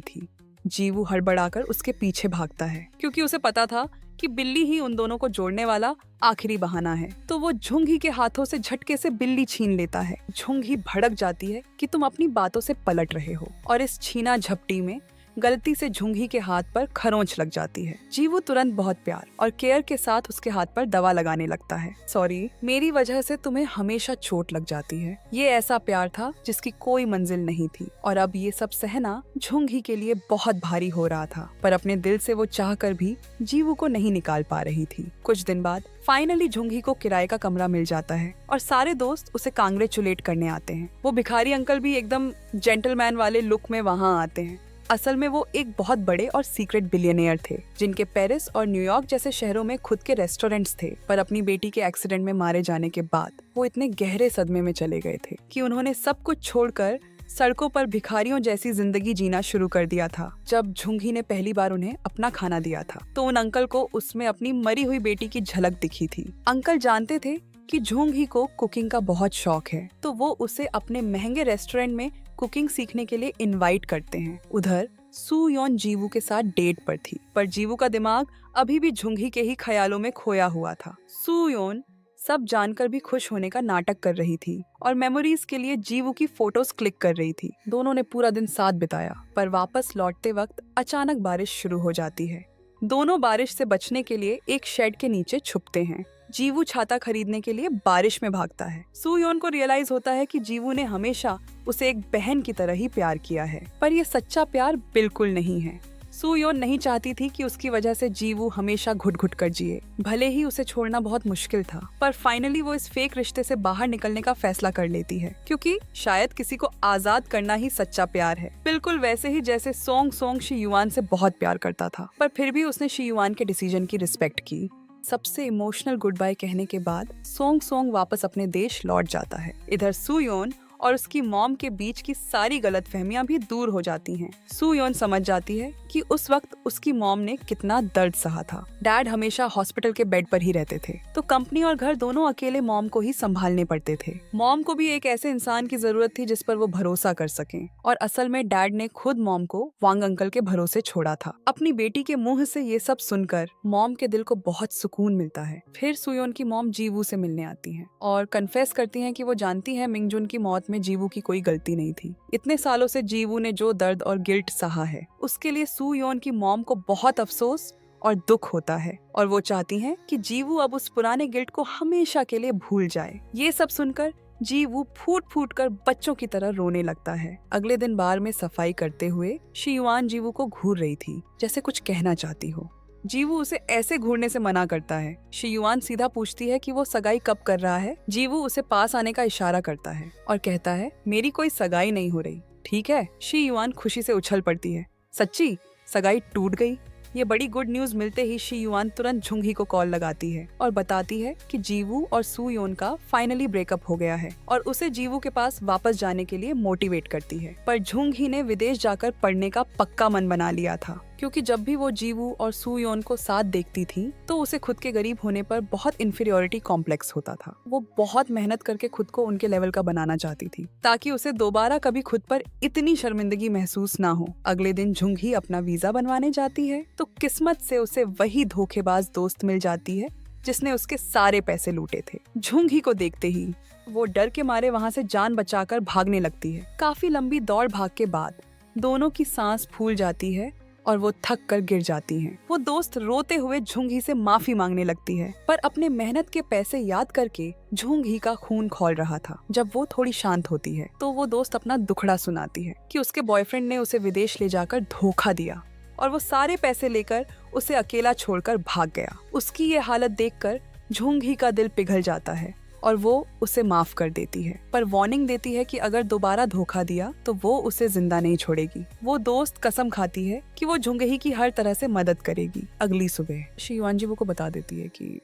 थी। जीवू हड़बड़ाकर उसके पीछे भागता है क्योंकि उसे पता था कि बिल्ली ही उन दोनों को जोड़ने वाला आखिरी बहाना है। तो वो झुंगी के हाथों से झटके से बिल्ली छीन लेता है। झुंगी भड़क जाती है कि तुम अपनी बातों से पलट रहे हो और इस छीना झपटी में गलती से झुंगी के हाथ पर खरोंच लग जाती है। जीवू तुरंत बहुत प्यार और केयर के साथ उसके हाथ पर दवा लगाने लगता है। सॉरी, मेरी वजह से तुम्हें हमेशा चोट लग जाती है। ये ऐसा प्यार था जिसकी कोई मंजिल नहीं थी और अब ये सब सहना झुंगी के लिए बहुत भारी हो रहा था। पर अपने दिल से वो चाह कर भी जीवू को नहीं निकाल पा रही थी। कुछ दिन बाद फाइनली झुंगी को किराए का कमरा मिल जाता है और सारे दोस्त उसे कांग्रेचुलेट करने आते हैं। वो भिखारी अंकल भी एकदम जेंटलमैन वाले लुक में वहाँ आते हैं। असल में वो एक बहुत बड़े और सीक्रेट बिलियनियर थे जिनके पेरिस और न्यूयॉर्क जैसे शहरों में खुद के रेस्टोरेंट्स थे। पर अपनी बेटी के एक्सीडेंट में मारे जाने के बाद वो इतने गहरे सदमे में चले गए थे कि उन्होंने सब कुछ छोड़कर सड़कों पर भिखारियों जैसी जिंदगी जीना शुरू कर दिया था। जब झुंगी ने पहली बार उन्हें अपना खाना दिया था तो उन अंकल को उसमें अपनी मरी हुई बेटी की झलक दिखी थी। अंकल जानते थे कि झुंगी को कुकिंग का बहुत शौक है, तो वो उसे अपने महंगे रेस्टोरेंट में कुकिंग सीखने के लिए इनवाइट करते हैं। उधर सुयोन जीवू के साथ डेट पर थी, पर जीवू का दिमाग अभी भी झुंगी के ही ख्यालों में खोया हुआ था। सुयोन सब जानकर भी खुश होने का नाटक कर रही थी और मेमोरीज के लिए जीवू की फोटोज क्लिक कर रही थी। दोनों ने पूरा दिन साथ बिताया, पर वापस लौटते वक्त अचानक बारिश शुरू हो जाती है। दोनों बारिश से बचने के लिए एक शेड के नीचे छुपते हैं। जीवू छाता खरीदने के लिए बारिश में भागता है। सुयोन को रियलाइज होता है कि जीवू ने हमेशा उसे एक बहन की तरह ही प्यार किया है, पर यह सच्चा प्यार बिल्कुल नहीं है। सुयोन नहीं चाहती थी कि उसकी वजह से जीवू हमेशा घुट घुट कर जिए। भले ही उसे छोड़ना बहुत मुश्किल था, पर फाइनली वो इस फेक रिश्ते से बाहर निकलने का फैसला कर लेती है, क्योंकि शायद किसी को आजाद करना ही सच्चा प्यार है। बिल्कुल वैसे ही जैसे सोंग शी युआन से बहुत प्यार करता था, पर फिर भी उसने शी युआन के डिसीजन की रिस्पेक्ट की। सबसे इमोशनल गुड बाय कहने के बाद सोंग वापस अपने देश लौट जाता है। इधर सुयोन और उसकी मॉम के बीच की सारी गलतफहमियां भी दूर हो जाती हैं। सुयोन समझ जाती है कि उस वक्त उसकी मॉम ने कितना दर्द सहा था। डैड हमेशा हॉस्पिटल के बेड पर ही रहते थे, तो कंपनी और घर दोनों अकेले मॉम को ही संभालने पड़ते थे। मॉम को भी एक ऐसे इंसान की जरूरत थी जिस पर वो भरोसा कर सकें, और असल में डैड ने खुद मॉम को वांग अंकल के भरोसे छोड़ा था। अपनी बेटी के मुंह से ये सब सुनकर मॉम के दिल को बहुत सुकून मिलता है। फिर सुयोन की मॉम जीवू से मिलने आती है और कन्फेस करती है कि वो जानती है मिंगजुन की मौत डेथ में जीवू की कोई गलती नहीं थी। इतने सालों से जीवू ने जो दर्द और गिल्ट सहा है, उसके लिए सू योन की मॉम को बहुत अफसोस और दुख होता है और वो चाहती हैं कि जीवू अब उस पुराने गिल्ट को हमेशा के लिए भूल जाए। ये सब सुनकर जीवू फूट फूट कर बच्चों की तरह रोने लगता है। अगले दिन बार में सफाई करते हुए शियुआन जीवू को घूर रही थी, जैसे कुछ कहना चाहती हो। जीवू उसे ऐसे घूरने से मना करता है। शियुआन सीधा पूछती है कि वो सगाई कब कर रहा है। जीवू उसे पास आने का इशारा करता है और कहता है, मेरी कोई सगाई नहीं हो रही, ठीक है। शियुआन खुशी से उछल पड़ती है, सच्ची सगाई टूट गई। ये बड़ी गुड न्यूज मिलते ही शियुआन तुरंत झुंगी को कॉल लगाती है और बताती है कि जीवू और सू योन का फाइनली ब्रेकअप हो गया है और उसे जीवू के पास वापस जाने के लिए मोटिवेट करती है। पर झुंगी ने विदेश जाकर पढ़ने का पक्का मन बना लिया था, क्योंकि जब भी वो जीवू और सू योन को साथ देखती थी तो उसे खुद के गरीब होने पर बहुत इंफीरियोरिटी कॉम्प्लेक्स होता था। वो बहुत मेहनत करके खुद को उनके लेवल का बनाना चाहती थी, ताकि उसे दोबारा कभी खुद पर इतनी शर्मिंदगी महसूस ना हो। अगले दिन झुंगी अपना वीजा बनवाने जाती है तो किस्मत से उसे वही धोखेबाज दोस्त मिल जाती है जिसने उसके सारे पैसे लूटे थे। झुंगी को देखते ही वो डर के मारे वहाँ से जान बचाकर भागने लगती है। काफी लंबी दौड़ भाग के बाद दोनों की सांस फूल जाती है और वो थक कर गिर जाती हैं। वो दोस्त रोते हुए झुंगी से माफी मांगने लगती है, पर अपने मेहनत के पैसे याद करके झुंगी का खून खौल रहा था। जब वो थोड़ी शांत होती है तो वो दोस्त अपना दुखड़ा सुनाती है कि उसके बॉयफ्रेंड ने उसे विदेश ले जाकर धोखा दिया और वो सारे पैसे लेकर उसे अकेला छोड़कर भाग गया। उसकी ये हालत देखकर झुंगी का दिल पिघल जाता है और वो उसे माफ कर देती है, पर वार्निंग देती है कि अगर दोबारा धोखा दिया तो वो उसे जिंदा नहीं छोड़ेगी। वो दोस्त कसम खाती है कि वो झुंगी की हर तरह से मदद करेगी। अगली सुबह शियुआन जीवू को बता देती है कि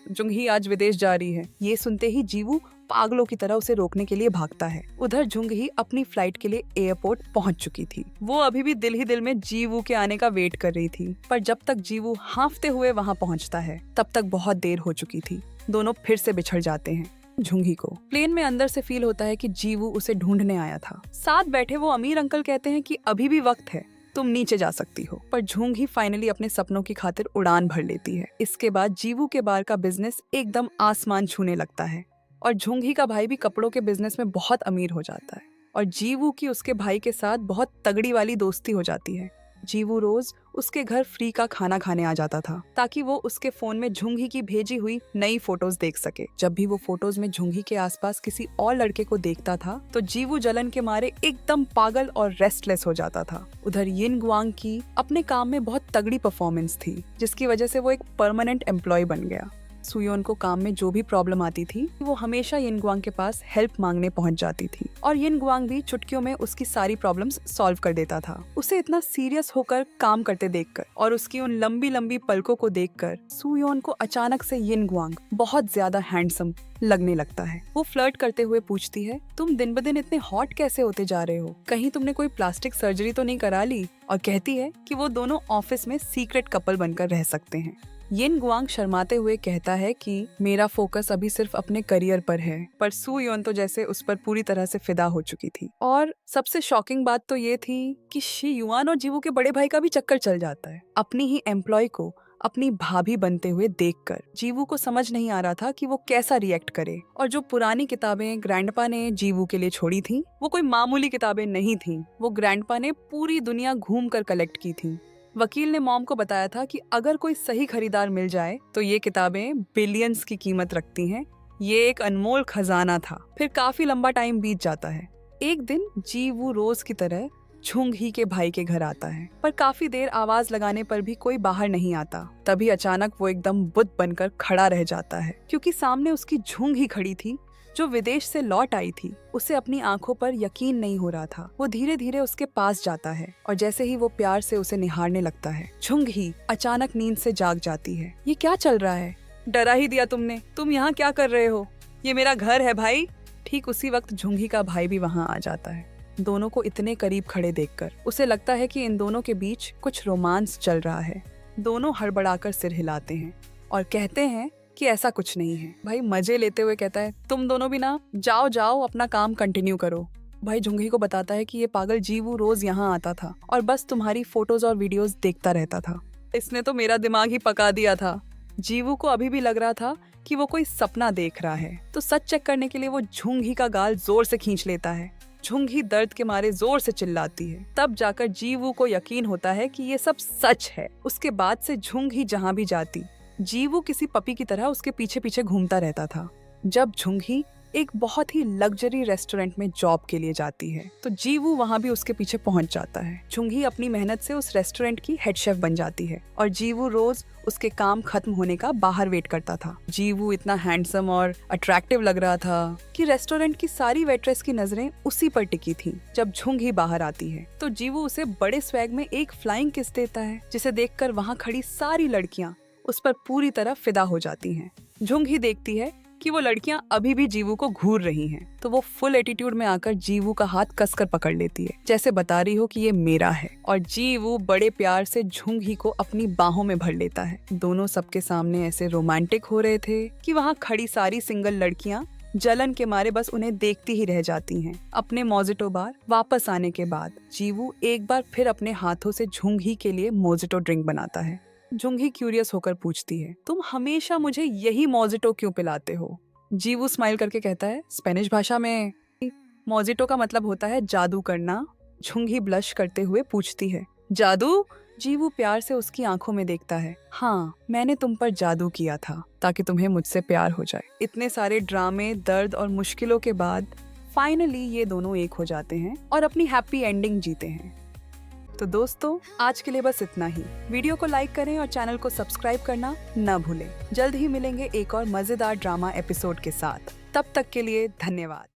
झुंगी आज विदेश जा रही है। ये सुनते ही जीवू पागलों की तरह उसे रोकने के लिए भागता है। उधर झुंगी अपनी फ्लाइट के लिए एयरपोर्ट पहुंच चुकी थी। वो अभी भी दिल ही दिल में जीवू के आने का वेट कर रही थी, पर जब तक जीवू हांफते हुए वहां पहुंचता है तब तक बहुत देर हो चुकी थी। दोनों फिर से बिछड़ जाते हैं। झुंगी को प्लेन में अंदर से फील होता है कि जीवू उसे ढूंढने आया था। साथ बैठे वो अमीर अंकल कहते हैं कि अभी भी वक्त है, तुम नीचे जा सकती हो। पर झुंगी फाइनली अपने सपनों की खातिर उड़ान भर लेती है। इसके बाद जीवू के बार का बिजनेस एकदम आसमान छूने लगता है और झुंगी का भाई भी कपड़ों के बिजनेस में बहुत अमीर हो जाता है और जीवू की उसके भाई के साथ बहुत तगड़ी वाली दोस्ती हो जाती है। जीवू रोज उसके घर फ्री का खाना खाने आ जाता था ताकि वो उसके फोन में झुंगी की भेजी हुई नई फोटोज देख सके। जब भी वो फोटोज में झुंगी के आसपास किसी और लड़के को देखता था तो जीवू जलन के मारे एकदम पागल और रेस्टलेस हो जाता था। उधर यिन गुआंग की अपने काम में बहुत तगड़ी परफॉर्मेंस थी, जिसकी वजह से वो एक परमानेंट एम्प्लॉय बन गया। सुयोन को काम में जो भी प्रॉब्लम आती थी वो हमेशा यिन गुआंग के पास हेल्प मांगने पहुंच जाती थी और यिन गुआंग भी चुटकियों में उसकी सारी प्रॉब्लम्स सॉल्व कर देता था। उसे इतना सीरियस होकर काम करते देखकर और उसकी उन लंबी लंबी पलकों को देखकर सुयोन को अचानक से यिन गुआंग बहुत ज्यादा हैंडसम लगने लगता है। वो फ्लर्ट करते हुए पूछती है, तुम दिन ब दिन इतने हॉट कैसे होते जा रहे हो? कहीं तुमने कोई प्लास्टिक सर्जरी तो नहीं करा ली? और कहती है कि वो दोनों ऑफिस में सीक्रेट कपल बनकर रह सकते हैं। यिन गुआंग शर्माते हुए कहता है कि मेरा फोकस अभी सिर्फ अपने करियर पर है, पर सू योन तो जैसे उस पर पूरी तरह से फिदा हो चुकी थी। और सबसे शॉकिंग बात तो ये थी कि शियुआन और जीवू के बड़े भाई का भी चक्कर चल जाता है। अपनी ही एम्प्लॉय को अपनी भाभी बनते हुए देखकर जीवू को समझ नहीं आ रहा था कि वो कैसा रिएक्ट करे। और जो पुरानी किताबें ग्रैंडपा ने जीवू के लिए छोड़ी थी वो कोई मामूली किताबें नहीं थी, वो ग्रैंडपा ने पूरी दुनिया घूम कर कलेक्ट की थी। वकील ने मॉम को बताया था कि अगर कोई सही खरीदार मिल जाए तो ये किताबें बिलियंस की कीमत रखती हैं। ये एक अनमोल खजाना था। फिर काफी लंबा टाइम बीत जाता है। एक दिन जीवू रोज की तरह झुंगी के भाई के घर आता है, पर काफी देर आवाज लगाने पर भी कोई बाहर नहीं आता। तभी अचानक वो एकदम बुत बनकर खड़ा रह जाता है, क्योंकि सामने उसकी झुंगी खड़ी थी जो विदेश से लौट आई थी। उसे अपनी आंखों पर यकीन नहीं हो रहा था। वो धीरे धीरे उसके पास जाता है और जैसे ही वो प्यार से उसे निहारने लगता है, झुंगी अचानक नींद से जाग जाती है। ये क्या चल रहा है? डरा ही दिया तुमने। तुम यहाँ क्या कर रहे हो? ये मेरा घर है भाई। ठीक उसी वक्त झुंगी का भाई भी वहाँ आ जाता है। दोनों को इतने करीब खड़े देखकर उसे लगता है कि इन दोनों के बीच कुछ रोमांस चल रहा है। दोनों हड़बड़ाकर सिर हिलाते हैं और कहते हैं कि ऐसा कुछ नहीं है। भाई मजे लेते हुए कहता है, तुम दोनों भी ना जाओ जाओ अपना काम कंटिन्यू करो। भाई झुंगी को बताता है कि ये पागल जीवू रोज यहाँ आता था और बस तुम्हारी फोटोज और वीडियोस देखता रहता था। इसने तो मेरा दिमाग ही पका दिया था। जीवू को अभी भी लग रहा था कि वो कोई सपना देख रहा है। तो सच चेक करने के लिए वो झुंगी का गाल जोर से खींच लेता है। झुंगी दर्द के मारे जोर से चिल्लाती है। तब जाकर जीवू को यकीन होता है कि ये सब सच है। उसके बाद से झुंगी जहाँ भी जाती, जीवू किसी पपी की तरह उसके पीछे पीछे घूमता रहता था। जब झुंगी एक बहुत ही लग्जरी रेस्टोरेंट में जॉब के लिए जाती है तो जीवू वहाँ भी उसके पीछे पहुँच जाता है। झुंगी अपनी मेहनत से उस रेस्टोरेंट की हेड शेफ बन जाती है और जीवू रोज उसके काम खत्म होने का बाहर वेट करता था। जीवू इतना हैंडसम और अट्रैक्टिव लग रहा था कि रेस्टोरेंट की सारी वेट्रेस की नजरें उसी पर टिकी थीं। जब झुंगी बाहर आती है तो जीवू उसे बड़े स्वैग में एक फ्लाइंग किस देता है, जिसे देखकर वहाँ खड़ी सारी लड़कियाँ उस पर पूरी तरह फिदा हो जाती हैं। झुंगी देखती है कि वो लड़कियां अभी भी जीवू को घूर रही हैं, तो वो फुल एटीट्यूड में आकर जीवू का हाथ कसकर पकड़ लेती है, जैसे बता रही हो कि ये मेरा है। और जीवू बड़े प्यार से झुंगी को अपनी बाहों में भर लेता है। दोनों सबके सामने ऐसे रोमांटिक हो रहे थे कि वहाँ खड़ी सारी सिंगल लड़कियां जलन के मारे बस उन्हें देखती ही रह जाती हैं। अपने मोजिटो बार वापस आने के बाद जीवू एक बार फिर अपने हाथों से झुंगी के लिए मोजिटो ड्रिंक बनाता है। झुंगी क्यूरियस होकर पूछती है, तुम हमेशा मुझे यही मोजिटो क्यों पिलाते हो? जीवू स्माइल करके कहता है, स्पेनिश भाषा में मोजिटो का मतलब होता है जादू करना। झुंगी ब्लश करते हुए पूछती है, जादू? जीवू प्यार से उसकी आंखों में देखता है। हाँ, मैंने तुम पर जादू किया था ताकि तुम्हें मुझसे प्यार हो जाए। इतने सारे ड्रामे, दर्द और मुश्किलों के बाद फाइनली ये दोनों एक हो जाते हैं और अपनी हैप्पी एंडिंग जीते हैं। तो दोस्तों, आज के लिए बस इतना ही। वीडियो को लाइक करें और चैनल को सब्सक्राइब करना न भूलें। जल्द ही मिलेंगे एक और मजेदार ड्रामा एपिसोड के साथ। तब तक के लिए धन्यवाद।